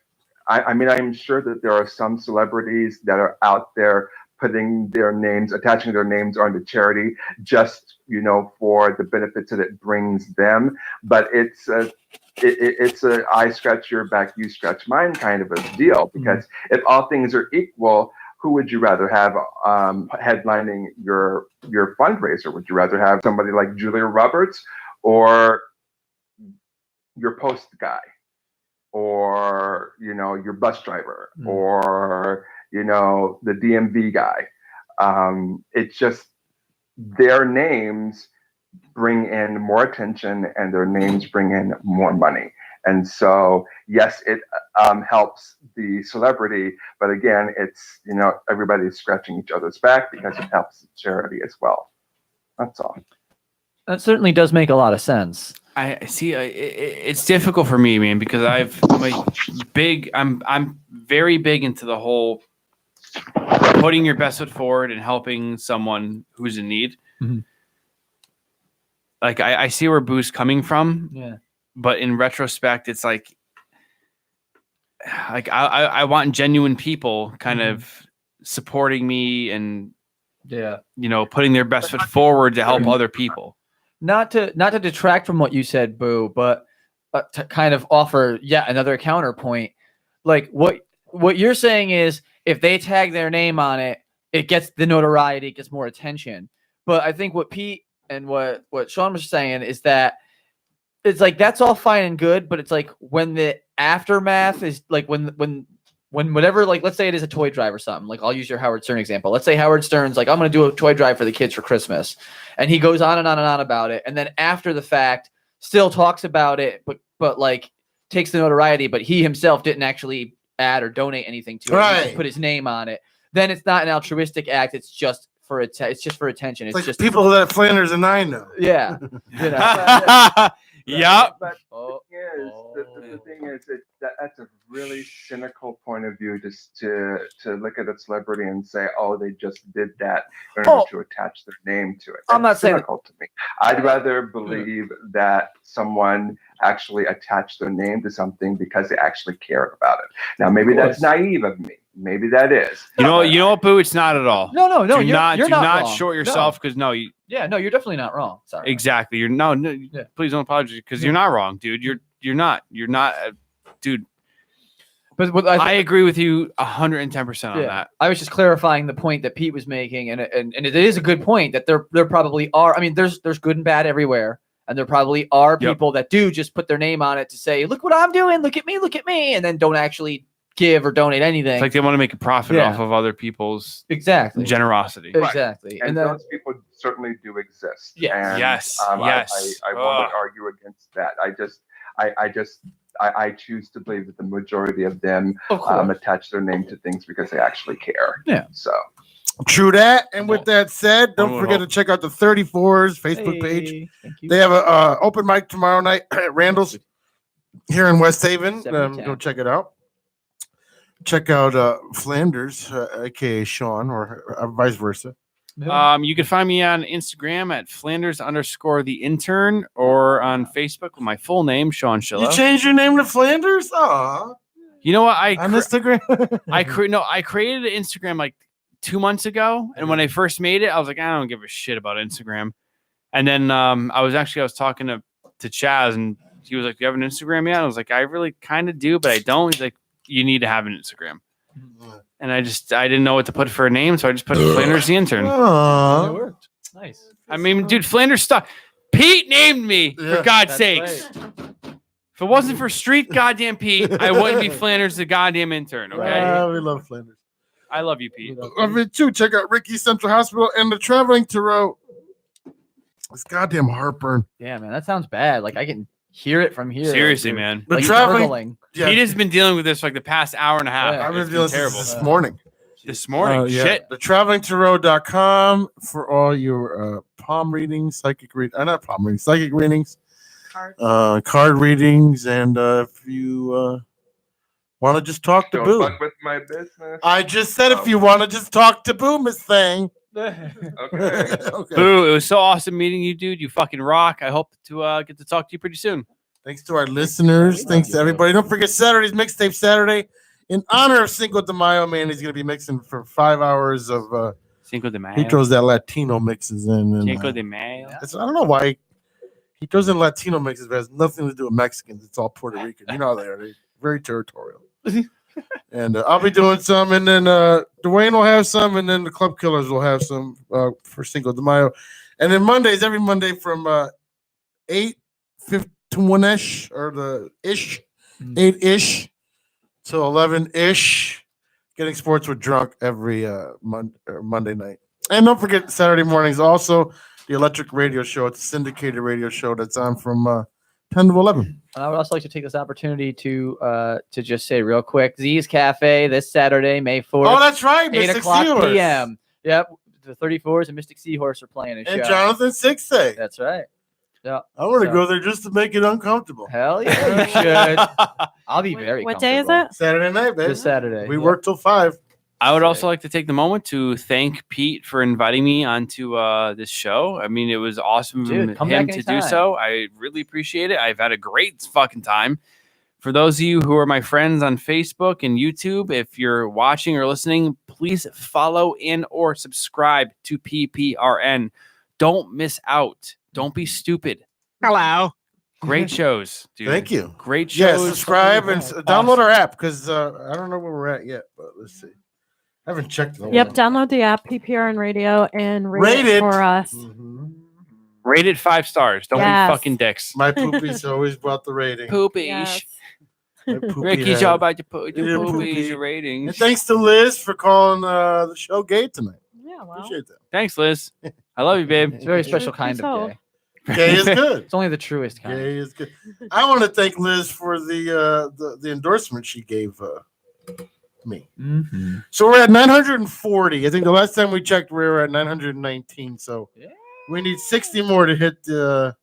[SPEAKER 2] I mean, I'm sure that there are some celebrities that are out there putting their names, attaching their names onto charity, just for the benefits that it brings them. But it's a I scratch your back, you scratch mine kind of a deal. Because if all things are equal, who would you rather have headlining your fundraiser? Would you rather have somebody like Julia Roberts or your post guy? Or your bus driver, or the DMV guy. It's just their names bring in more attention, and their names bring in more money. And so, yes, it helps the celebrity, but again, it's everybody's scratching each other's back because it helps the charity as well. That's all.
[SPEAKER 4] That certainly does make a lot of sense.
[SPEAKER 10] I see. It's difficult for me, man, because I'm very big into the whole putting your best foot forward and helping someone who's in need.
[SPEAKER 4] Mhm.
[SPEAKER 10] Like I see where Boo's coming from.
[SPEAKER 4] Yeah.
[SPEAKER 10] But in retrospect, it's like I want genuine people kind of supporting me and putting their best foot forward to help other people.
[SPEAKER 4] Not to detract from what you said, Boo, but to kind of offer yet another counterpoint. Like what you're saying is, if they tag their name on it, it gets the notoriety, it gets more attention. But I think what Pete and what Sean was saying is that it's like that's all fine and good, but it's like when the aftermath is like when whatever, like let's say it is a toy drive or something. Like I'll use your Howard Stern example. Let's say Howard Stern's like, I'm going to do a toy drive for the kids for Christmas. And he goes on and on and on about it. And then after the fact still talks about it, but like takes the notoriety, but he himself didn't actually add or donate anything to it. He just put his name on it. Then it's not an altruistic act. It's just for it's just for attention. It's
[SPEAKER 1] like
[SPEAKER 4] just
[SPEAKER 1] people that Flanders and I know.
[SPEAKER 4] Yeah.
[SPEAKER 10] Yeah.
[SPEAKER 2] But the thing is that's a really cynical point of view, just to look at a celebrity and say, oh, they just did that in order to attach their name to it.
[SPEAKER 4] I'm not saying
[SPEAKER 2] cynical to me. I'd rather believe that someone actually attached their name to something because they actually cared about it. Now, maybe that's naive of me. Maybe that is.
[SPEAKER 10] You know what, Boo? It's not at all.
[SPEAKER 4] No.
[SPEAKER 10] Do
[SPEAKER 4] You're
[SPEAKER 10] not
[SPEAKER 4] wrong.
[SPEAKER 10] short yourself because
[SPEAKER 4] No, you're definitely not wrong. Sorry.
[SPEAKER 10] Exactly. You're please don't apologize because you're not wrong, dude. You're not, dude.
[SPEAKER 4] But what
[SPEAKER 10] I agree with you 110% on that.
[SPEAKER 4] I was just clarifying the point that Pete was making, and it is a good point that there probably are. I mean, there's good and bad everywhere, and there probably are people that do just put their name on it to say, look what I'm doing, look at me, and then don't actually give or donate anything.
[SPEAKER 10] It's like they want to make a profit off of other people's generosity.
[SPEAKER 4] Exactly.
[SPEAKER 2] And those people certainly do exist.
[SPEAKER 4] Yeah.
[SPEAKER 2] And,
[SPEAKER 10] Yes.
[SPEAKER 2] I won't argue against that. I choose to believe that the majority of them attach their name to things because they actually care.
[SPEAKER 4] Yeah.
[SPEAKER 2] So
[SPEAKER 1] true that. And with that said, don't forget to check out the 34's Facebook page. They have a open mic tomorrow night at Randall's here in West Haven. Go check it out. Check out Flanders, aka Sean, or vice versa.
[SPEAKER 10] You can find me on Instagram at Flanders_the_intern or on Facebook with my full name, Sean Schillo.
[SPEAKER 1] You changed your name to Flanders? Aw.
[SPEAKER 10] You know what?
[SPEAKER 1] On Instagram?
[SPEAKER 10] I created an Instagram like 2 months ago, and when I first made it, I was like, I don't give a shit about Instagram. And then I was talking to Chaz, and he was like, "Do you have an Instagram yet?" I was like, "I really kind of do, but I don't." He's like, "You need to have an Instagram." and I didn't know what to put for a name, so I just put Flanders the intern.
[SPEAKER 1] Aw.
[SPEAKER 4] It worked. Nice.
[SPEAKER 10] I mean, dude, Flanders stuck. Pete named me
[SPEAKER 1] Yeah.
[SPEAKER 10] for God's
[SPEAKER 4] That's
[SPEAKER 10] sakes.
[SPEAKER 4] right.
[SPEAKER 10] If it wasn't for Street Goddamn Pete, I wouldn't be Flanders the goddamn intern. Okay,
[SPEAKER 1] We love Flanders.
[SPEAKER 10] I love you, Pete.
[SPEAKER 1] I mean, too, check out Ricky Central Hospital and the Traveling Tarot. It's goddamn heartburn.
[SPEAKER 4] Yeah, man, that sounds bad. Like I can hear it from here.
[SPEAKER 10] Seriously,
[SPEAKER 4] Like,
[SPEAKER 10] man.
[SPEAKER 1] The
[SPEAKER 4] like
[SPEAKER 1] traveling.
[SPEAKER 4] gurgling.
[SPEAKER 1] Yeah,
[SPEAKER 10] Pete has been dealing with this for like the past hour and a half.
[SPEAKER 4] Yeah.
[SPEAKER 1] I've been
[SPEAKER 10] It's
[SPEAKER 1] dealing with
[SPEAKER 10] terrible.
[SPEAKER 1] this morning.
[SPEAKER 10] This morning,
[SPEAKER 1] Yeah.
[SPEAKER 10] shit.
[SPEAKER 1] The travelingtarot.com for all your palm readings, psychic not palm readings, psychic readings, card readings, and if you want to just talk to
[SPEAKER 2] Don't
[SPEAKER 1] Boo.
[SPEAKER 2] fuck with my business.
[SPEAKER 1] I just said if you want to just talk to Boo, Miss Thing.
[SPEAKER 2] Okay.
[SPEAKER 1] Okay.
[SPEAKER 10] Boo, it was so awesome meeting you, dude. You fucking rock. I hope to get to talk to you pretty soon.
[SPEAKER 1] Thanks to our listeners. Thanks to everybody. Don't forget Saturday's Mixtape Saturday. In honor of Cinco de Mayo, man, he's going to be mixing for 5 hours of
[SPEAKER 10] Cinco de Mayo.
[SPEAKER 1] he throws that Latino mixes in. And,
[SPEAKER 10] Cinco de Mayo.
[SPEAKER 1] I don't know why he throws in Latino mixes, but it has nothing to do with Mexicans. It's all Puerto Rican. You know how they are. They're very territorial. And I'll be doing some, and then Dwayne will have some, and then the Club Killers will have some for Cinco de Mayo. And then Mondays, every Monday from 8:51-ish or the ish, 8-ish to 11-ish. Getting Sports with Drunk every Monday night. And don't forget Saturday mornings also the Electric Radio Show. It's a syndicated radio show that's on from 10 to 11.
[SPEAKER 4] And I would also like to take this opportunity to just say real quick, Z's Cafe this Saturday, May 4th.
[SPEAKER 1] Oh, that's right.
[SPEAKER 4] 8
[SPEAKER 1] Mystic
[SPEAKER 4] o'clock
[SPEAKER 1] Seahorse.
[SPEAKER 4] p.m. Yep. The 34s and Mystic Seahorse are playing a
[SPEAKER 1] And
[SPEAKER 4] show.
[SPEAKER 1] Jonathan Sixay.
[SPEAKER 4] That's right. Yeah.
[SPEAKER 1] I want to
[SPEAKER 4] So-
[SPEAKER 1] go there just to make it uncomfortable.
[SPEAKER 4] Hell yeah, you should. I'll be very
[SPEAKER 7] What day is
[SPEAKER 4] comfortable.
[SPEAKER 7] it?
[SPEAKER 1] Saturday night, baby.
[SPEAKER 4] This Saturday.
[SPEAKER 1] We
[SPEAKER 4] Yeah.
[SPEAKER 1] work till 5.
[SPEAKER 10] I would also like to take the moment to thank Pete for inviting me onto this show. I mean, it was awesome
[SPEAKER 4] Dude,
[SPEAKER 10] of
[SPEAKER 4] come
[SPEAKER 10] him
[SPEAKER 4] back
[SPEAKER 10] to do
[SPEAKER 4] anytime.
[SPEAKER 10] so. I really appreciate it. I've had a great fucking time. For those of you who are my friends on Facebook and YouTube, if you're watching or listening, please follow in or subscribe to PPRN. Don't miss out. Don't be stupid.
[SPEAKER 6] Hello.
[SPEAKER 10] Great shows, dude.
[SPEAKER 1] Thank you.
[SPEAKER 10] Great
[SPEAKER 1] Yeah,
[SPEAKER 10] shows.
[SPEAKER 1] subscribe and
[SPEAKER 10] Awesome.
[SPEAKER 1] download our app because I don't know where we're at yet, but let's see. I haven't checked it.
[SPEAKER 7] Yep, download the app PPRN Radio and rate
[SPEAKER 1] Rate
[SPEAKER 7] it
[SPEAKER 1] it.
[SPEAKER 7] for us.
[SPEAKER 1] Mhm.
[SPEAKER 10] Rate it 5 stars. Don't
[SPEAKER 7] Yes.
[SPEAKER 10] be fucking dicks.
[SPEAKER 1] My poopies always brought the rating.
[SPEAKER 10] Poopies.
[SPEAKER 7] Yes.
[SPEAKER 1] My poopy
[SPEAKER 10] Ricky's
[SPEAKER 1] head.
[SPEAKER 10] all about your,
[SPEAKER 1] Yeah,
[SPEAKER 10] your poopies,
[SPEAKER 1] poopy.
[SPEAKER 10] your ratings.
[SPEAKER 1] And thanks to Liz for calling the show gay tonight.
[SPEAKER 7] Yeah, well.
[SPEAKER 1] Appreciate that.
[SPEAKER 10] Thanks, Liz. I love you, babe.
[SPEAKER 4] It's a very special kind
[SPEAKER 7] So-
[SPEAKER 4] of gay.
[SPEAKER 1] Gay is good.
[SPEAKER 4] It's only the truest kind.
[SPEAKER 1] Gay is good. I want to thank Liz for the endorsement she gave me.
[SPEAKER 4] Mm-hmm.
[SPEAKER 1] So we're at 940. I think the last time we checked, we were at 919. So
[SPEAKER 4] Yeah.
[SPEAKER 1] we need 60 more to hit the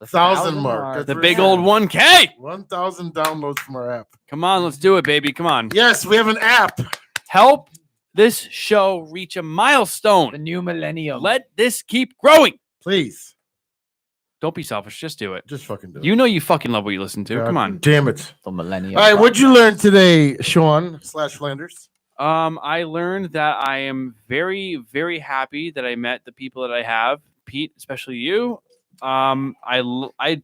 [SPEAKER 1] 1,000 mark. That's
[SPEAKER 10] The
[SPEAKER 1] what
[SPEAKER 10] big
[SPEAKER 1] we're
[SPEAKER 10] old
[SPEAKER 1] saying.
[SPEAKER 10] 1K.
[SPEAKER 1] 1,000 downloads from our app.
[SPEAKER 10] Come on, let's do it, baby. Come on.
[SPEAKER 1] Yes, we have an app.
[SPEAKER 10] Help this show reach a
[SPEAKER 4] The
[SPEAKER 10] milestone.
[SPEAKER 4] new millennium.
[SPEAKER 10] Let this keep growing.
[SPEAKER 1] Please,
[SPEAKER 10] Don't be selfish. Just do it.
[SPEAKER 1] just fucking do it.
[SPEAKER 10] You know you fucking love what you listen to.
[SPEAKER 1] God
[SPEAKER 10] Come on.
[SPEAKER 1] damn it.
[SPEAKER 4] the millennium.
[SPEAKER 1] All right, what'd you learn today, Sean /Flanders?
[SPEAKER 10] I learned that I am very, very happy that I met the people that I have. Pete, especially you. I've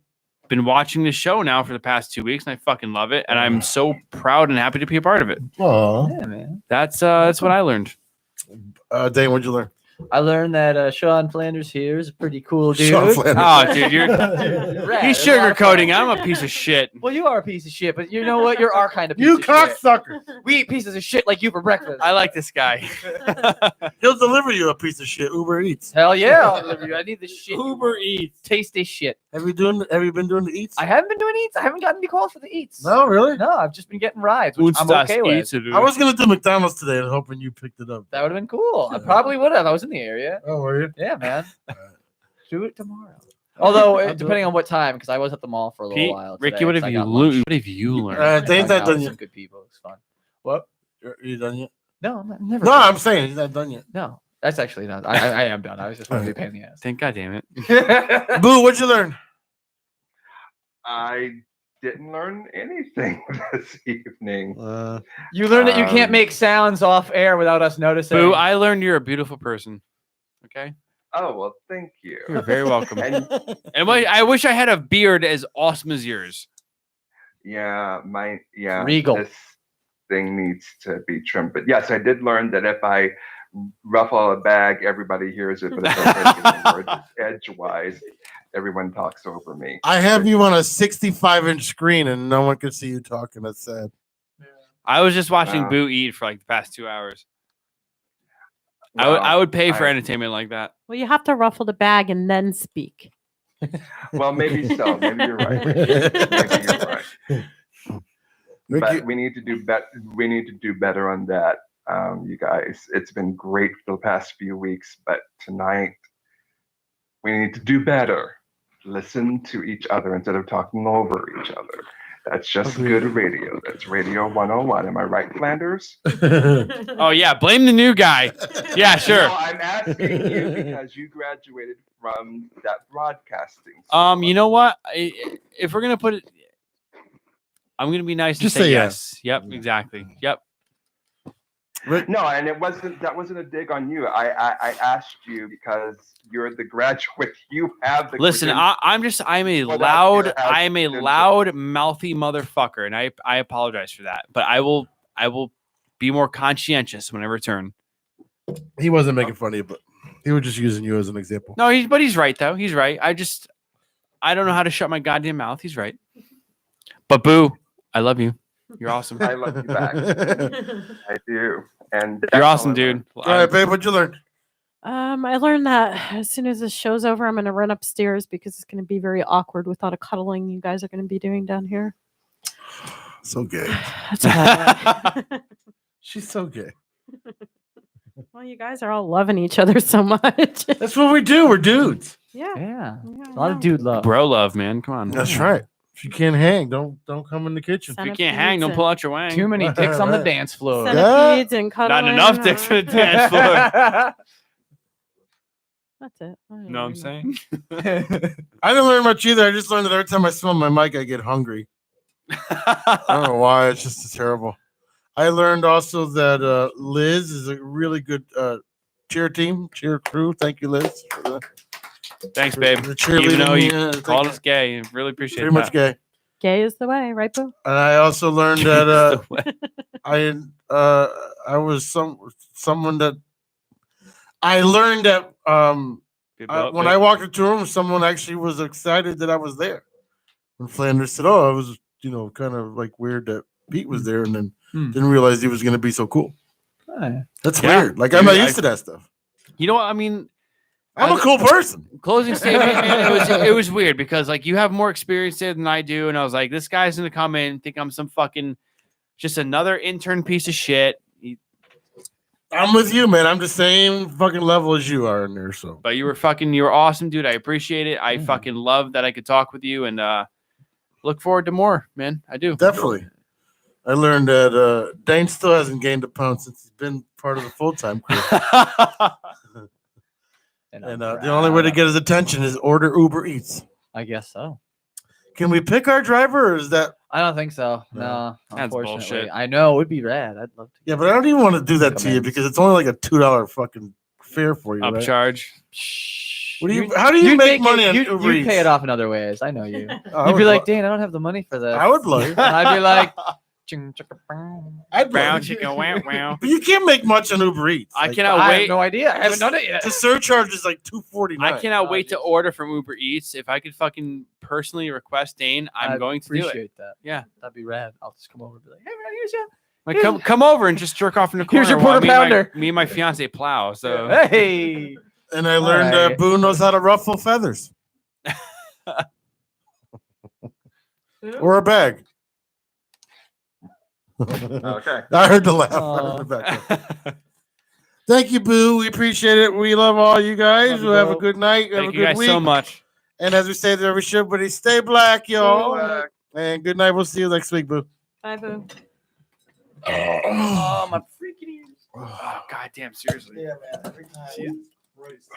[SPEAKER 10] been watching this show now for the past 2 weeks, and I fucking love it. And I'm so proud and happy to be a part of it.
[SPEAKER 1] Oh,
[SPEAKER 4] Yeah, man.
[SPEAKER 10] That's what I learned.
[SPEAKER 1] Dane, what'd you learn?
[SPEAKER 4] I learned that Sean Flanders here is a pretty cool dude.
[SPEAKER 1] Sean Flanders.
[SPEAKER 10] Oh, dude, you're
[SPEAKER 4] Rad.
[SPEAKER 10] he's
[SPEAKER 4] It's a lot of fun.
[SPEAKER 10] sugarcoating. I'm a piece of shit.
[SPEAKER 4] Well, you are a piece of shit, but you know what? You're our kind of piece
[SPEAKER 1] You
[SPEAKER 4] of shit.
[SPEAKER 1] cocksucker.
[SPEAKER 4] We eat pieces of shit like you for breakfast.
[SPEAKER 10] I like this guy.
[SPEAKER 1] He'll deliver you a piece of shit. Uber Eats.
[SPEAKER 4] Hell yeah, I'll deliver you. I need this shit.
[SPEAKER 10] Uber Eats.
[SPEAKER 4] Taste this shit.
[SPEAKER 1] Have you been doing the Eats?
[SPEAKER 4] I haven't been doing eats. I haven't gotten any calls for the eats.
[SPEAKER 1] No, really?
[SPEAKER 4] No, I've just been getting rides, which I'm okay with.
[SPEAKER 1] I was gonna do McDonald's today and hoping you picked it up.
[SPEAKER 4] That would have been cool. I probably would have. I was in the area.
[SPEAKER 1] Oh, were you?
[SPEAKER 4] Yeah, man. Do it tomorrow. Although,
[SPEAKER 1] I'll do
[SPEAKER 4] depending on what time, because I was at the mall for a little
[SPEAKER 10] Pete,
[SPEAKER 4] while.
[SPEAKER 10] Ricky,
[SPEAKER 4] today,
[SPEAKER 10] what
[SPEAKER 4] 'cause
[SPEAKER 10] have
[SPEAKER 4] I
[SPEAKER 10] you
[SPEAKER 4] got lunch.
[SPEAKER 10] What have you learned?
[SPEAKER 1] Dane's
[SPEAKER 4] Hung
[SPEAKER 1] not
[SPEAKER 4] out
[SPEAKER 1] done
[SPEAKER 4] with
[SPEAKER 1] yet.
[SPEAKER 4] some good people. It's fun. What?
[SPEAKER 1] Are you done yet?
[SPEAKER 4] No, I'm never.
[SPEAKER 1] No,
[SPEAKER 4] done.
[SPEAKER 1] I'm saying he's not done yet.
[SPEAKER 4] No, that's actually not. I am done. I was just want to be a pain in the ass.
[SPEAKER 10] Thank God damn it.
[SPEAKER 1] Boo, what'd you learn?
[SPEAKER 2] I didn't learn anything this evening.
[SPEAKER 4] You learned that you can't
[SPEAKER 2] Um,
[SPEAKER 4] make sounds off air without us noticing.
[SPEAKER 10] Boo, I learned you're a beautiful person. Okay?
[SPEAKER 2] Oh, well, thank you.
[SPEAKER 10] You're very welcome.
[SPEAKER 2] And
[SPEAKER 10] And I wish I had a beard as awesome as yours.
[SPEAKER 2] yeah,
[SPEAKER 4] Regal.
[SPEAKER 2] thing needs to be trimmed. But yes, I did learn that if I ruffle a bag, everybody hears it, but if I try to get the words edgewise, everyone talks over me.
[SPEAKER 1] I have you on a 65-inch screen and no one can see you talking. That's sad.
[SPEAKER 10] I was just watching
[SPEAKER 2] Wow.
[SPEAKER 10] Boo eat for like the past 2 hours.
[SPEAKER 2] Well,
[SPEAKER 10] I would pay for
[SPEAKER 2] I-
[SPEAKER 10] entertainment like that.
[SPEAKER 7] Well, you have to ruffle the bag and then speak.
[SPEAKER 2] Well, maybe so. Maybe you're right. Maybe you're right.
[SPEAKER 1] Ricky,
[SPEAKER 2] But we need to do better. We need to do better on that, you guys. It's been great for the past few weeks, but tonight we need to do better. Listen to each other instead of talking over each other. That's just
[SPEAKER 1] Agreed.
[SPEAKER 2] good radio. That's Radio 101. Am I right, Flanders?
[SPEAKER 10] Oh yeah, blame the new guy. Yeah, sure.
[SPEAKER 2] No, I'm asking you because you graduated from that broadcasting. school.
[SPEAKER 10] You know what? If we're gonna put it, I'm gonna be nice and
[SPEAKER 1] Just
[SPEAKER 10] say
[SPEAKER 1] say
[SPEAKER 10] yes. Yep, exactly. Yep.
[SPEAKER 2] No, and that wasn't a dig on you. I asked you because you're the graduate. You have the
[SPEAKER 10] Listen,
[SPEAKER 2] credentials.
[SPEAKER 10] I'm a
[SPEAKER 2] Put out
[SPEAKER 10] loud,
[SPEAKER 2] there as
[SPEAKER 10] I'm a
[SPEAKER 2] credentials.
[SPEAKER 10] loud, mouthy motherfucker, and I apologize for that. But I will be more conscientious when I return.
[SPEAKER 1] he wasn't making fun of you, but he was just using you as an example.
[SPEAKER 10] No, he's right though. He's right. I don't know how to shut my goddamn mouth. He's right. But Boo, I love you. You're awesome.
[SPEAKER 2] I love you back. I do. And that's
[SPEAKER 10] You're
[SPEAKER 2] all
[SPEAKER 10] awesome,
[SPEAKER 2] I
[SPEAKER 10] dude.
[SPEAKER 2] learned.
[SPEAKER 1] All right, babe, what'd you learn?
[SPEAKER 7] I learned that as soon as the show's over, I'm going to run upstairs because it's going to be very awkward with all the cuddling you guys are going to be doing down here.
[SPEAKER 1] So gay.
[SPEAKER 7] That's about it.
[SPEAKER 1] She's so gay.
[SPEAKER 7] Well, you guys are all loving each other so much.
[SPEAKER 1] That's what we do. We're dudes.
[SPEAKER 7] Yeah.
[SPEAKER 4] Yeah.
[SPEAKER 7] Yeah,
[SPEAKER 4] A lot
[SPEAKER 7] I
[SPEAKER 4] of
[SPEAKER 7] know.
[SPEAKER 4] dude love.
[SPEAKER 10] Bro love, man. Come on.
[SPEAKER 1] That's right. If you can't hang, don't come in the kitchen.
[SPEAKER 10] If you can't hang, don't pull out your wang.
[SPEAKER 4] Too many dicks on the dance floor.
[SPEAKER 7] Centipedes and cuddling.
[SPEAKER 10] Not enough dicks on the dance floor.
[SPEAKER 7] That's it. I don't
[SPEAKER 10] Know what I'm
[SPEAKER 7] know.
[SPEAKER 10] saying?
[SPEAKER 1] I didn't learn much either. I just learned that every time I smell my mic, I get hungry. I don't know why. It's just terrible. I learned also that Liz is a really good cheer crew. Thank you, Liz. For the,
[SPEAKER 10] Thanks, babe.
[SPEAKER 1] the cheerleading.
[SPEAKER 10] Even though you
[SPEAKER 1] thank
[SPEAKER 10] called
[SPEAKER 1] you.
[SPEAKER 10] us gay, really appreciate
[SPEAKER 1] Pretty much
[SPEAKER 10] that.
[SPEAKER 1] gay.
[SPEAKER 7] Gay is the way, right, Boo?
[SPEAKER 1] And I also learned that I was someone that I learned that when I walked into a room, someone actually was excited that I was there. When Flanders said, "Oh, I was, kind of like weird that Pete was there," and then didn't realize he was going to be so cool. That's
[SPEAKER 10] Yeah.
[SPEAKER 1] weird. Like I'm not used to that stuff.
[SPEAKER 10] You know what? I mean,
[SPEAKER 1] I'm a cool person.
[SPEAKER 10] closing statement, man, it was weird because like you have more experience there than I do, and I was like, this guy's gonna come in and think I'm some fucking just another intern piece of shit.
[SPEAKER 1] I'm with you, man. I'm the same fucking level as you are in there. So,
[SPEAKER 10] But you were awesome, dude. I appreciate it. I fucking love that I could talk with you, and look forward to more, man. I do.
[SPEAKER 1] definitely. I learned that Dane still hasn't gained a pound since he's been part of the full-time crew. And the only way to get his attention is order Uber Eats.
[SPEAKER 4] I guess so.
[SPEAKER 1] Can we pick our driver, or is that?
[SPEAKER 4] I don't think so.
[SPEAKER 1] No.
[SPEAKER 4] No,
[SPEAKER 10] That's
[SPEAKER 4] unfortunately.
[SPEAKER 10] bullshit.
[SPEAKER 4] I know it would be rad. I'd love to.
[SPEAKER 1] Yeah, but I don't even want to do that to you
[SPEAKER 4] Comments.
[SPEAKER 1] because it's only like a $2 fucking fare for you. Right?
[SPEAKER 10] Upcharge.
[SPEAKER 1] What do you? How do you
[SPEAKER 4] You'd
[SPEAKER 1] make
[SPEAKER 4] it-
[SPEAKER 1] money on
[SPEAKER 4] you'd,
[SPEAKER 1] Uber
[SPEAKER 4] you'd
[SPEAKER 1] Eats?
[SPEAKER 4] pay it off in other ways. I know you.
[SPEAKER 1] Oh, I
[SPEAKER 4] You'd be
[SPEAKER 1] would
[SPEAKER 4] like,
[SPEAKER 1] lo-
[SPEAKER 4] Dane, I don't have the money for this.
[SPEAKER 1] I would love it.
[SPEAKER 4] And I'd be like, ching, chicka, bang.
[SPEAKER 1] I'd
[SPEAKER 10] Brown
[SPEAKER 1] love it.
[SPEAKER 10] chicken, wow, wow.
[SPEAKER 1] But you can't make much on Uber Eats.
[SPEAKER 10] I
[SPEAKER 1] Like,
[SPEAKER 10] cannot
[SPEAKER 4] I
[SPEAKER 10] wait.
[SPEAKER 4] have no idea. I haven't done it yet.
[SPEAKER 1] The surcharge is like $2.49.
[SPEAKER 10] I cannot
[SPEAKER 4] Oh,
[SPEAKER 10] wait to
[SPEAKER 4] Jesus.
[SPEAKER 10] order from Uber Eats. If I could fucking personally request Dane, I'm
[SPEAKER 4] I'd
[SPEAKER 10] going to do it.
[SPEAKER 4] appreciate that.
[SPEAKER 10] Yeah.
[SPEAKER 4] That'd be rad. I'll just come over and be like, hey, man, here's you.
[SPEAKER 10] Like, come over and just jerk off in the corner.
[SPEAKER 4] Here's your
[SPEAKER 10] while
[SPEAKER 4] quarter pounder.
[SPEAKER 10] Me and my fiance plow. So
[SPEAKER 4] Hey.
[SPEAKER 1] And I learned
[SPEAKER 4] Alright.
[SPEAKER 1] Boo knows how to ruffle feathers or a bag.
[SPEAKER 2] Okay.
[SPEAKER 1] I heard the laugh. I
[SPEAKER 4] Aw.
[SPEAKER 1] heard the back. Thank you, Boo. We appreciate it. We love all you guys.
[SPEAKER 4] Love you,
[SPEAKER 1] We'll have a
[SPEAKER 4] bro.
[SPEAKER 1] good night. Have a
[SPEAKER 10] thank
[SPEAKER 1] good
[SPEAKER 10] you guys
[SPEAKER 1] week.
[SPEAKER 10] so much.
[SPEAKER 1] And as we say to every show, everybody stay black, y'all.
[SPEAKER 2] Black.
[SPEAKER 1] And good night. We'll see you next week, Boo.
[SPEAKER 7] Bye, Boo.
[SPEAKER 10] Oh my freaking ears! Oh goddamn! Seriously.
[SPEAKER 1] Yeah, man. Every time.
[SPEAKER 10] Jesus
[SPEAKER 1] Christ.